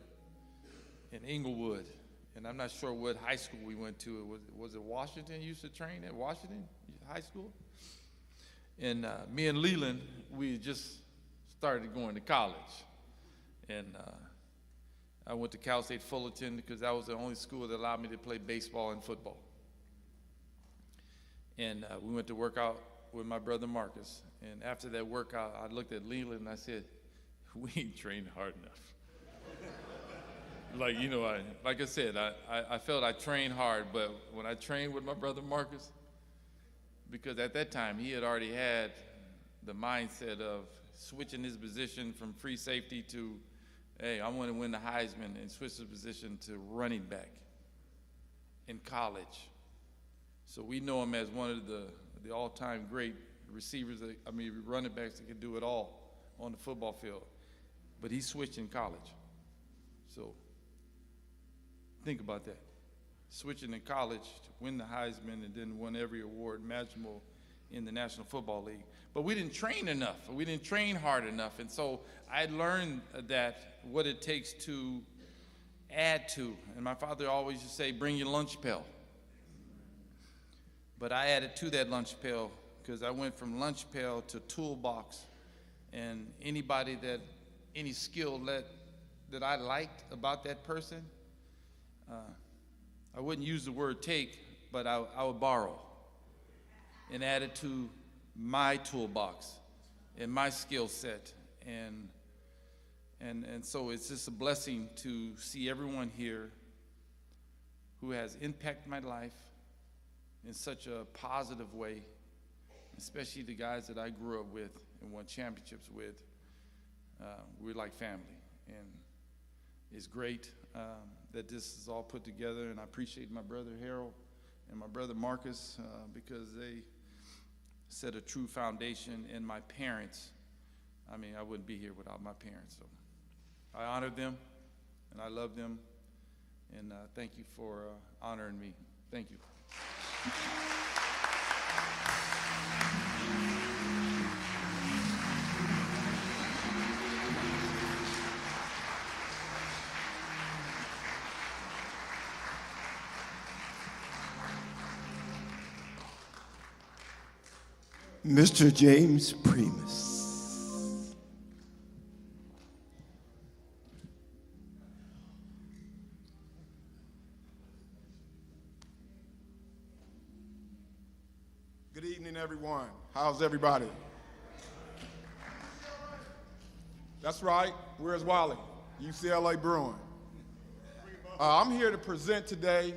in Inglewood, and I'm not sure what high school we went to. Was it Washington? You used to train at Washington High School? And me and Leland, we just started going to college. And I went to Cal State Fullerton because that was the only school that allowed me to play baseball and football. And we went to work out with my brother Marcus. And after that workout, I looked at Leland and I said, we ain't trained hard enough. Like, you know, like I said, I felt I trained hard, but when I trained with my brother Marcus, because at that time he had already had the mindset of switching his position from free safety to, hey, I want to win the Heisman, and switch his position to running back in college. So we know him as one of the all-time great receivers, running backs that can do it all on the football field. But he switched in college. So think about that. Switching in college to win the Heisman and then won every award imaginable in the National Football League. But we didn't train enough. We didn't train hard enough. And so I learned that what it takes to add to. And my father always used to say, bring your lunch pail. But I added to that lunch pail because I went from lunch pail to toolbox. And any skill that I liked about that person, I wouldn't use the word take, but I would borrow and add it to my toolbox and my skill set. And so it's just a blessing to see everyone here who has impacted my life in such a positive way, especially the guys that I grew up with and won championships with. We're like family, and it's great that this is all put together, and I appreciate my brother Harold and my brother Marcus because they set a true foundation, and my parents. I mean, I wouldn't be here without my parents, so I honor them, and I love them, and thank you for honoring me. Thank you. Mr. James Primus. Good evening, everyone. How's everybody? That's right. Where's Wally? UCLA Bruin. I'm here to present today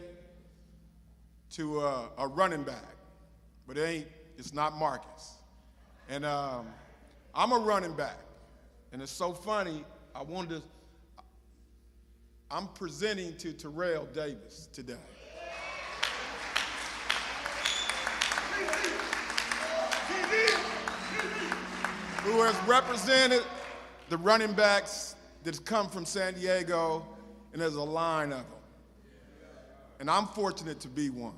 to a running back, but it's not Marcus. And I'm a running back, and it's so funny. I'm presenting to Terrell Davis today. Who has represented the running backs that come from San Diego, and there's a line of them. And I'm fortunate to be one.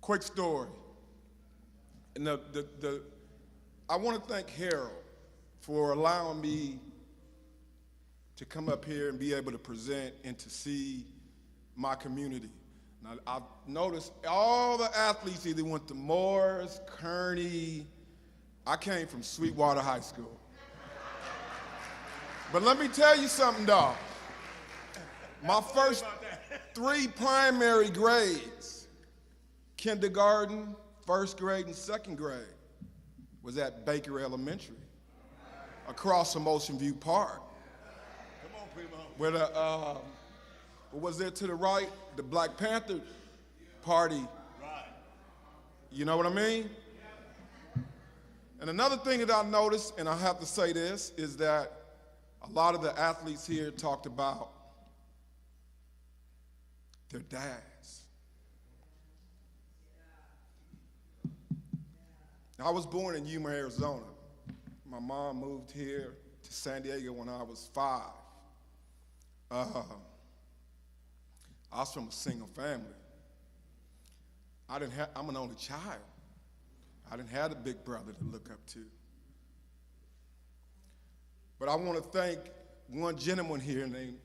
Quick story. And I want to thank Harold for allowing me to come up here and be able to present and to see my community. Now, I've noticed all the athletes either went to Morris, Kearney. I came from Sweetwater High School. But let me tell you something, dog. My first 3 primary grades, kindergarten, first grade, and second grade, was at Baker Elementary, across from Ocean View Park. Where what was there to the right? The Black Panther Party. You know what I mean? And another thing that I noticed, and I have to say this, is that a lot of the athletes here talked about their dads. I was born in Yuma, Arizona. My mom moved here to San Diego when I was 5. I was from a single family. I'm an only child. I didn't have a big brother to look up to. But I want to thank one gentleman here named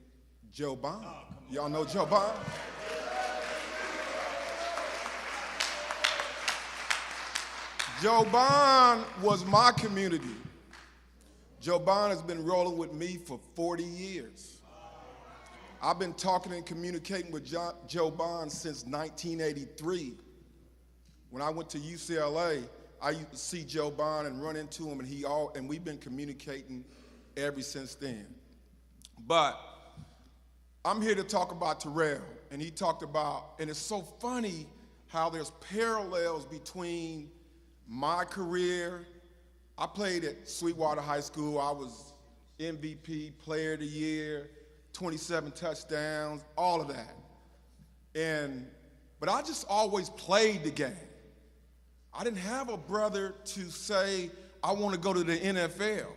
Joe Bond. Y'all know Joe Bond? Joe Bond was my community. Joe Bond has been rolling with me for 40 years. I've been talking and communicating with Joe Bond since 1983. When I went to UCLA, I used to see Joe Bond and run into him, and we've been communicating ever since then. But I'm here to talk about Terrell, and he talked about, and it's so funny how there's parallels between my career. I played at Sweetwater High School. I was MVP, Player of the Year, 27 touchdowns, all of that. But I just always played the game. I didn't have a brother to say, I want to go to the NFL.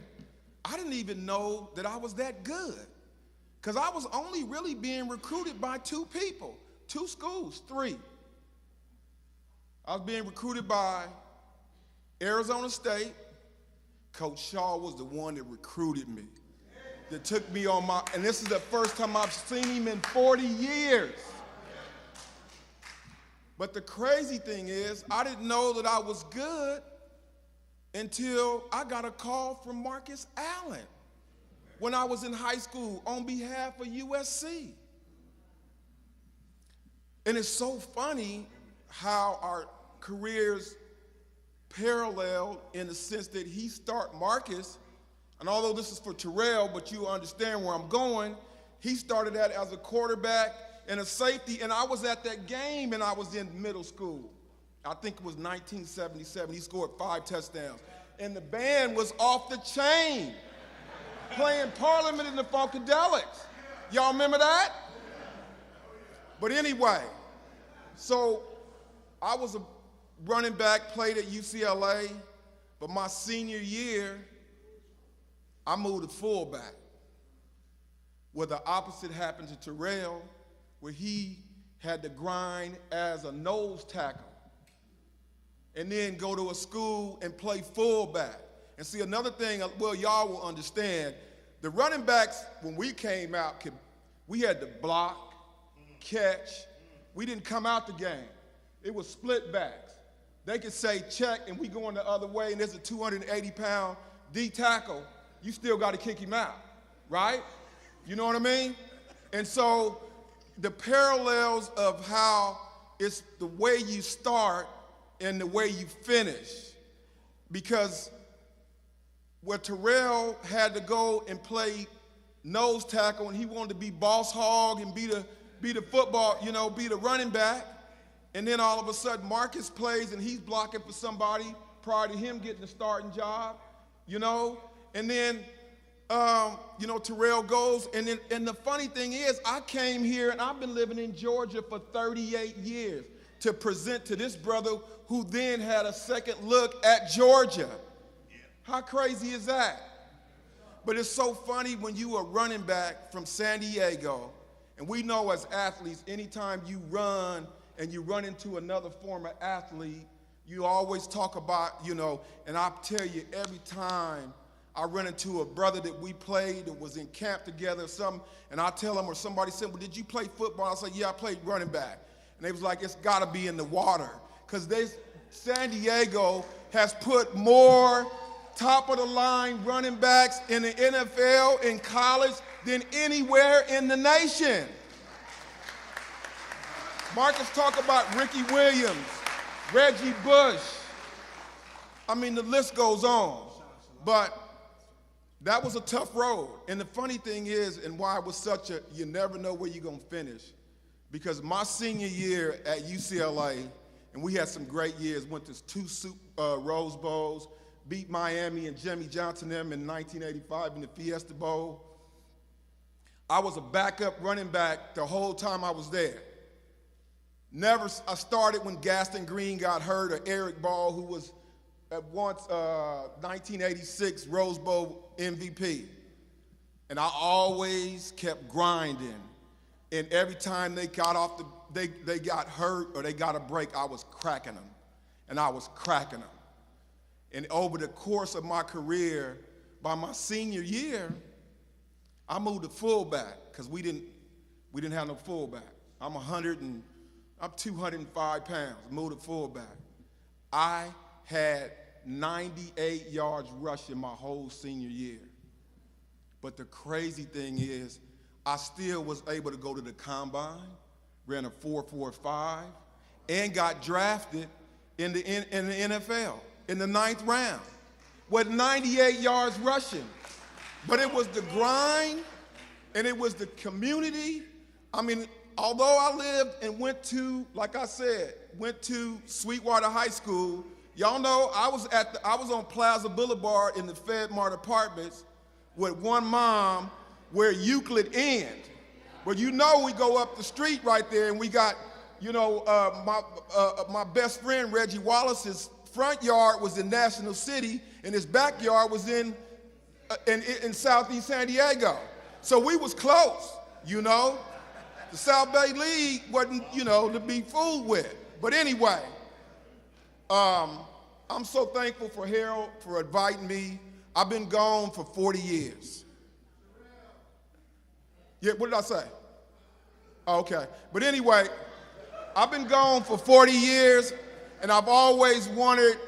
I didn't even know that I was that good, because I was only really being recruited by 2 people, 2 schools, 3. I was being recruited by Arizona State. Coach Shaw was the one that recruited me, that took me on and this is the first time I've seen him in 40 years. But the crazy thing is, I didn't know that I was good until I got a call from Marcus Allen when I was in high school on behalf of USC. And it's so funny how our careers parallel in the sense that Marcus, and although this is for Terrell, but you understand where I'm going, he started that as a quarterback and a safety, and I was at that game, and I was in middle school. I think it was 1977. He scored 5 touchdowns. And the band was off the chain, playing Parliament and the Funkadelics. Y'all remember that? But anyway, so I was a running back, played at UCLA, but my senior year, I moved to fullback, where the opposite happened to Terrell, where he had to grind as a nose tackle and then go to a school and play fullback. And see, another thing, well, y'all will understand, the running backs, when we came out, we had to block, catch. We didn't come out the game. It was split backs. They could say check, and we going the other way, and there's a 280-pound D tackle. You still got to kick him out, right? You know what I mean? And so the parallels of how it's the way you start and the way you finish. Because where Terrell had to go and play nose tackle, and he wanted to be boss hog and be the football, be the running back, and then all of a sudden Marcus plays and he's blocking for somebody prior to him getting the starting job, and then Terrell goes, and the funny thing is, I came here and I've been living in Georgia for 38 years to present to this brother who then had a second look at Georgia. How crazy is that? But it's so funny when you are running back from San Diego, and we know as athletes, anytime you run and you run into another former athlete, You always talk about, and I'll tell you, every time I run into a brother that we played that was in camp together or something, and I tell him, or somebody said, well, did you play football? I say, yeah, I played running back. And they was like, it's gotta be in the water. Because San Diego has put more top of the line running backs in the NFL, in college, than anywhere in the nation. Marcus talk about Ricky Williams, Reggie Bush. I mean, the list goes on. But that was a tough road. And the funny thing is, and why it was such a, you never know where you're gonna finish, because my senior year at UCLA, and we had some great years, went to 2 Rose Bowls, beat Miami and Jimmy Johnson them in 1985 in the Fiesta Bowl. I was a backup running back the whole time I was there. I started when Gaston Green got hurt, or Eric Ball, who was at once 1986 Rose Bowl MVP. And I always kept grinding. And every time they got they got hurt or they got a break, I was cracking them. And I was cracking them. And over the course of my career, by my senior year, I moved to fullback because we didn't have no fullback. I'm 205 pounds, moved to fullback. I had 98 yards rushing my whole senior year. But the crazy thing is, I still was able to go to the combine, ran a 4.45, and got drafted in the NFL in the 9th round with 98 yards rushing. But it was the grind, and it was the community. I mean, although I lived and went to, like I said, went to Sweetwater High School, y'all know I was on Plaza Boulevard in the FedMart Apartments with one mom where Euclid end. Well, we go up the street right there, and we got, my best friend Reggie Wallace's front yard was in National City, and his backyard was in Southeast San Diego. So we was close, The South Bay League wasn't, to be fooled with. But anyway, I'm so thankful for Harold for inviting me. I've been gone for 40 years. Yeah, what did I say? Oh, okay. But anyway, I've been gone for 40 years, and I've always wondered,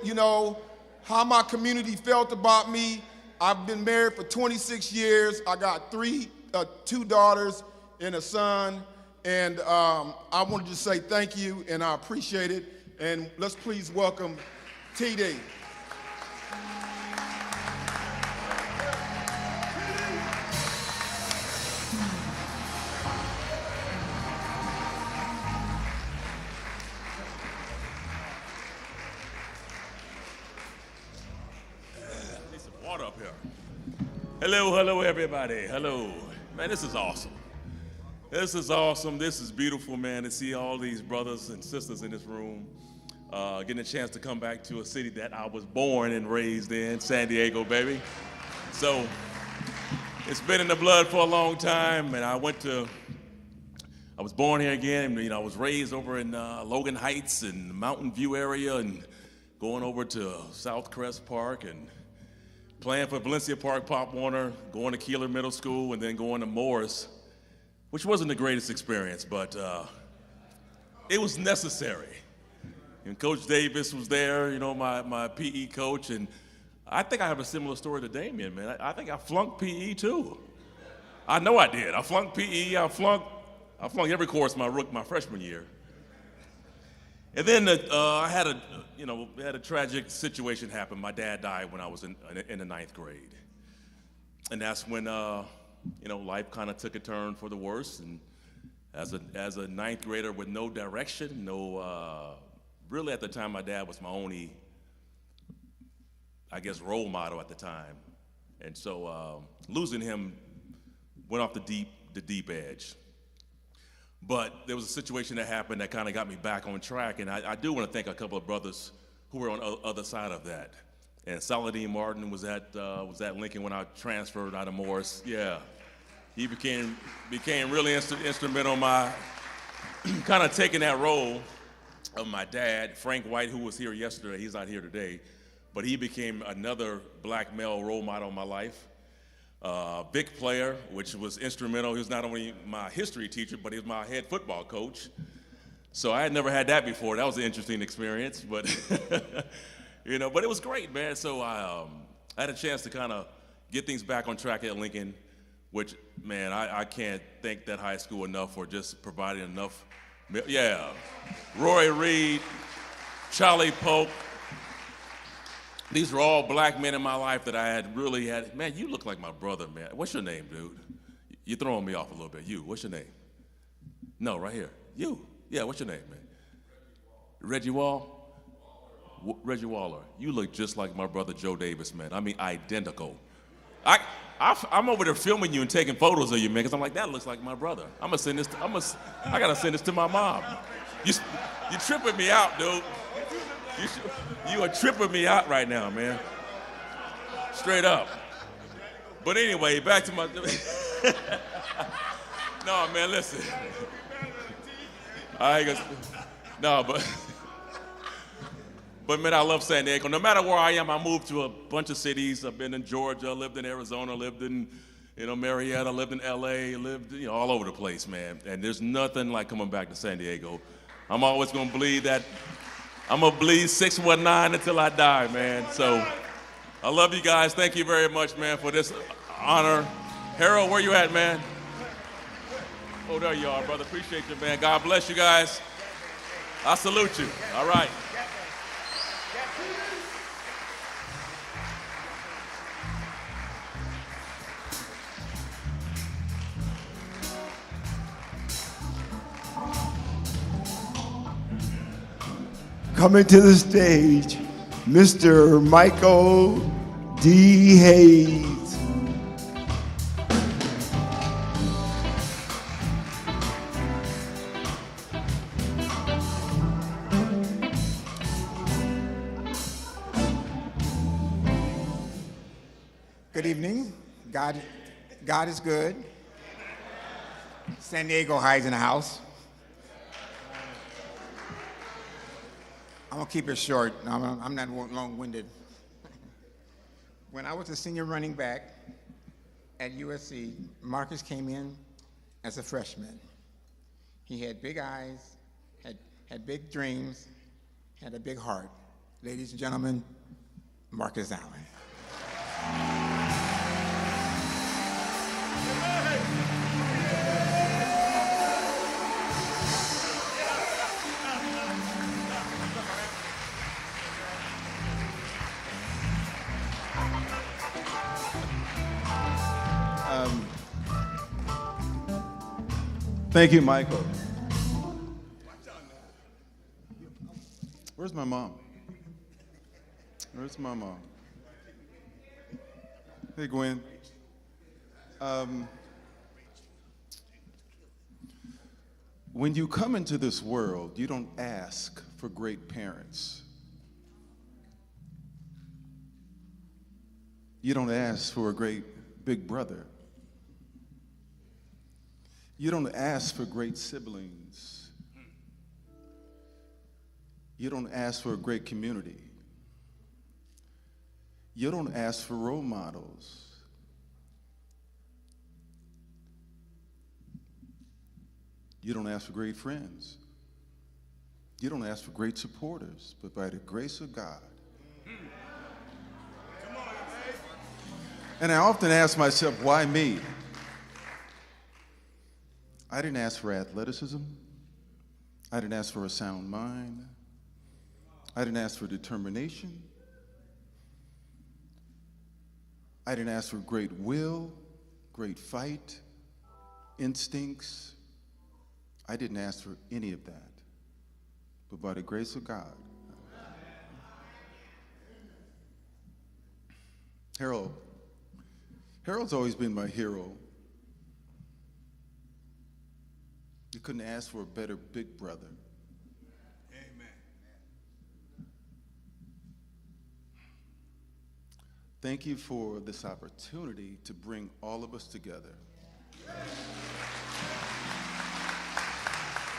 how my community felt about me. I've been married for 26 years. I got 2 daughters and a son, and I wanted to say thank you, and I appreciate it. And let's please welcome TD. Hello, everybody. Hello. Man, this is awesome. This is awesome. This is beautiful, man, to see all these brothers and sisters in this room. Getting a chance to come back to a city that I was born and raised in, San Diego, baby. So it's been in the blood for a long time, and I was born here again. I was raised over in Logan Heights and the Mountain View area, and going over to South Crest Park and playing for Valencia Park Pop Warner, going to Keeler Middle School, and then going to Morris, which wasn't the greatest experience, but it was necessary. And Coach Davis was there, my PE coach, and I think I have a similar story to Damien, man. I think I flunked PE too. I know I did. I flunked PE. I flunked every course my freshman year. And then I had a tragic situation happen. My dad died when I was in the 9th grade, and that's when life kind of took a turn for the worse. And as a 9th grader with no direction, really at the time my dad was my only, I guess, role model at the time, and so losing him went off the deep edge. But there was a situation that happened that kind of got me back on track, and I do want to thank a couple of brothers who were on the other side of that. And Saladin Martin was at Lincoln when I transferred out of Morris. Yeah, he became really instrumental in my kind of taking that role. of my dad, Frank White, who was here yesterday. He's not here today, but he became another black male role model in my life. Big player, which was instrumental. He was not only my history teacher, but he was my head football coach. So I had never had that before. That was an interesting experience, but you know, but it was great, man. So I had a chance to kind of get things back on track at Lincoln, which, man, I can't thank that high school enough for just providing enough. Yeah, Roy Reed, Charlie Polk. These were all black men in my life that I had really had. Man, you look like my brother, man. What's your name, dude? You're throwing me off a little bit. You, what's your name? No, right here. You. Yeah, what's your name, man? Reggie Wall? Reggie Waller. You look just like my brother Joe Davis, man. I mean, identical. I'm over there filming you and taking photos of you, man, because I'm like, that looks like my brother. I gotta send this to my mom. You tripping me out, dude. You are tripping me out right now, man. Straight up. But anyway, back to my. No, man, listen. But man, I love San Diego. No matter where I am, I moved to a bunch of cities. I've been in Georgia, lived in Arizona, lived in, Marietta, lived in LA, lived, all over the place, man. And there's nothing like coming back to San Diego. I'm always gonna believe that. I'm gonna bleed 619 until I die, man. So I love you guys. Thank you very much, man, for this honor. Harold, where you at, man? Oh, there you are, brother. Appreciate you, man. God bless you guys. I salute you. All right. Coming to the stage, Mr. Michael D. Hayes. Good evening. God is good. San Diego High's in the house. I'm gonna keep it short. I'm not long-winded. When I was a senior running back at USC, Marcus came in as a freshman. He had big eyes, had big dreams, had a big heart. Ladies and gentlemen, Marcus Allen. Thank you, Michael. Where's my mom? Where's my mom? Hey, Gwen. When you come into this world, you don't ask for great parents. You don't ask for a great big brother. You don't ask for great siblings. You don't ask for a great community. You don't ask for role models. You don't ask for great friends. You don't ask for great supporters, but by the grace of God. And I often ask myself, why me? I didn't ask for athleticism. I didn't ask for a sound mind. I didn't ask for determination. I didn't ask for great will, great fight, instincts. I didn't ask for any of that. But by the grace of God, Harold's always been my hero. You couldn't ask for a better big brother. Amen. Thank you for this opportunity to bring all of us together.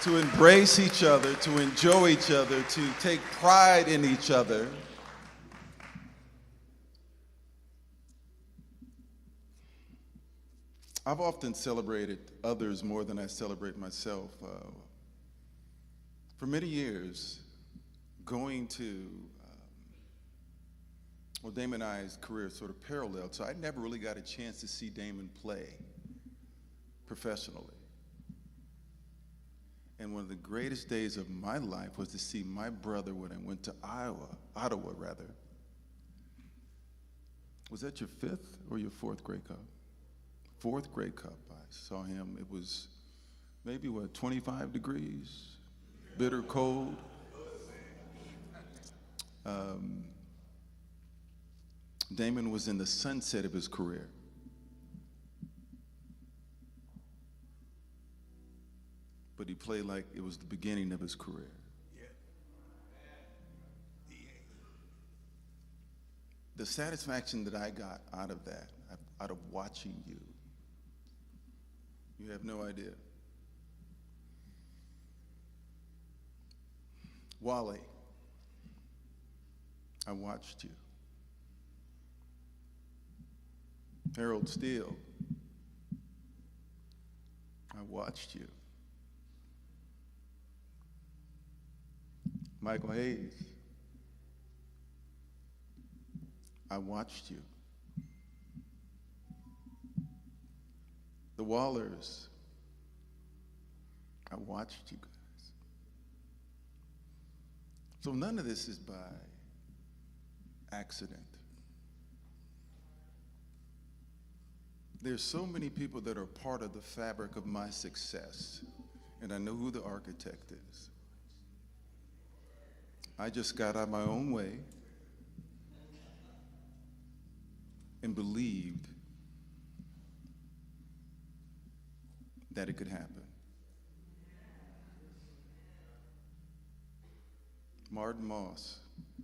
to embrace each other, to enjoy each other, to take pride in each other. I've often celebrated others more than I celebrate myself. For many years, going to, well, Damon and I's career sort of paralleled, so I never really got a chance to see Damon play professionally. And one of the greatest days of my life was to see my brother when I went to Ottawa rather. Was that your 5th or your 4th Grey Cup? 4th Grey Cup, I saw him. It was maybe, 25 degrees, bitter cold. Damon was in the sunset of his career. But he played like it was the beginning of his career. The satisfaction that I got out of that, out of watching you, you have no idea. Wally, I watched you. Harold Steele, I watched you. Michael Hayes, I watched you. The Wallers, I watched you guys. So none of this is by accident. There's so many people that are part of the fabric of my success, and I know who the architect is. I just got out of my own way and believed that it could happen. Martin Moss,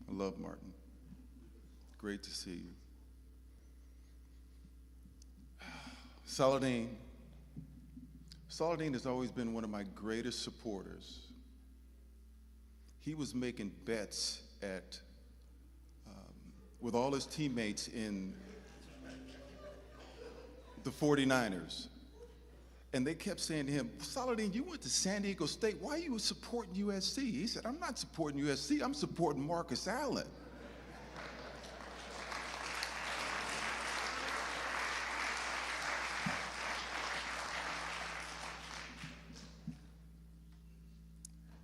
I love Martin. Great to see you. Saladin. Saladin has always been one of my greatest supporters. He was making bets at, with all his teammates in the 49ers. And they kept saying to him, Saladin, you went to San Diego State. Why are you supporting USC? He said, I'm not supporting USC. I'm supporting Marcus Allen.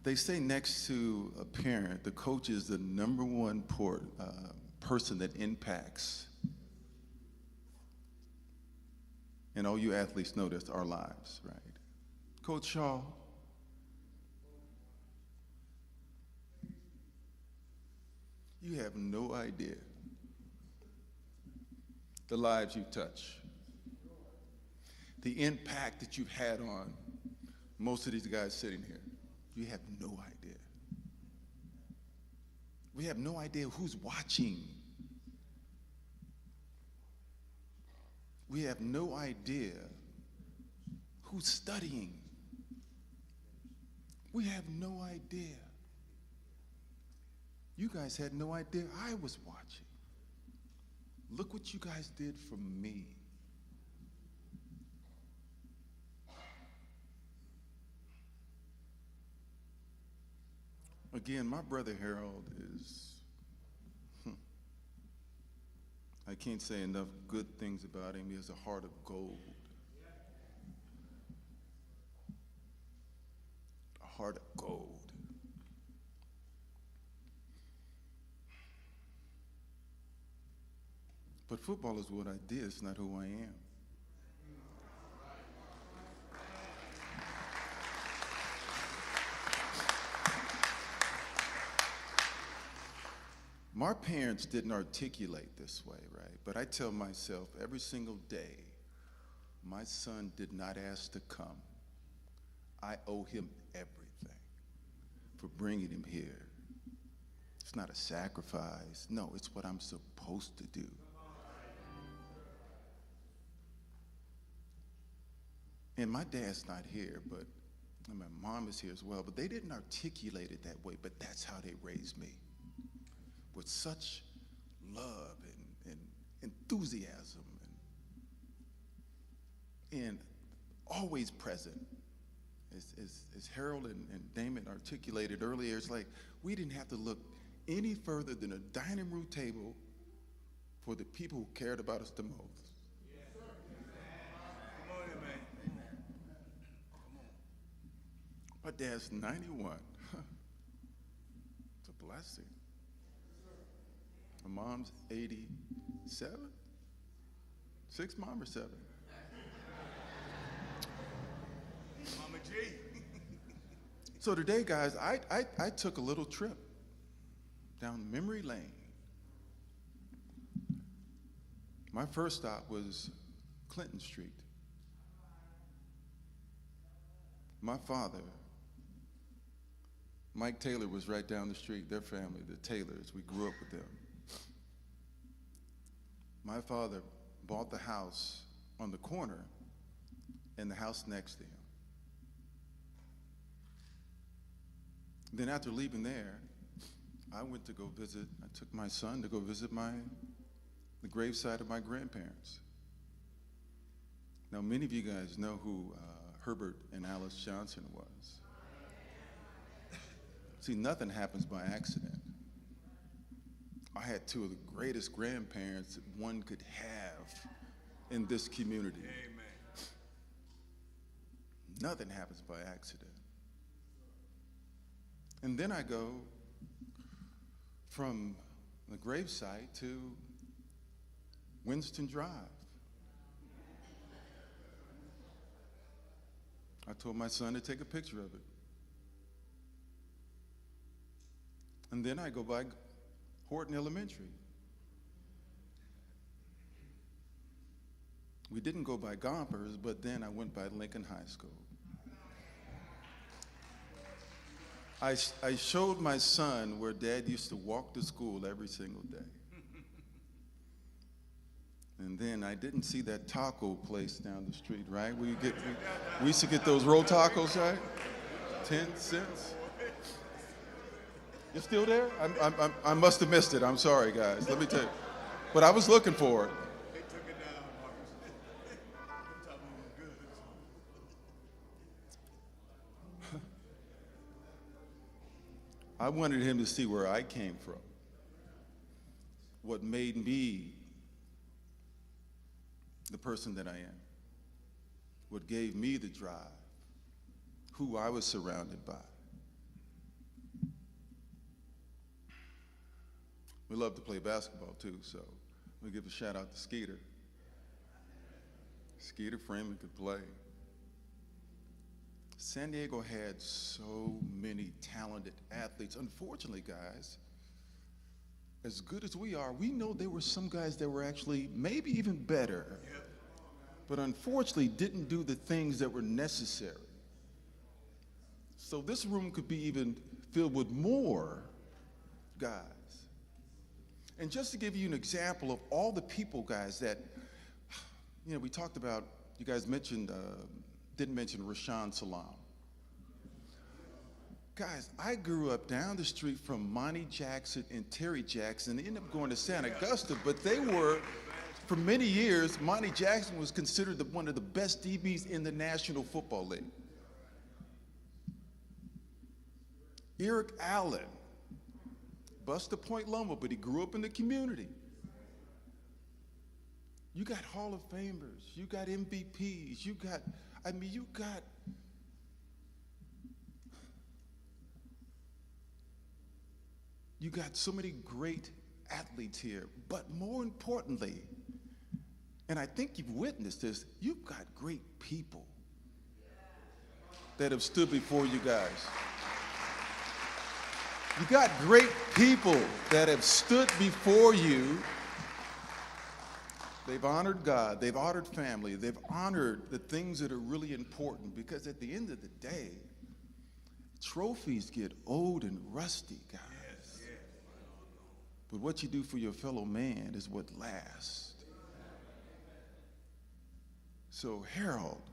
They say next to a parent, the coach is the number one person that impacts. And all you athletes know that's our lives, right? Coach Shaw, you have no idea the lives you touch, the impact that you've had on most of these guys sitting here. You have no idea. We have no idea who's watching. We have no idea who's studying. We have no idea. You guys had no idea I was watching. Look what you guys did for me. Again, my brother Harold is, I can't say enough good things about him. He has a heart of gold. A heart of gold. But football is what I did, it's not who I am. My parents didn't articulate this way, right? But I tell myself every single day, my son did not ask to come. I owe him everything for bringing him here. It's not a sacrifice. No, it's what I'm supposed to do. And my dad's not here, but and my mom is here as well, but they didn't articulate it that way, but that's how they raised me, with such love and enthusiasm and always present. As Harold and Damon articulated earlier, it's like we didn't have to look any further than a dining room table for the people who cared about us the most. My dad's 91. It's a blessing. My mom's 87. 6, Mom, or 7? Mama G. So today, guys, I took a little trip down memory lane. My first stop was Clinton Street. My father, Mike Taylor, was right down the street. Their family, the Taylors, we grew up with them. My father bought the house on the corner and the house next to him. Then after leaving there, I went to go visit, I took my son to go visit the gravesite of my grandparents. Now, many of you guys know who Herbert and Alice Johnson was. See, nothing happens by accident. I had two of the greatest grandparents that one could have in this community. Amen. Nothing happens by accident. And then I go from the gravesite to Winston Drive. I told my son to take a picture of it. And then I go by Horton Elementary. We didn't go by Gompers, but then I went by Lincoln High School. I showed my son where Dad used to walk to school every single day. And then I didn't see that taco place down the street, right? We used to get those roll tacos, right? 10 cents. You're still there? I must have missed it. I'm sorry, guys. Let me tell you. But I was looking for it. I wanted him to see where I came from, what made me the person that I am, what gave me the drive, who I was surrounded by. We love to play basketball too, so we give a shout out to Skeeter. Skeeter Freeman could play. San Diego had so many talented athletes. Unfortunately, guys, as good as we are, we know there were some guys that were actually maybe even better, but unfortunately didn't do the things that were necessary. So this room could be even filled with more guys. And just to give you an example of all the people, guys, that, we talked about, you guys mentioned, didn't mention Rashawn Salam. Guys, I grew up down the street from Monty Jackson and Terry Jackson. They ended up going to Santa Augusta, but they were, for many years, Monty Jackson was considered one of the best DBs in the National Football League. Eric Allen, Buster Point Lumber, but he grew up in the community. You got Hall of Famers, you got MVPs, you got so many great athletes here, but more importantly, and I think you've witnessed this, you've got great people that have stood before you guys. You got great people that have stood before you. They've honored God, they've honored family, they've honored the things that are really important, because at the end of the day, trophies get old and rusty, guys. But what you do for your fellow man is what lasts. So Harold,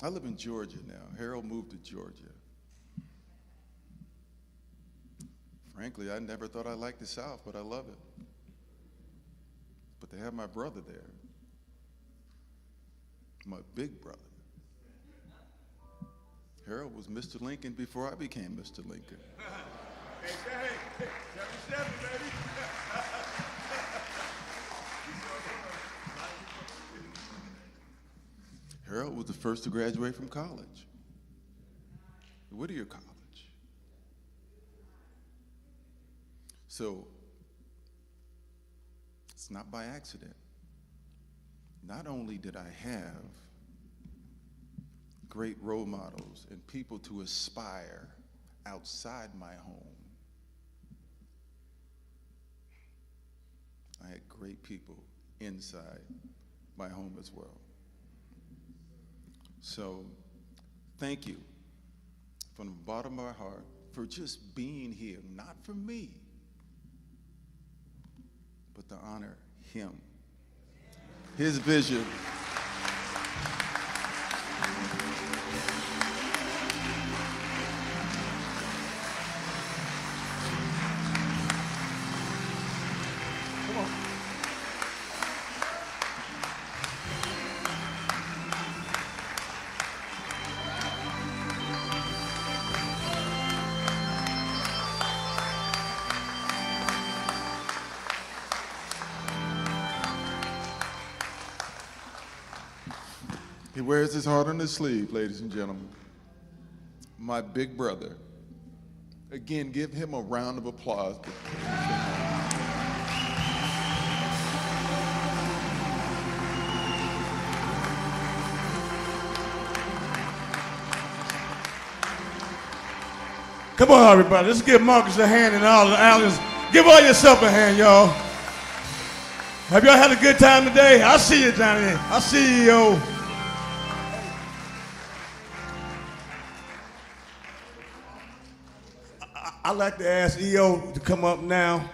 I live in Georgia now. Harold moved to Georgia. Frankly, I never thought I liked the South, but I love it. But to have my brother there, my big brother. Harold was Mr. Lincoln before I became Mr. Lincoln. Hey, 77, baby. Harold was the first to graduate from college, Whittier College. So it's not by accident. Not only did I have great role models and people to aspire outside my home, I had great people inside my home as well. So thank you from the bottom of my heart for just being here, not for me, but to honor him, his vision. Come on. He wears his heart on his sleeve, ladies and gentlemen. My big brother. Again, give him a round of applause. Come on, everybody. Let's give Marcus a hand and all the Allens. Give all yourself a hand, y'all. Have y'all had a good time today? I see you, Johnny. I see you, yo. I'd like to ask EO to come up now.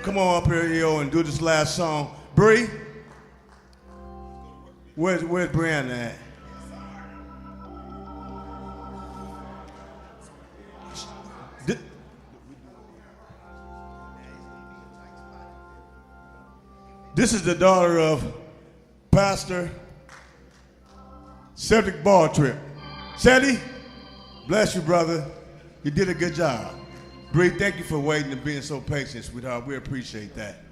Come on up here, EO, and do this last song. Bree? Where's Brianna at? This is the daughter of Pastor Cedric Balltrip. Ceddy, bless you, brother. You did a good job. Bree, thank you for waiting and being so patient, sweetheart. We appreciate that.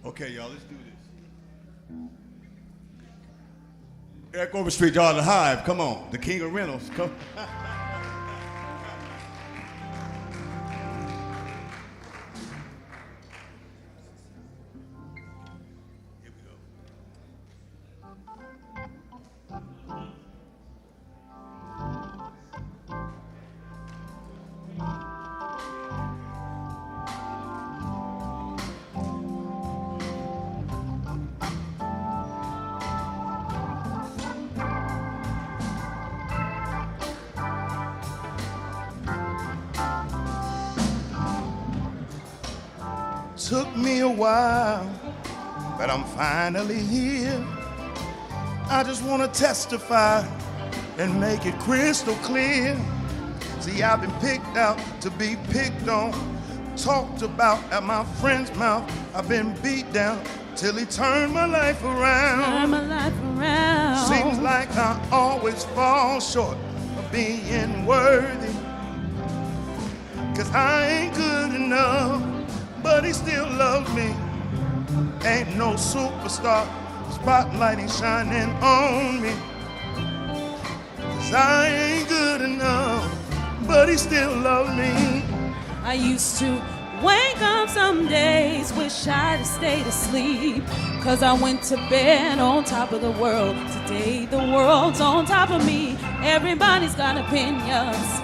Okay, y'all, let's do this. Eric Overstreet, y'all, the Hive. Come on. The King of Rentals. Come. Took me a while, but I'm finally here. I just want to testify and make it crystal clear. See, I've been picked out to be picked on, talked about at my friend's mouth. I've been beat down till he turned my life around. Turn my life around. Seems like I always fall short of being worthy, 'cause I ain't good enough, but he still loves me. Ain't no superstar, spotlight ain't shining on me. 'Cause I ain't good enough, but he still loves me. I used to wake up some days, wish I'd have stayed asleep, 'cause I went to bed on top of the world. Today the world's on top of me. Everybody's got opinions,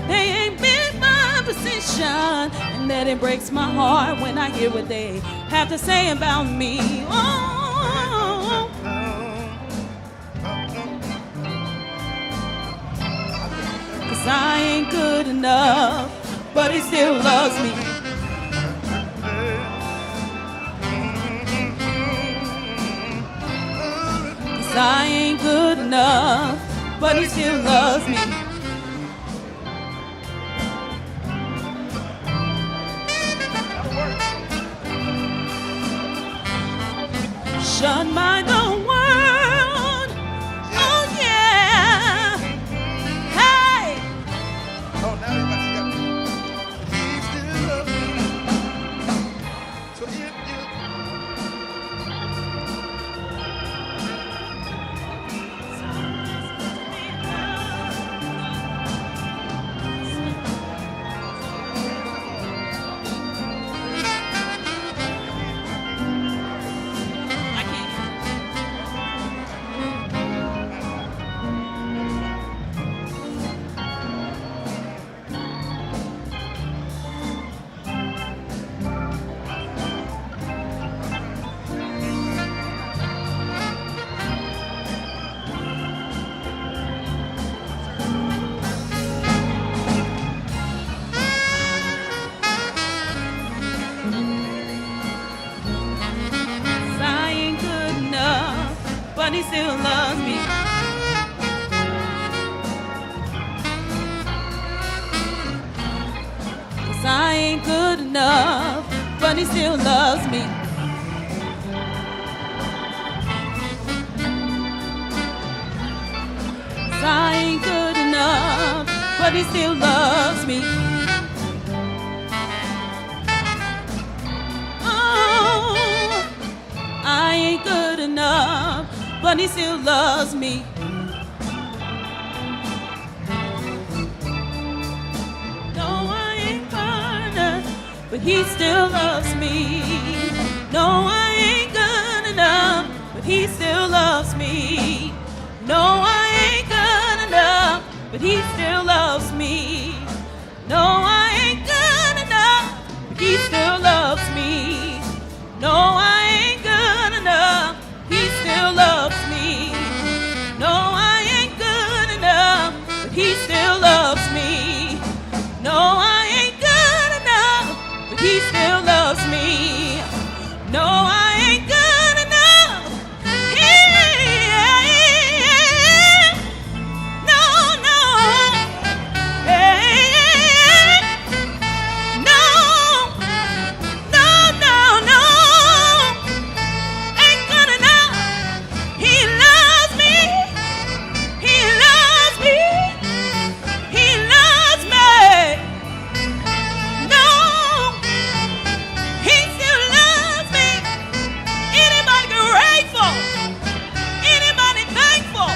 they ain't been my position, and that it breaks my heart when I hear what they have to say about me. Oh, 'cause I ain't good enough, but he still loves me. 'Cause I ain't good enough, but he still loves me. Shut by the world, oh yeah. Hey. Oh, now everybody's got me. He still loves me. So if you I ain't good enough, but he still loves me. Yes, I ain't good enough, but he still loves me. Yes, I ain't good enough, but he still loves me. I ain't good enough, but he still loves me. No, I ain't good enough, but he still loves me. No, I ain't good enough, but he still loves me. No, I ain't good enough, but he still loves me. No, I ain't good enough, but he still loves me. No, I ain't good enough, he still loves me. No, I ain't good enough, but he still loves me. No, I ain't good enough, but he still loves me. No, I ain't good enough. No, no. No, no, no, no. Ain't good enough. He loves me. He loves me. He loves me. No, he still loves me. Anybody grateful? Anybody thankful?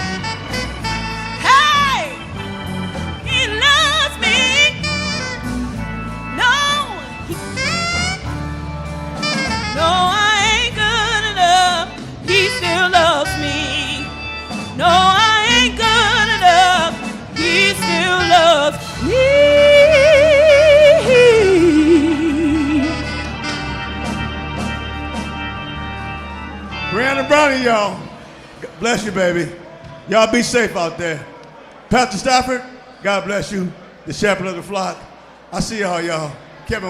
Hey, he loves me. No, no, I ain't good enough. He still loves me. No, I ain't good enough. He still loves me. Brianna Brownie, y'all. God bless you, baby. Y'all be safe out there. Pastor Stafford, God bless you. The shepherd of the flock. I see y'all, y'all. Kevin